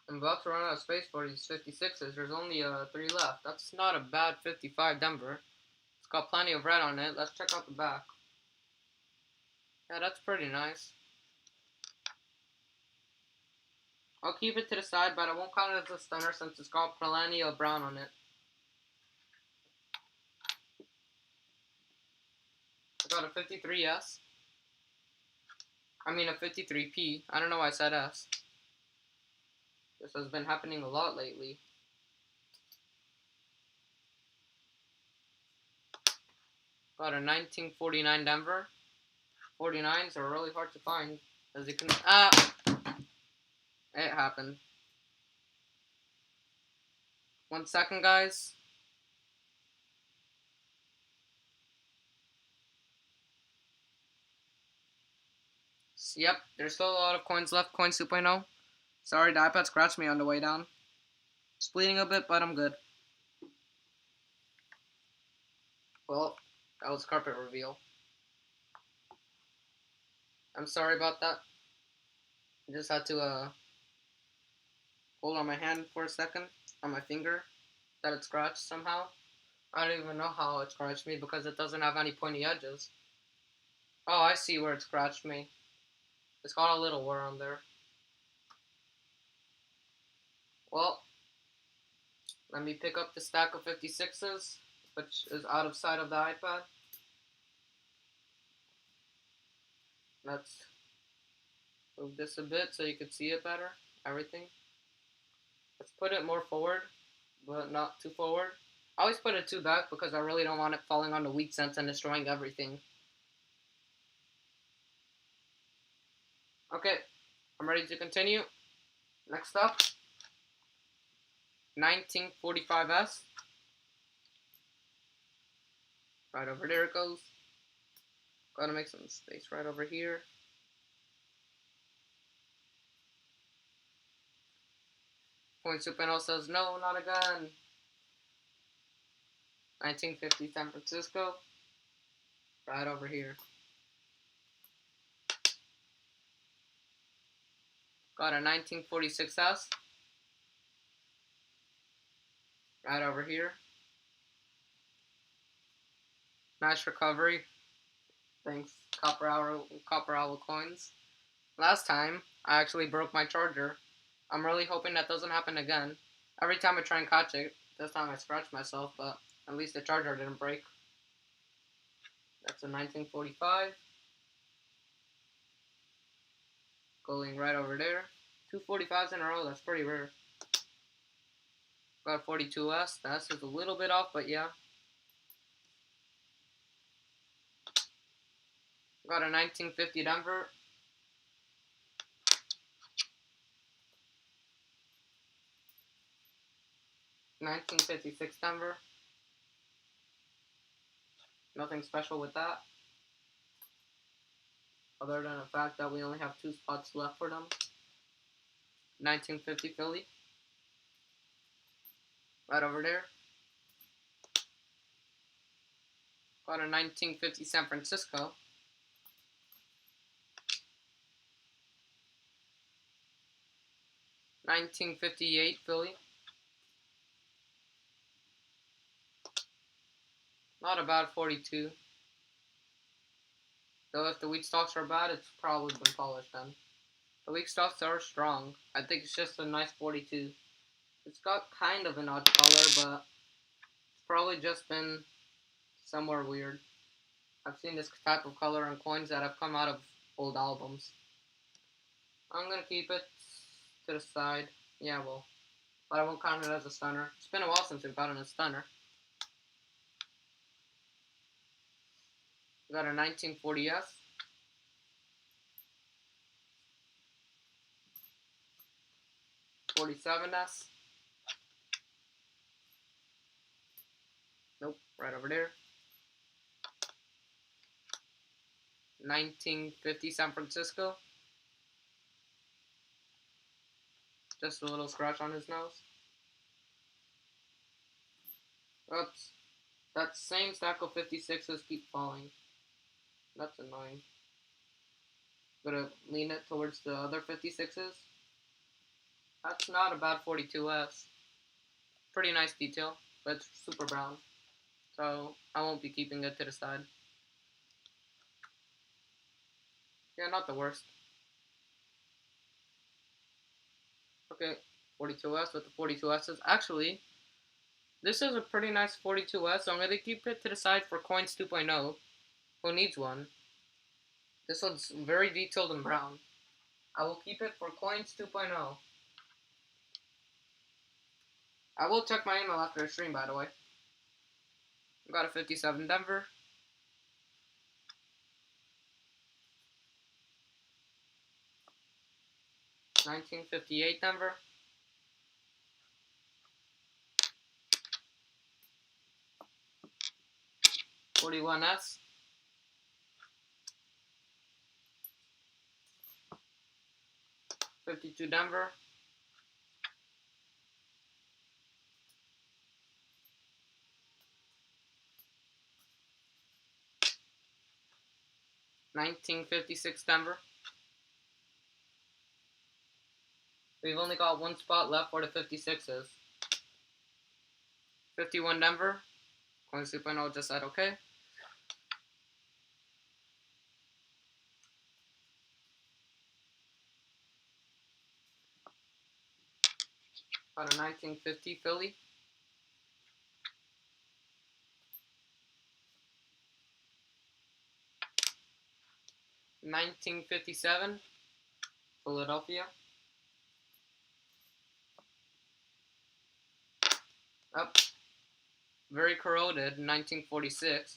I'm about to run out of space for these 56s. There's only 3 left. That's not a bad 55 Denver. It's got plenty of red on it. Let's check out the back. Yeah, that's pretty nice. I'll keep it to the side, but I won't count it as a stunner since it's got plenty of brown on it. I got a 53S. I mean a 53P. I don't know why I said S. This has been happening a lot lately. Got a 1949 Denver. 49s are really hard to find. As you can... It happened. 1 second, guys. Yep, there's still a lot of coins left. Coins 2.0. Sorry, the iPad scratched me on the way down. It's bleeding a bit, but I'm good. Well, that was carpet reveal. I'm sorry about that. I just had to hold on my hand for a second, on my finger, that it scratched somehow. I don't even know how it scratched me because it doesn't have any pointy edges. Oh, I see where it scratched me. It's got a little wear on there. Well, let me pick up the stack of 56s, which is out of sight of the iPad. Let's move this a bit so you can see it better, everything. Let's put it more forward, but not too forward. I always put it too back because I really don't want it falling on the weak sense and destroying everything. Okay, I'm ready to continue. Next up, 1945S. Right over there it goes. Gotta make some space right over here. Point Supino says, no, not again. 1950 San Francisco. Right over here. Got a 1946S. Right over here. Nice recovery. Thanks, Copper Owl coins. Last time, I actually broke my charger. I'm really hoping that doesn't happen again. Every time I try and catch it, this time I scratch myself, but at least the charger didn't break. That's a 1945. Going right over there. 2 45s in a row, that's pretty rare. Got a 42S. The S is a little bit off, but yeah. Got a 1950 Denver. $19.56 Denver. Nothing special with that, other than the fact that we only have 2 spots left for them. 1950 Philly. Right over there. Got a 1950 San Francisco. $19.58 Philly. Not a bad 42. Though if the wheat stalks are bad, it's probably been polished then. The weak stocks are strong. I think it's just a nice 42. It's got kind of an odd color, but it's probably just been somewhere weird. I've seen this type of color on coins that have come out of old albums. I'm gonna keep it to the side. Yeah, well, but I won't count it as a stunner. It's been a while since we've gotten a stunner. We got a 1940S. 47S. Nope, right over there. 1950 San Francisco. Just a little scratch on his nose. Oops. That same stack of 56s keep falling. That's annoying. Gonna lean it towards the other 56s. That's not a bad 42S. Pretty nice detail, but it's super brown. So I won't be keeping it to the side. Yeah, not the worst. Okay, 42S with the 42Ss. Actually, this is a pretty nice 42S, so I'm going to keep it to the side for Coins 2.0. Who needs one? This one's very detailed and brown. I will keep it for Coins 2.0. I will check my email after the stream, by the way. I got a 57 Denver. 1958 Denver. 41S. 52 Denver. 1956 Denver. We've only got one spot left for the 56s. 51 Denver. Coins 2.0 just said okay. Got a 1950 Philly. 1957 Philadelphia. Up. Very corroded. 1946.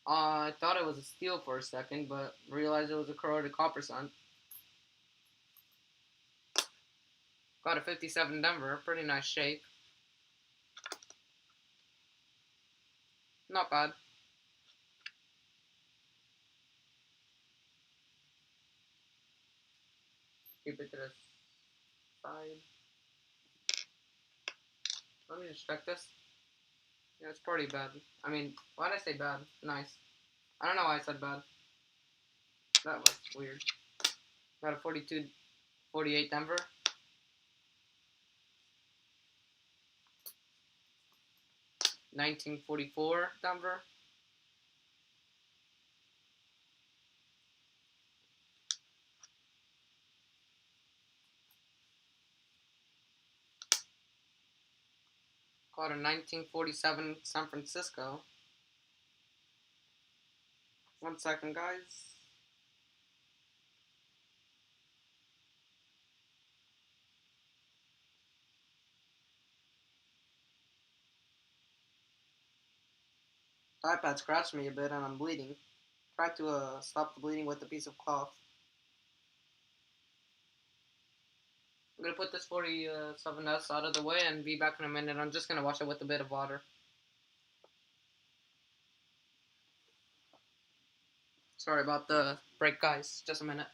I thought it was a steel for a second, but realized it was a corroded copper sun. Got a 57 Denver. Pretty nice shape. Not bad. Keep it to the side. Let me just check this. Yeah, it's pretty bad. I mean, why did I say bad? Nice. I don't know why I said bad. That was weird. Got a 42, 48 Denver. 1944 Denver. Got a 1947 San Francisco. 1 second, guys. The iPad scratched me a bit and I'm bleeding. Try to stop the bleeding with a piece of cloth. I'm gonna put this 47S out of the way and be back in a minute. I'm just gonna wash it with a bit of water. Sorry about the break, guys. Just a minute.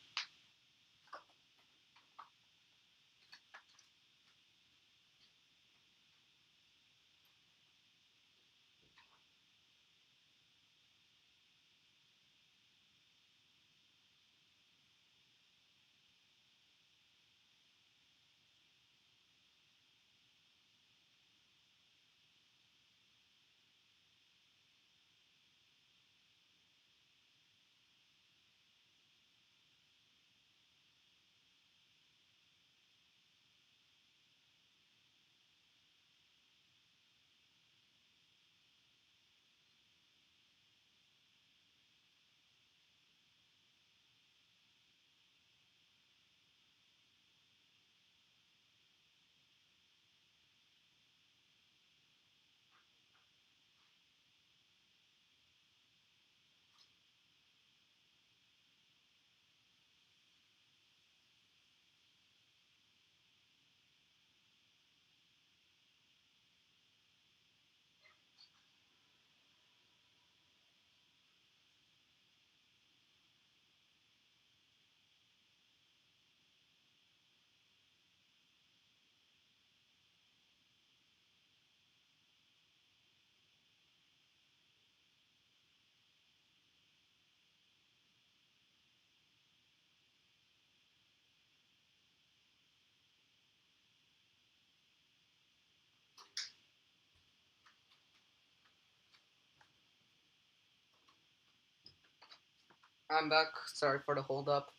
I'm back. Sorry for the hold up.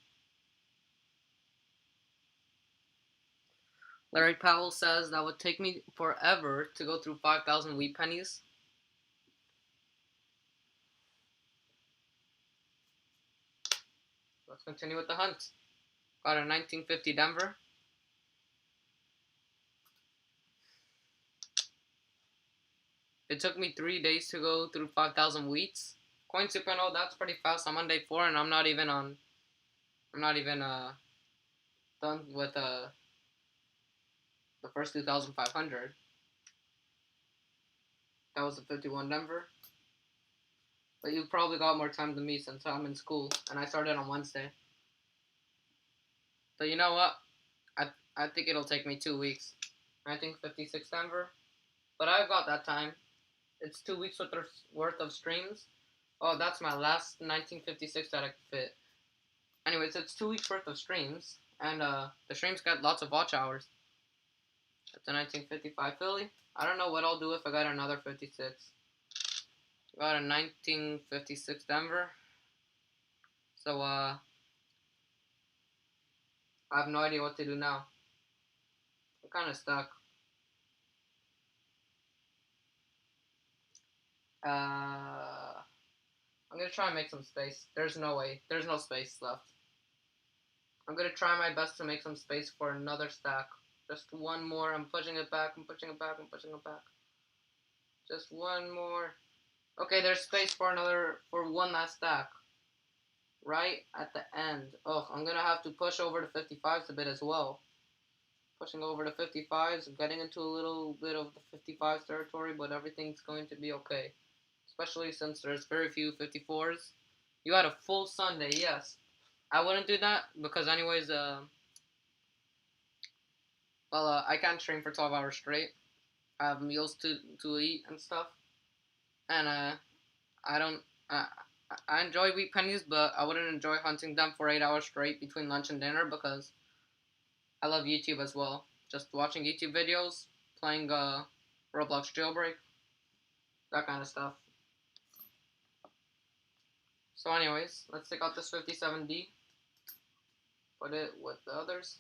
Larry Powell says that would take me forever to go through 5,000 wheat pennies. Let's continue with the hunt. Got a 1950 Denver. It took me 3 days to go through 5,000 wheats. Coin 2.0, that's pretty fast. I'm on day 4 and I'm not even done with the first 2,500. That was a 51 Denver. But you probably got more time than me since I'm in school and I started on Wednesday. So you know what? I think it'll take me 2 weeks. I think 56 Denver. But I've got that time. It's 2 weeks worth of streams. Oh, that's my last 1956 that I could fit. Anyways, it's 2 weeks worth of streams, and the streams got lots of watch hours. That's a 1955 Philly. I don't know what I'll do if I got another 56. Got a 1956 Denver. So I have no idea what to do now. I'm kind of stuck. I'm gonna try and make some space. There's no way. There's no space left. I'm gonna try my best to make some space for another stack. Just one more. I'm pushing it back. I'm pushing it back. I'm pushing it back. Just one more. Okay, there's space for one last stack. Right at the end. Oh, I'm gonna have to push over to 55s a bit as well. Pushing over to 55s, getting into a little bit of the 55s territory, but everything's going to be okay. Especially since there's very few 54s. You had a full Sunday, yes. I wouldn't do that because anyways, I can't stream for 12 hours straight. I have meals to eat and stuff, and I don't. I enjoy wheat pennies, but I wouldn't enjoy hunting them for 8 hours straight between lunch and dinner because I love YouTube as well. Just watching YouTube videos, playing Roblox Jailbreak, that kind of stuff. So, anyways, let's take out this 57D. Put it with the others.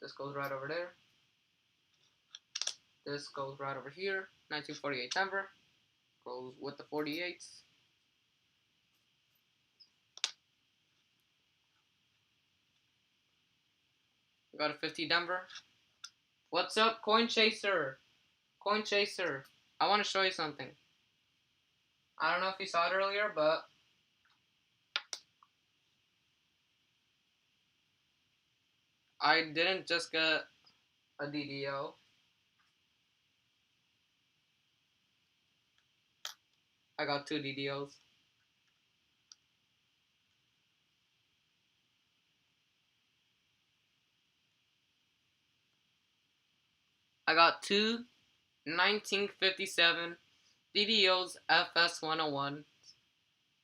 This goes right over there. This goes right over here. 1948 Denver. Goes with the 48s. We got a 50 Denver. What's up, Coin Chaser? Coin Chaser. I want to show you something. I don't know if you saw it earlier, but I didn't just get a DDO. I got 2 DDOs. I got 2 1957 DDOs FS101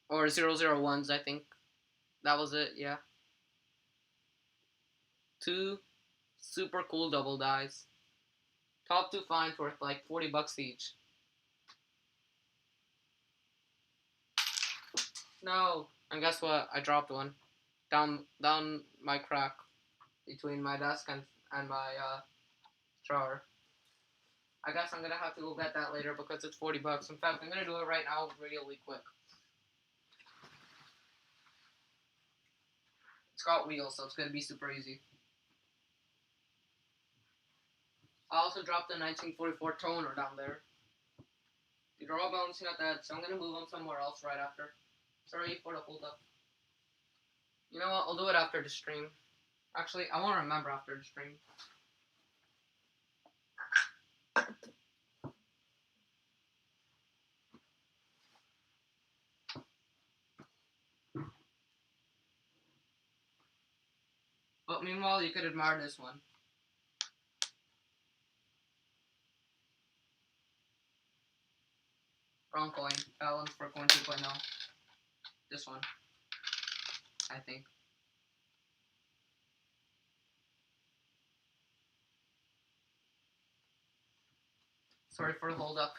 or 001s, I think. That was it, yeah. 2 super cool double dies. Top 2 finds worth like $40 each. No, and guess what? I dropped one down my crack between my desk and my drawer. I guess I'm gonna have to go get that later because it's $40. In fact, I'm gonna do it right now, really quick. It's got wheels, so it's gonna be super easy. I also dropped the 1944 toner down there. They're all bouncing at that, so I'm gonna move them somewhere else right after. Sorry for the hold up. You know what? I'll do it after the stream. Actually, I won't remember after the stream. But meanwhile, you could admire this one. Wrong coin. Balance for coin 2.0. This one. I think. Sorry for the hold up.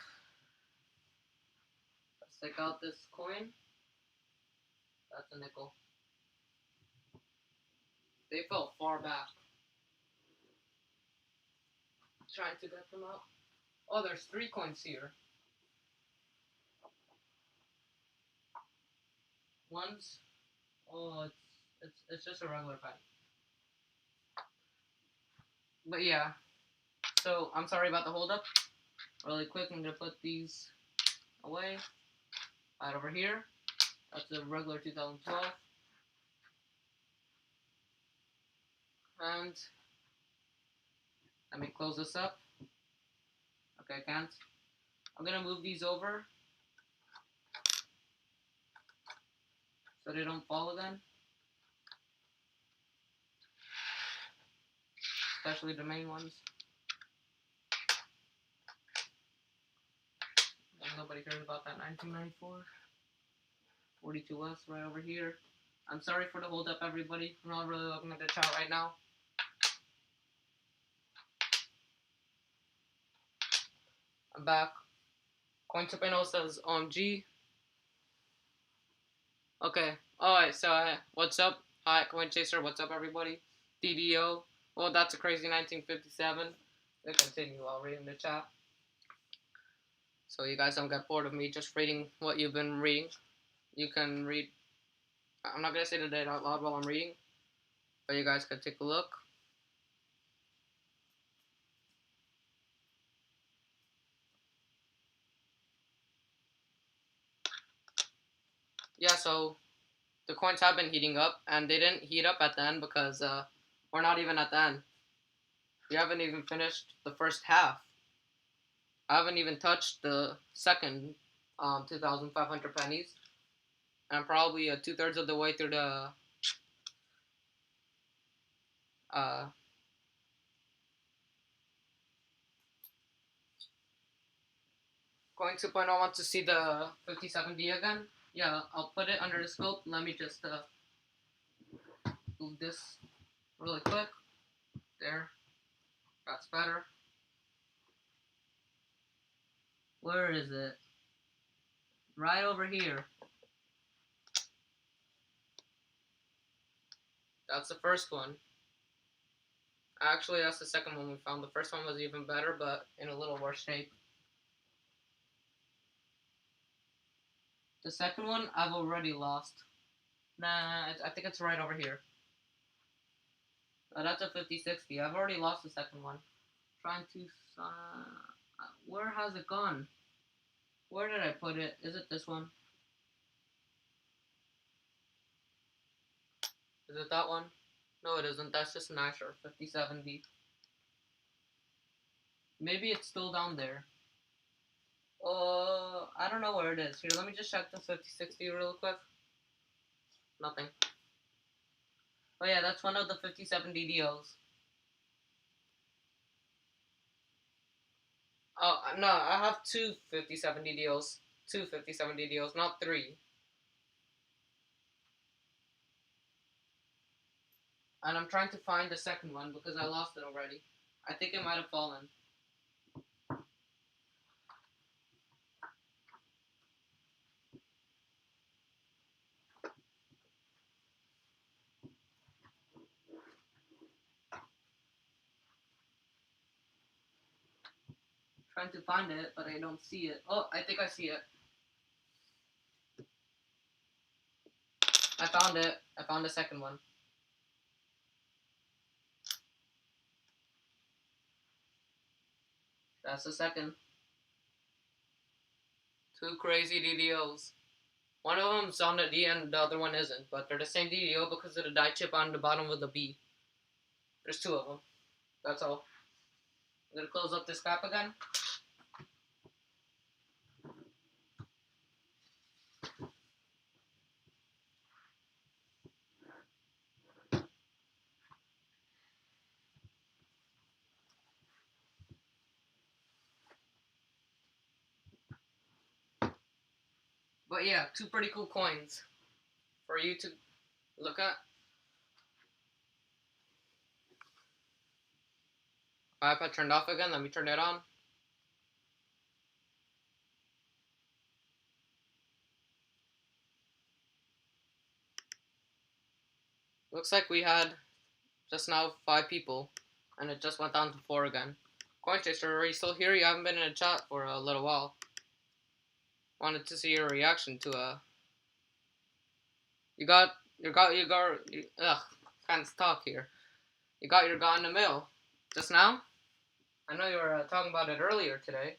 Let's take out this coin. That's a nickel. They fell far back. Trying to get them out. Oh, there's 3 coins here. One's, oh, it's just a regular penny. But yeah, so I'm sorry about the holdup. Really quick, I'm gonna put these away. Right over here. That's a regular 2012. And let me close this up. Okay, I can't. I'm gonna move these over so they don't fall again. Especially the main ones. Nobody cares about that 1994. 42S right over here. I'm sorry for the hold up, everybody. I'm not really looking at the chat right now. I'm back. Coin2.0 says OMG. Okay. Alright, so what's up? Hi, Coin Chaser. What's up, everybody? DDO. Well, that's a crazy 1957. They continue while reading the chat. So you guys don't get bored of me just reading what you've been reading. You can read. I'm not going to say the date out loud while I'm reading, but you guys can take a look. Yeah, so the coins have been heating up, and they didn't heat up at the end because we're not even at the end. We haven't even finished the first half. I haven't even touched the second 2,500 pennies. And I'm probably 2/3 of the way through the Coin 2.0 wants to see the 57D again. Yeah, I'll put it under the scope. Let me just move this really quick. There. That's better. Where is it? Right over here. That's the first one. Actually, that's the second one we found. The first one was even better, but in a little worse shape. The second one, I've already lost. Nah, I think it's right over here. That's a 5060. I've already lost the second one. Trying to... where has it gone? Where did I put it? Is it this one? Is it that one? No, it isn't. That's just an Asher 5070. Maybe it's still down there. I don't know where it is. Here, let me just check the 5060 real quick. Nothing. Oh yeah, that's one of the 5070 DDOs. Oh, no, I have two 5070 deals. Two 5070 deals, not 3. And I'm trying to find the second one because I lost it already. I think it might have fallen. Trying to find it, but I don't see it. Oh, I think I see it. I found it. I found the second one. That's the second. Two crazy DDOs. One of them's on the D and the other one isn't, but they're the same DDO because of the die chip on the bottom of the B. There's 2 of them. That's all. I'm gonna close up this cap again. But yeah, 2 pretty cool coins for you to look at. My iPad turned off again. Let me turn it on. Looks like we had just now 5 people, and it just went down to 4 again. Coinchaser, are you still here? You haven't been in a chat for a little while. Wanted to see your reaction to can't talk here. You got your guy in the mail just now? I know you were talking about it earlier today.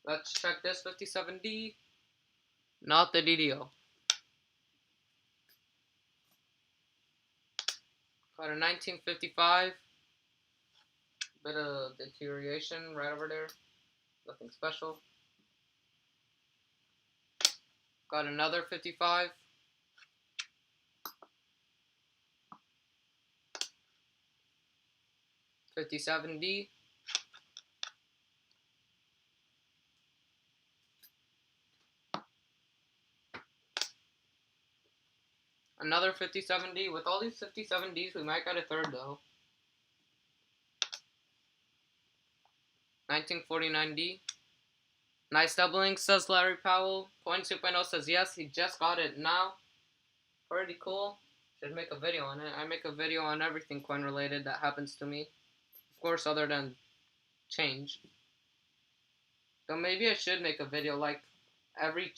Let's check this 57D. Not the DDO. Got a 1955. Bit of deterioration right over there. Nothing special. Got another 55. $57D. Another 57D. With all these 57Ds, we might get a third though. 1949D. Nice doubling, says Larry Powell. Coin 2.0 says yes, he just got it now. Pretty cool. Should make a video on it. I make a video on everything coin related that happens to me. Of course, other than change. So maybe I should make a video like every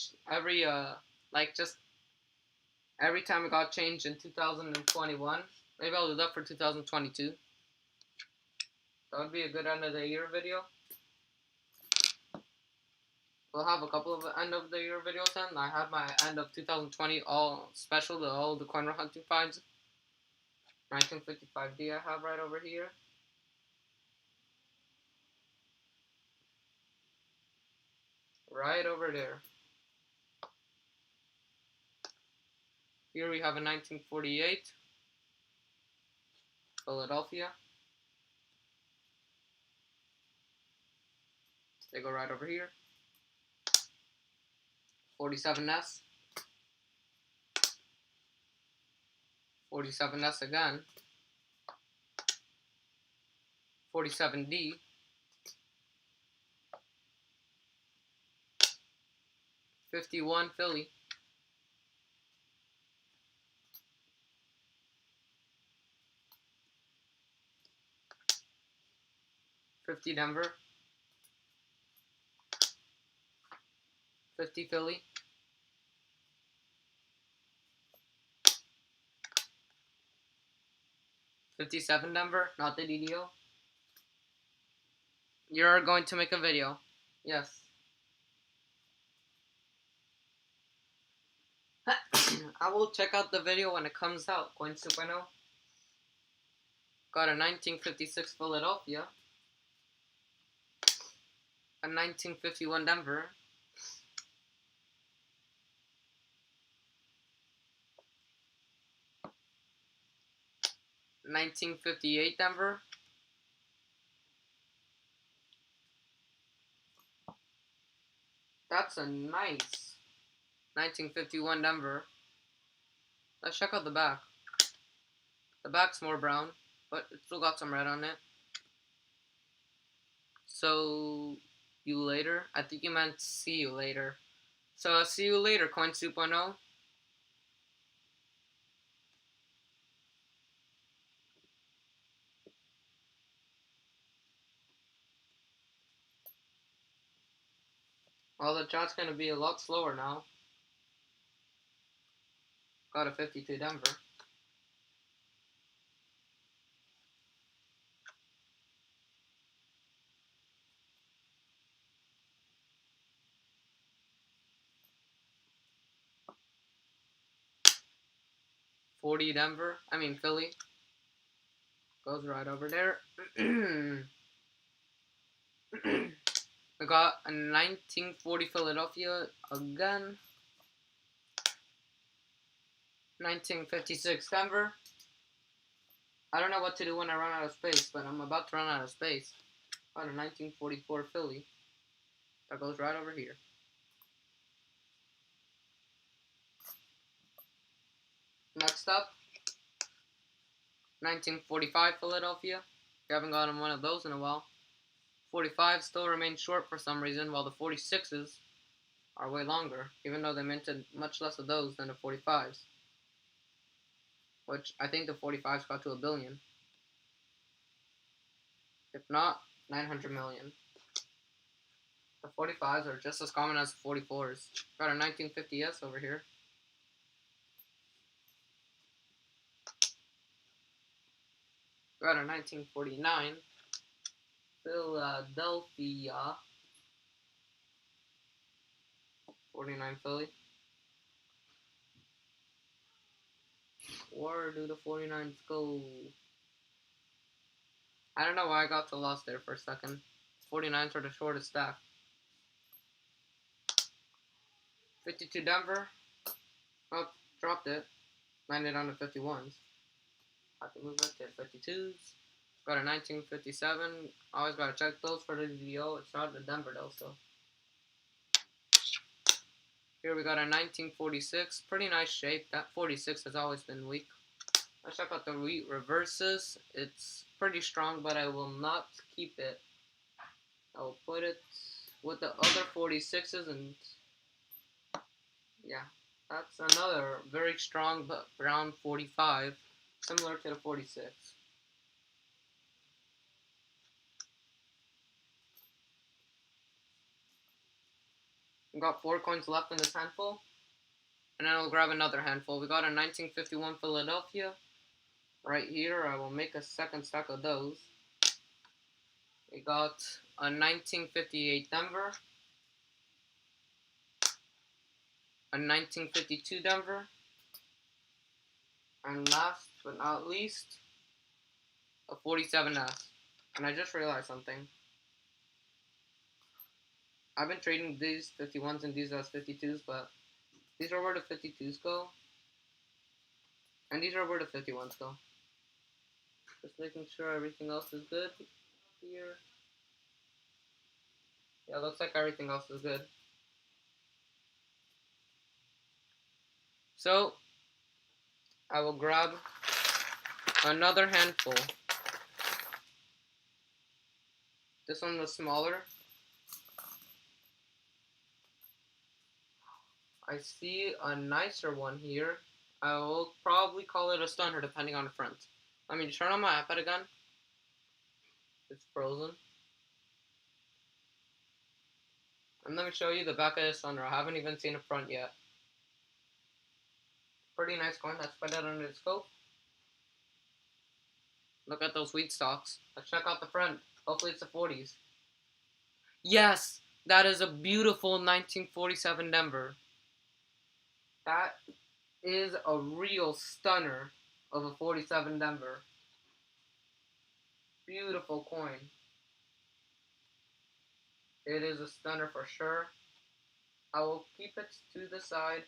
time it got changed in 2021. Maybe I'll do that for 2022. That would be a good end of the year video. We'll have a couple of end of the year videos then. I have my end of 2020 all special, all the coin hunting finds. 1955D I have right over here. Right over there. Here we have a 1948 Philadelphia. They go right over here. 47S. 47S again. 47D. 51 Philly. 50 Denver. 50 Philly. 57 Denver, not the DDO. You're going to make a video. Yes. I will check out the video when it comes out. Coin 2.0. Got a 1956 Philadelphia. A 1951 Denver. $1958 Denver. That's a nice 1951 Denver. Let's check out the back. The back's more brown, but it still got some red on it. So, you later? I think you meant see you later. So, see you later, Coin 2.0. Well, the chat's gonna be a lot slower now. Got a 52 Denver. $40 Denver. I mean Philly. Goes right over there. I got a 1940 Philadelphia again. 1956 Denver. I don't know what to do when I run out of space, but I'm about to run out of space. Got a 1944 Philly. That goes right over here. Next up, 1945 Philadelphia. You haven't gotten one of those in a while. 45 still remains short for some reason, while the 46s are way longer, even though they minted much less of those than the 45s. Which I think the 45s got to a billion. If not, 900 million. The 45s are just as common as the 44s. Got a 1950s over here. Got a 1949 Philadelphia 49 Philly. Where do the 49s go? I don't know why I got so lost there for a second. 49s are the shortest stack. 52 Denver. Oh, dropped it. Landed on the 51s. Have to move it to 52s. Got a 1957. Always gotta check those for the DVO. It's not the Denver though, so. Here we got a 1946. Pretty nice shape. That 46 has always been weak. Let's check out the wheat reverses. It's pretty strong, but I will not keep it. I will put it with the other 46s, and yeah, that's another very strong but brown 45, similar to the 46. We got 4 coins left in this handful, and then I'll grab another handful. We got a 1951 Philadelphia right here. I will make a second stack of those. We got a 1958 Denver, a 1952 Denver, and last but not least, a 47S. And I just realized something. I've been trading these 51s and these as 52s, but these are where the 52s go, and these are where the 51s go. Just making sure everything else is good here. Yeah, looks like everything else is good. So, I will grab another handful. This one was smaller. I see a nicer one here. I will probably call it a stunner depending on the front. Let me turn on my iPad again. It's frozen. And let me show you the back of the stunner. I haven't even seen the front yet. Pretty nice coin. Let's put that under the scope. Look at those wheat stalks. Let's check out the front. Hopefully it's the 40s. Yes! That is a beautiful 1947 Denver. That is a real stunner of a 47 Denver. Beautiful coin. It is a stunner for sure. I will keep it to the side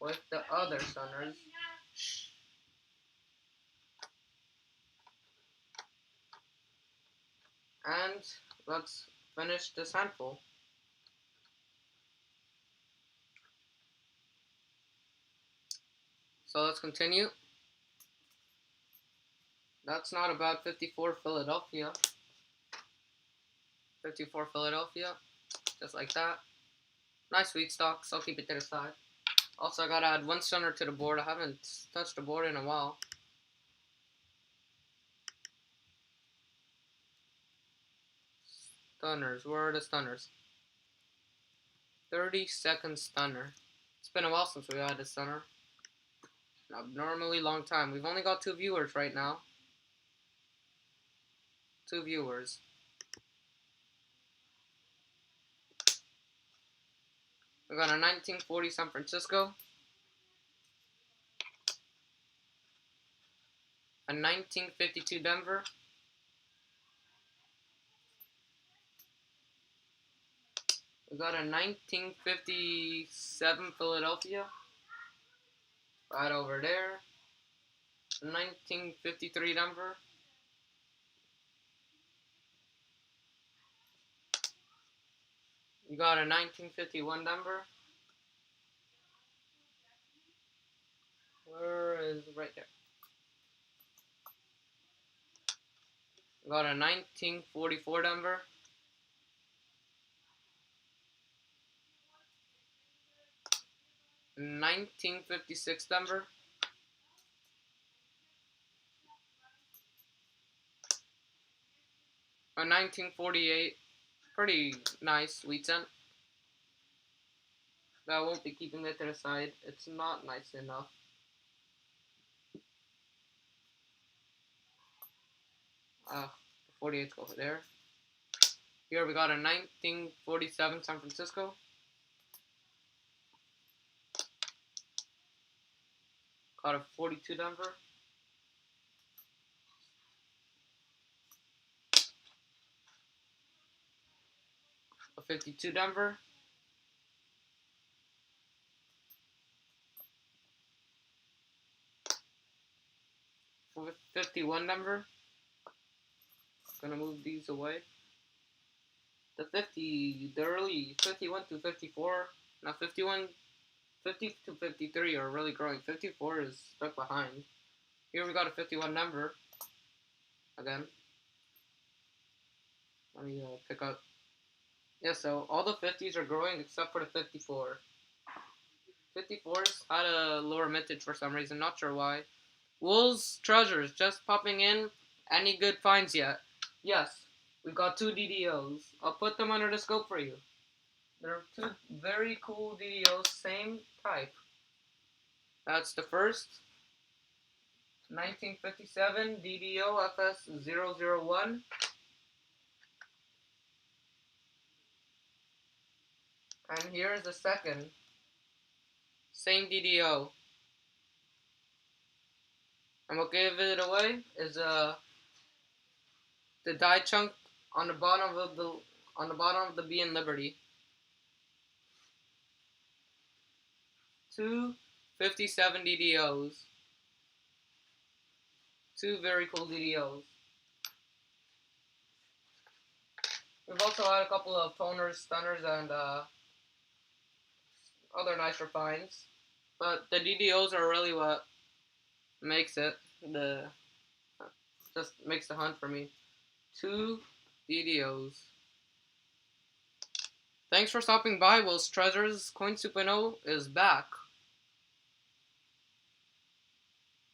with the other stunners. And let's finish this handful. So let's continue. That's not a bad 54 Philadelphia. 54 Philadelphia. Just like that. Nice wheat stocks. I'll keep it to the side. Also, I gotta add one stunner to the board. I haven't touched the board in a while. Stunners. Where are the stunners? 30-second stunner. It's been a while since we had a stunner. An abnormally long time. We've only got 2 viewers right now. 2 viewers. We got a 1940 San Francisco. A 1952 Denver. We got a 1957 Philadelphia. Right over there. 1953 Denver. We got a 1951 Denver. Where is it? Right there. We got a 1944 Denver. 1956 Denver. A 1948, pretty nice wheat cent. But I won't be keeping it to the side. It's not nice enough. The 48s go over there. Here we got a 1947 San Francisco. Got a 42 Denver. A 52 Denver. A 51 Denver. Gonna move these away. The early 51 to 54. Now 51, 50 to 53 are really growing. 54 is stuck behind. Here we got a 51 Denver. Again. Let me pick up. Yeah, so all the 50s are growing except for the 54. 54s had a lower mintage for some reason, not sure why. Wolves Treasures just popping in. Any good finds yet? Yes, we've got 2 DDOs. I'll put them under the scope for you. They're 2 very cool DDOs, same type. That's the first 1957 DDO FS001. And here's the second. Same DDO. And what gave it away is the die chunk on the bottom of the B in Liberty. 2 57 DDOs. 2 very cool DDOs. We've also had a couple of toners, stunners, and other nicer finds. But the DDOs are really what makes it. Just makes the hunt for me. 2 DDOs. Thanks for stopping by. Will's Treasures Coin 2.0 is back.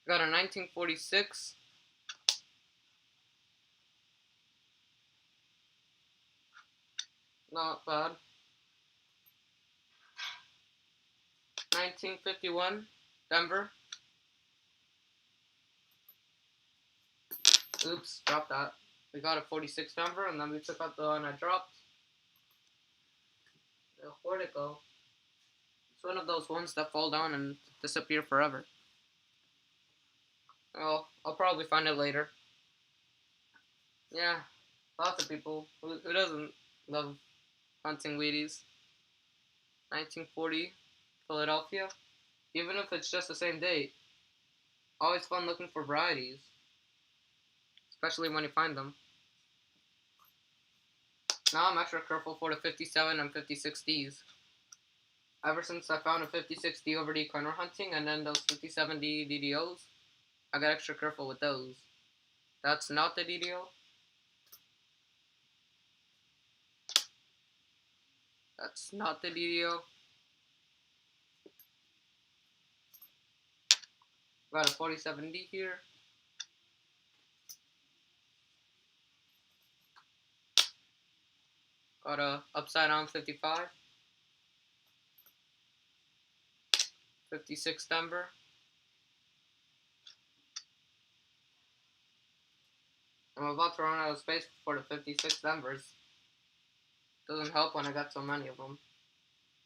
Got a 1946. Not bad. 1951 Denver. Oops, dropped that. We got a 46 Denver, and then we took out the one I dropped. Where'd it go? It's one of those ones that fall down and disappear forever. Well, I'll probably find it later. Yeah, lots of people. Who doesn't love hunting Wheaties? 1940 Philadelphia. Even if it's just the same date. Always fun looking for varieties. Especially when you find them. Now I'm extra careful for the 57 and 56Ds. Ever since I found a 56D over D corner hunting and then those 57D DDOs, I got extra careful with those. That's not the DDO. That's not the DDO. Got a 47D here. Got a upside down 55. 56 Denver. I'm about to run out of space for the 56 Denvers. Doesn't help when I got so many of them.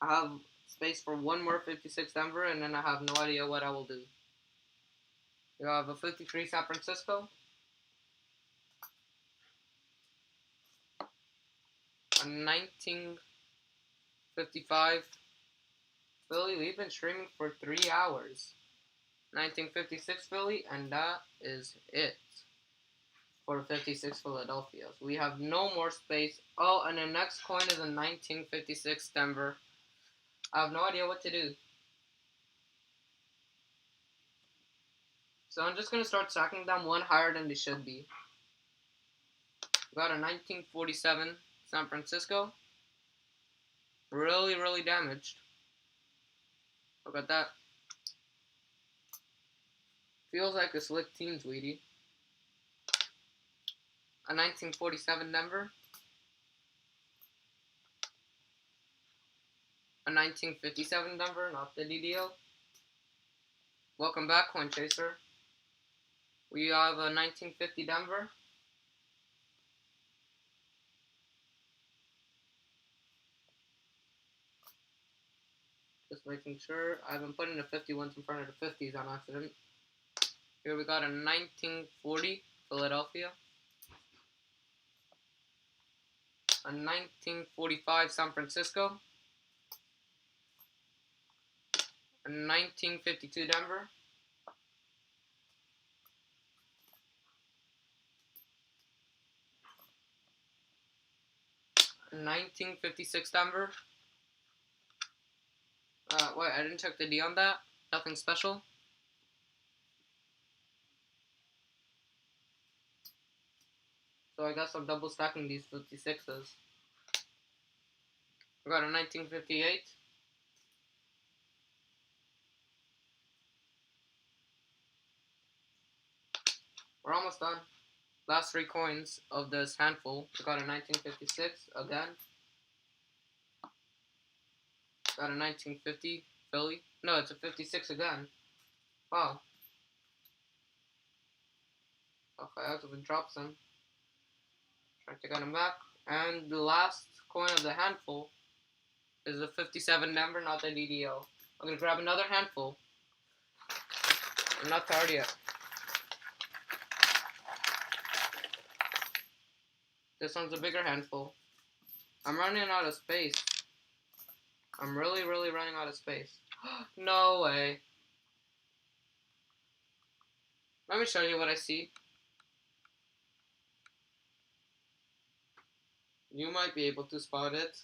I have space for one more 56 Denver, and then I have no idea what I will do. You have a 53 San Francisco. A 1955 Philly. We've been streaming for 3 hours. 1956 Philly, and that is it for 56 Philadelphia. So we have no more space. Oh, and the next coin is a 1956 Denver. I have no idea what to do. So I'm just going to start stacking them one higher than they should be. We got a 1947 San Francisco. Really, really damaged. Look at that. Feels like a slick team, sweetie. A 1947 Denver. A 1957 Denver, not the DDO. Welcome back, Coin Chaser. We have a 1950 Denver. Just making sure. I've been putting the 51s in front of the 50s on accident. Here we got a 1940 Philadelphia. A 1945 San Francisco. A 1952 Denver. A 1956 Denver. Wait, I didn't check the D on that. Nothing special. So I guess I'm double stacking these 56s. We got a 1958. We're almost done. Last 3 coins of this handful. We got a 1956 again. Got a 1950 Philly. No, it's a 56 again. Wow. Okay, I accidentally dropped some. Trying to get them back. And the last coin of the handful is a 57 Denver, not the DDO. I'm gonna grab another handful. I'm not tired yet. This one's a bigger handful. I'm running out of space. I'm really running out of space. No way. Let me show you what I see. You might be able to spot it.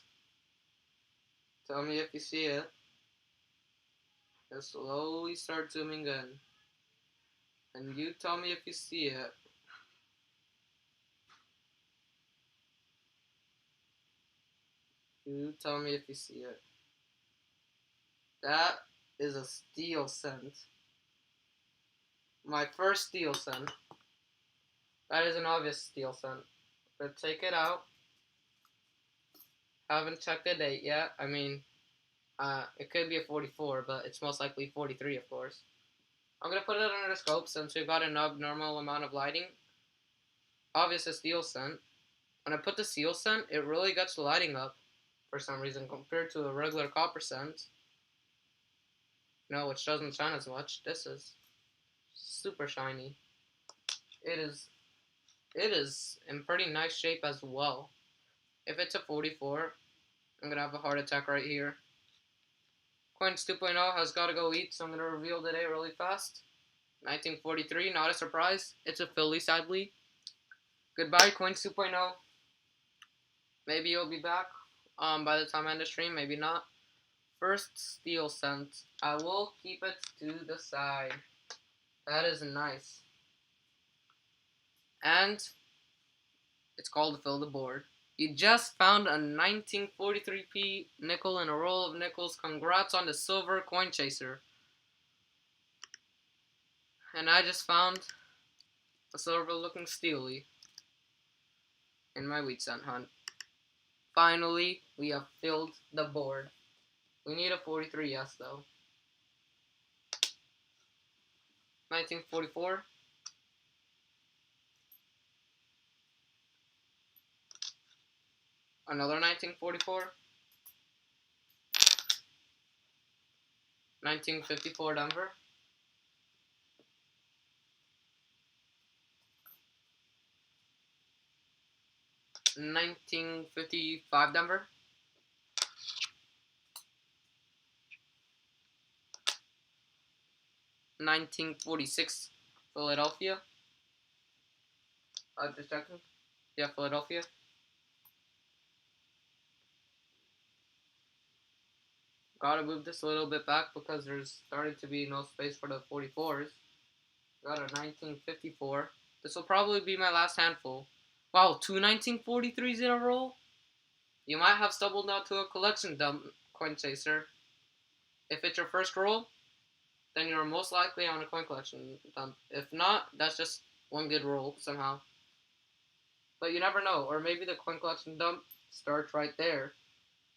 Tell me if you see it. Just slowly start zooming in. And you tell me if you see it. You tell me if you see it. That is a steel cent. My first steel cent. That is an obvious steel cent. But take it out. Haven't checked the date yet. I mean, it could be a 44, but it's most likely 43, of course. I'm going to put it under the scope since we've got an abnormal amount of lighting. Obvious a steel cent. When I put the steel cent, it really gets lighting up for some reason compared to a regular copper cent. No, which doesn't shine as much. This is super shiny. It is in pretty nice shape as well. If it's a 44, I'm going to have a heart attack right here. Coins 2.0 has got to go eat, so I'm going to reveal the date really fast. 1943, not a surprise. It's a Philly, sadly. Goodbye, Coins 2.0. Maybe you'll be back by the time I end the stream, maybe not. First steel cent. I will keep it to the side. That is nice. And it's called to fill the board. You just found a 1943p nickel and a roll of nickels. Congrats on the silver coin chaser. And I just found a silver looking steely in my wheat cent hunt. Finally, we have filled the board. We need a 43, yes, though. 1944. Another 1944. 1954 Denver. 1955 Denver. 1946 Philadelphia. Just checking. Yeah, Philadelphia. Gotta move this a little bit back because there's started to be no space for the 44s. Got a 1954. This will probably be my last handful. Wow, 2 1943s in a row? You might have stumbled out to a collection dump, Coin Chaser. If it's your first roll, then you're most likely on a coin collection dump. If not, that's just one good roll somehow. But you never know, or maybe the coin collection dump starts right there.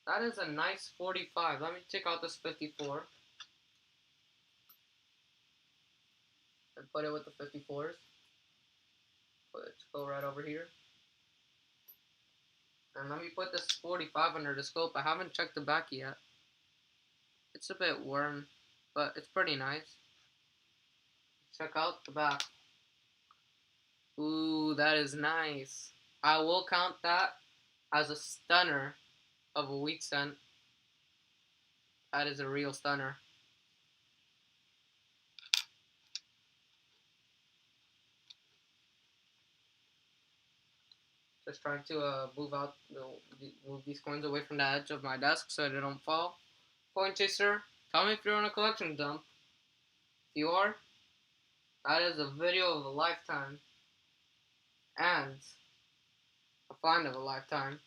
That is a nice 45. Let me check out this 54 and put it with the 54s. Let's go right over here. And let me put this 45 under the scope. I haven't checked the back yet. It's a bit worn, but it's pretty nice. Check out the back. Ooh, that is nice. I will count that as a stunner of a wheat cent. That is a real stunner. Just trying to move these coins away from the edge of my desk so they don't fall. Coin chaser, tell me if you're on a collection dump. If you are, that is a video of a lifetime and a find of a lifetime.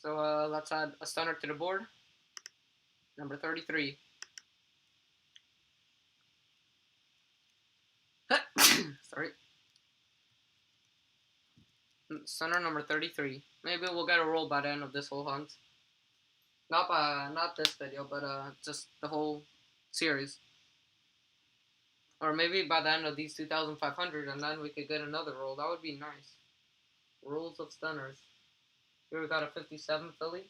So let's add a stunner to the board. Number 33. Sorry. Stunner number 33. Maybe we'll get a roll by the end of this whole hunt. Not this video, but just the whole series. Or maybe by the end of these 2,500, and then we could get another roll. That would be nice. Rolls of stunners. Here we got a 57 Philly.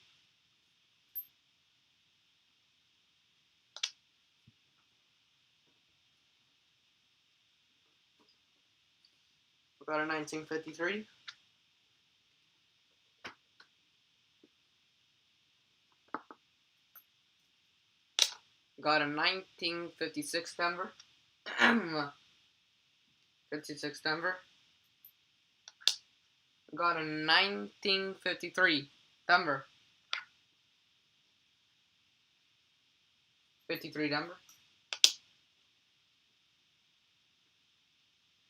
We got a 1953. Got a 1956 Denver. 56 Denver. Got a 1953 Denver. 53 Denver.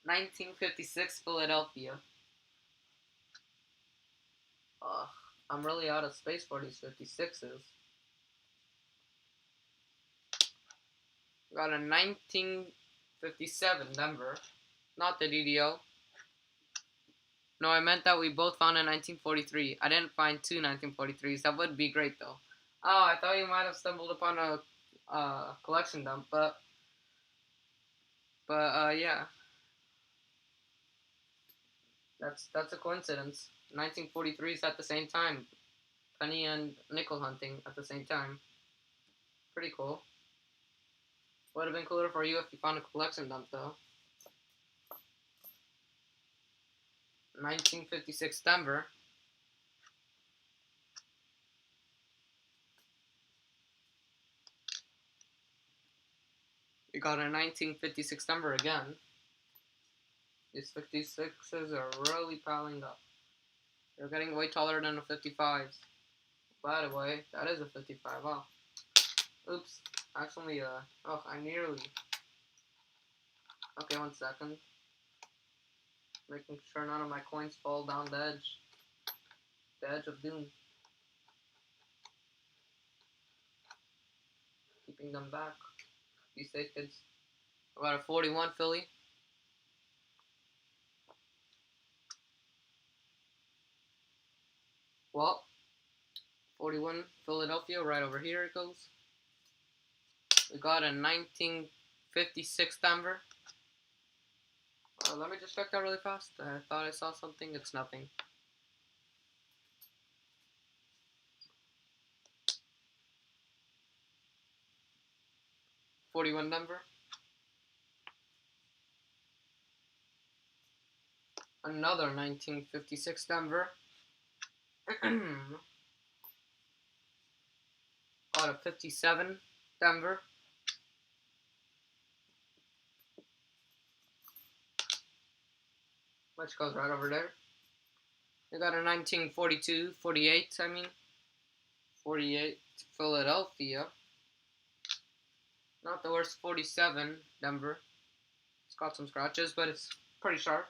1956 Philadelphia. I'm really out of space for these 56s. Got a 1957 Denver. Not the DDO. No, I meant that we both found a 1943. I didn't find two 1943s. That would be great, though. Oh, I thought you might have stumbled upon a collection dump, but yeah. That's a coincidence. 1943s at the same time. Penny and nickel hunting at the same time. Pretty cool. Would have been cooler for you if you found a collection dump, though. 1956 Denver. We got a 1956 Denver again. These 56s are really piling up. They're getting way taller than the 55s. By the way, that is a 55. Oh. Oops. Actually, oh, I nearly. Okay, 1 second. Making sure none of my coins fall down the edge. The edge of doom. Keeping them back. Be safe, kids. I got a 41 Philly. Well, 41 Philadelphia, right over here it goes. We got a 1956 Denver. Let me just check that really fast. I thought I saw something. It's nothing. '41 Denver. Another 1956 Denver. Got a 57 Denver. Which goes right over there. We got a 1942, 48, I mean. 48 Philadelphia. Not the worst 47 Denver. It's got some scratches, but it's pretty sharp.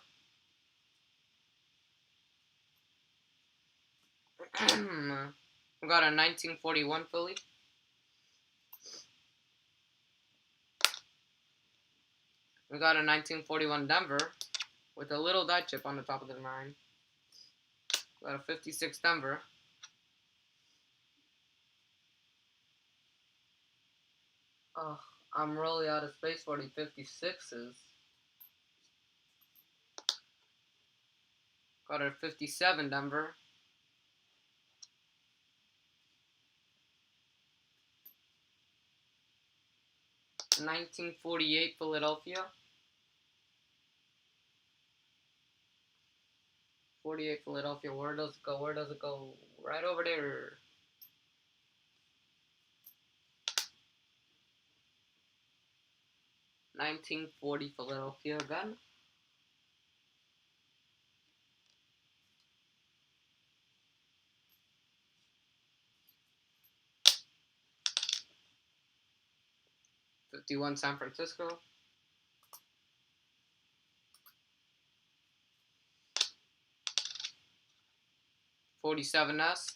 We got a 1941 Philly. We got a 1941 Denver with a little die chip on the top of the 9. We got a 56 Denver. Oh, I'm really out of space for the 56s. Got a 57 Denver. A 1948 Philadelphia. 48 Philadelphia. Where does it go? Where does it go? Right over there. $1940 Philadelphia again. $51 San Francisco. $47S.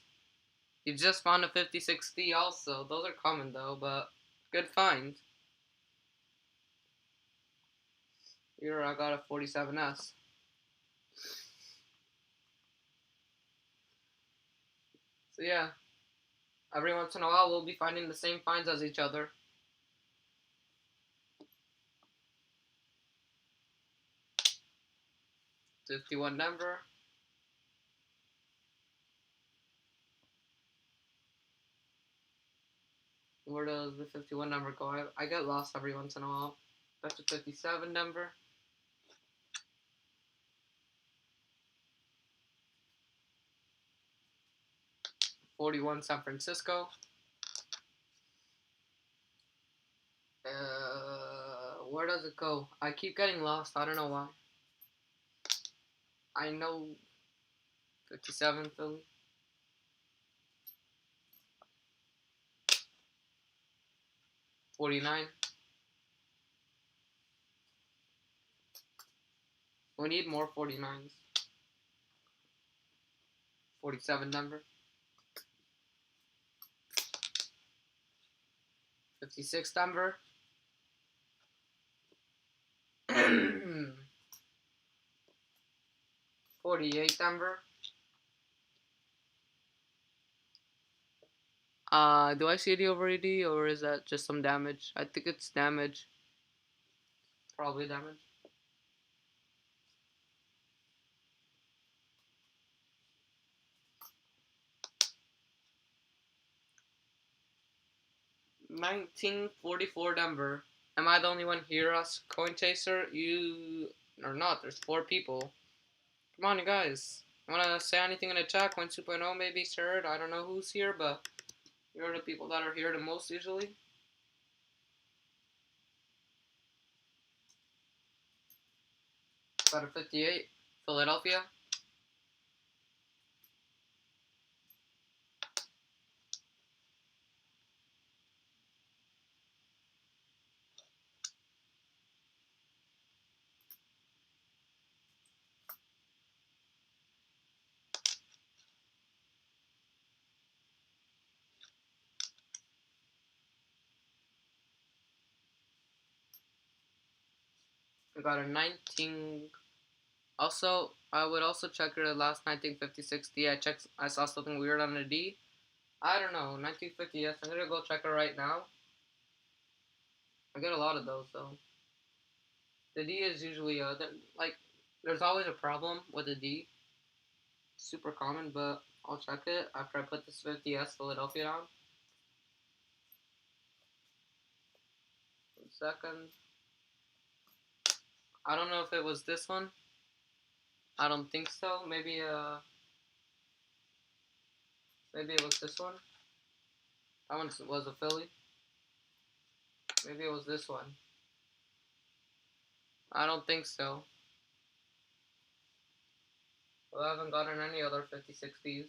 You just found a 56D also. Those are common though, but good find. Here I got a 47S. So yeah, every once in a while we'll be finding the same finds as each other. $51 Denver. Where does the 51 number go? I get lost every once in a while. That's a 57 Denver. $41 San Francisco. Where does it go? I keep getting lost. I don't know why. I know 57 Philly. $49. We need more 49s. $47 Denver. 56 Denver. $48 Denver. Do I see the over ED or is that just some damage? I think it's damage. Probably damage. $1944 Denver. Am I the only one here as Coin Chaser? You are not. There's 4 people. Come on, you guys. Wanna say anything in the chat? Coin 2.0 maybe, sir. I don't know who's here, but you're the people that are here the most usually. Got a 58. Philadelphia. We got a 19. Also, I would also check the last 1956 D. I saw something weird on the D. I don't know. 1950. Yes, I'm gonna go check it right now. I get a lot of those though. The D is usually like there's always a problem with the D. Super common, but I'll check it after I put this 50S Philadelphia down. 1 second. I don't know if it was this one. I don't think so. Maybe it was this one. That one was a Philly. Maybe it was this one. I don't think so. Well, I haven't gotten any other 5060s.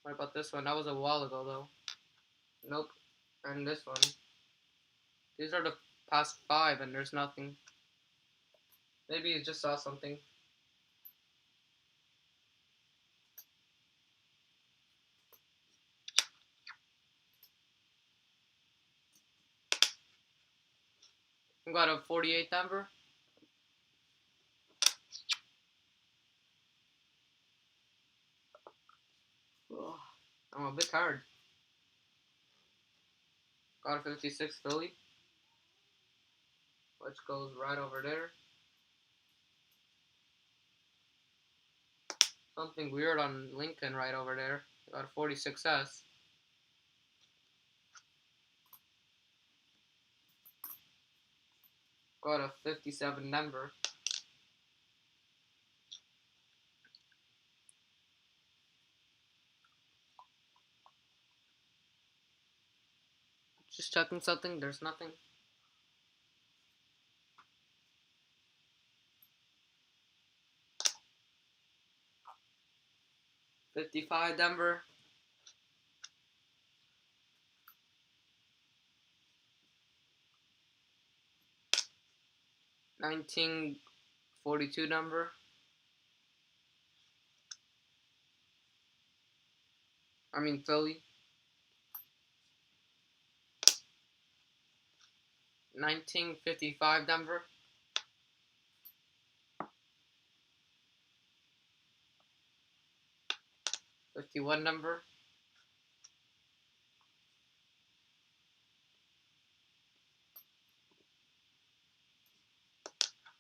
What about this one? That was a while ago though. Nope. And this one. These are the past 5 and there's nothing. Maybe you just saw something. We got a 48 Denver. Ugh, I'm a bit tired. Got a 56 Philly, which goes right over there. Something weird on Lincoln right over there. Got a 46S. Got a 57 Denver. Just checking something. There's nothing. $55 Denver. $19.42 Denver. I mean Philly. $19.55 Denver. $51 Denver.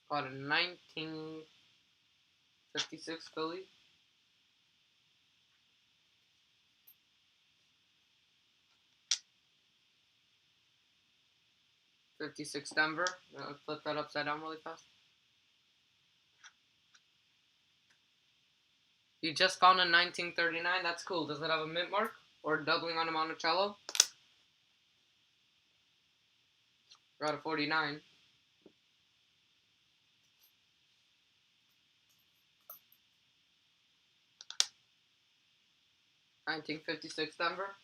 Got a 1956 Philly. $56 Denver. Flip that upside down really fast. You just found a 1939. That's cool. Does it have a mint mark or doubling on a Monticello? Got a 49. 1956 Denver.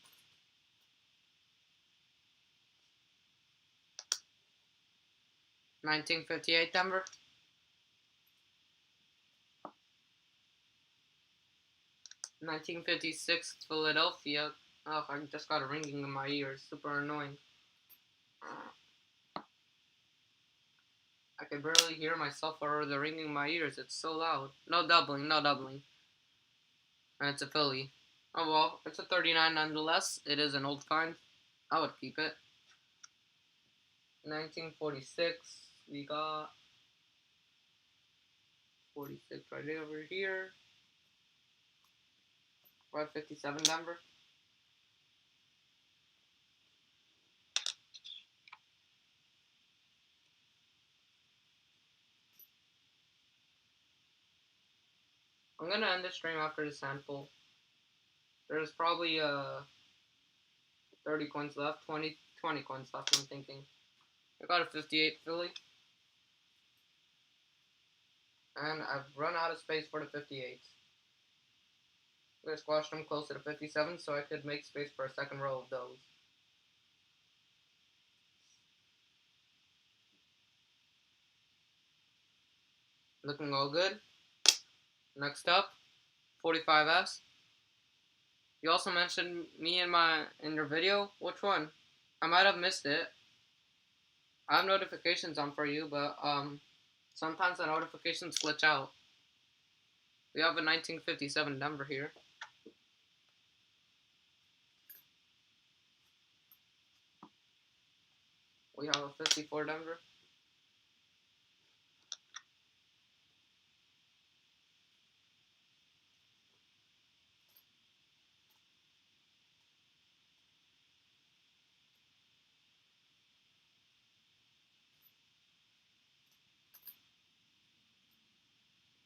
$19.58 Denver. $19.56 Philadelphia. Oh, I just got a ringing in my ears. Super annoying. I can barely hear myself or the ringing in my ears. It's so loud. No doubling, no doubling. And it's a Philly. Oh well, it's a 39 nonetheless. It is an old kind. I would keep it. 1946. We got 46 right over here. We're at 57 Denver. I'm gonna end the stream after this handful. There's probably 30 coins left, 20 coins left, I'm thinking. I got a 58 Philly. And I've run out of space for the 58s. I'm gonna squash them closer to 57 so I could make space for a second row of those. Looking all good. Next up, 45S. You also mentioned me in your video. Which one? I might have missed it. I have notifications on for you, but sometimes the notifications glitch out. We have a 1957 Denver here. We have a 54 Denver.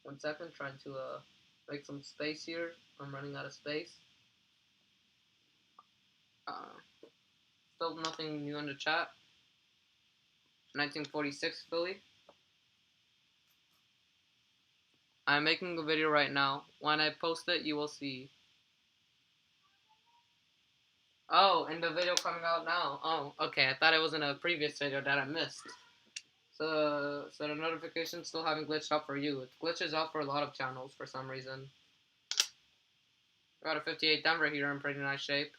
One second, trying to make some space here. I'm running out of space. Still nothing new in the chat. 1946 Philly. I'm making a video right now. When I post it, you will see. Oh, and the video coming out now. Oh, okay. I thought it was in a previous video that I missed. So the notifications still haven't glitched out for you. It glitches out for a lot of channels for some reason. Got a 58 Denver here in pretty nice shape.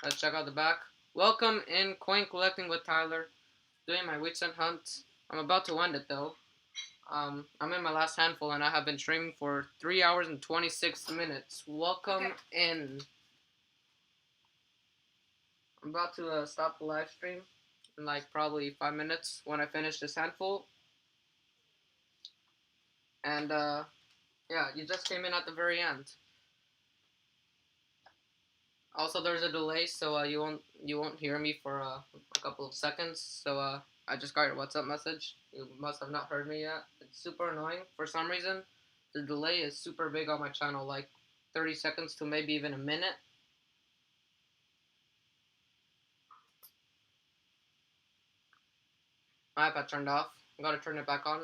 Let's check out the back. Welcome in Coin Collecting with Tyler. doing my wheat cent hunt. I'm about to end it though. I'm in my last handful and I have been streaming for 3 hours and 26 minutes. Welcome in. I'm about to stop the live stream in like probably 5 minutes when I finish this handful. And yeah, you just came in at the very end. Also, there's a delay, so you won't hear me for a couple of seconds. So I just got your WhatsApp message. You must have not heard me yet. It's super annoying for some reason. The delay is super big on my channel, like 30 seconds to maybe even a minute. My iPad turned off. I gotta turn it back on.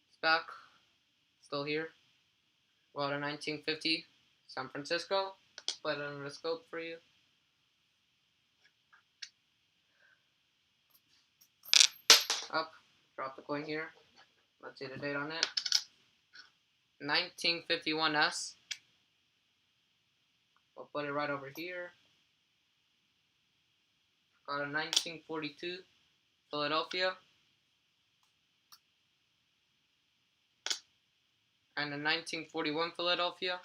It's back. Still here. About a 1950 San Francisco. Put it under the scope for you. Up. Drop the coin here. Let's see the date on it. 1951S. We'll put it right over here. Got a 1942 Philadelphia. And a 1941 Philadelphia.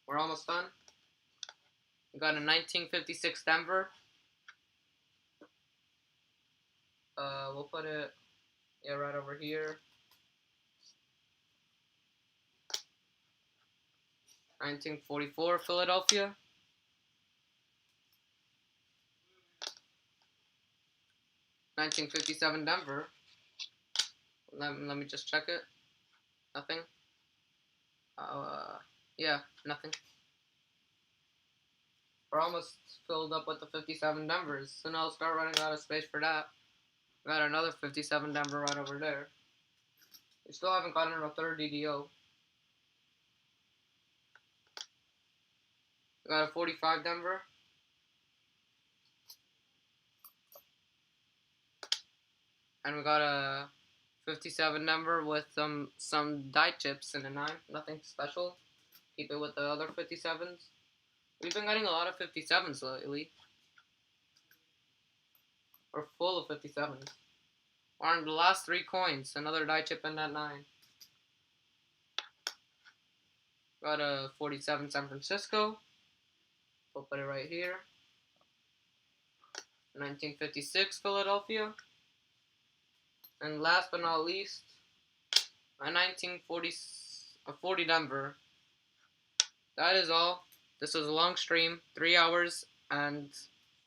We're almost done. We got a 1956 Denver. We'll put it right over here. 1944 Philadelphia. $1957 Denver. Let me just check it. Nothing. Yeah, nothing. We're almost filled up with the 57 Denvers, so now I'll start running out of space for that. Got another 57 Denver right over there. We still haven't gotten a third DDO. We got a 45 Denver. And we got a 57 Denver with some die chips in the 9. Nothing special. Keep it with the other 57s. We've been getting a lot of 57s lately. We're full of 57s. We're on the last 3 coins. Another die chip in that 9. Got a 47 San Francisco. We'll put it right here. 1956 Philadelphia. And last but not least, a 40 Denver. That is all. This was a long stream, 3 hours and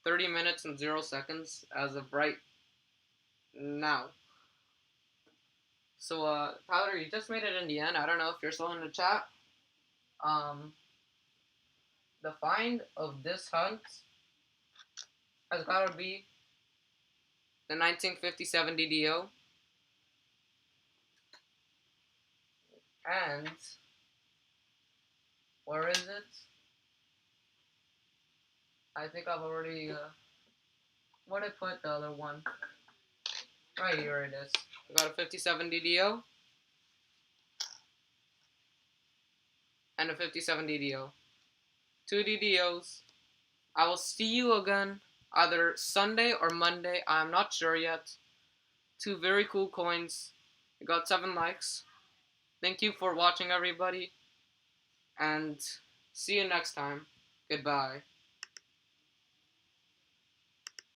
30 minutes and 0 seconds as of right now. So, Tyler, you just made it in the end. I don't know if you're still in the chat. The find of this hunt has got to be the 1957 DDO. And where is it? I think I've already where did I put the other one? Right here it is. We got a 57 DDO and a 57 DDO. 2 DDOs. I will see you again either Sunday or Monday. I'm not sure yet. 2 very cool coins. We got 7 likes. Thank you for watching, everybody. And see you next time. Goodbye.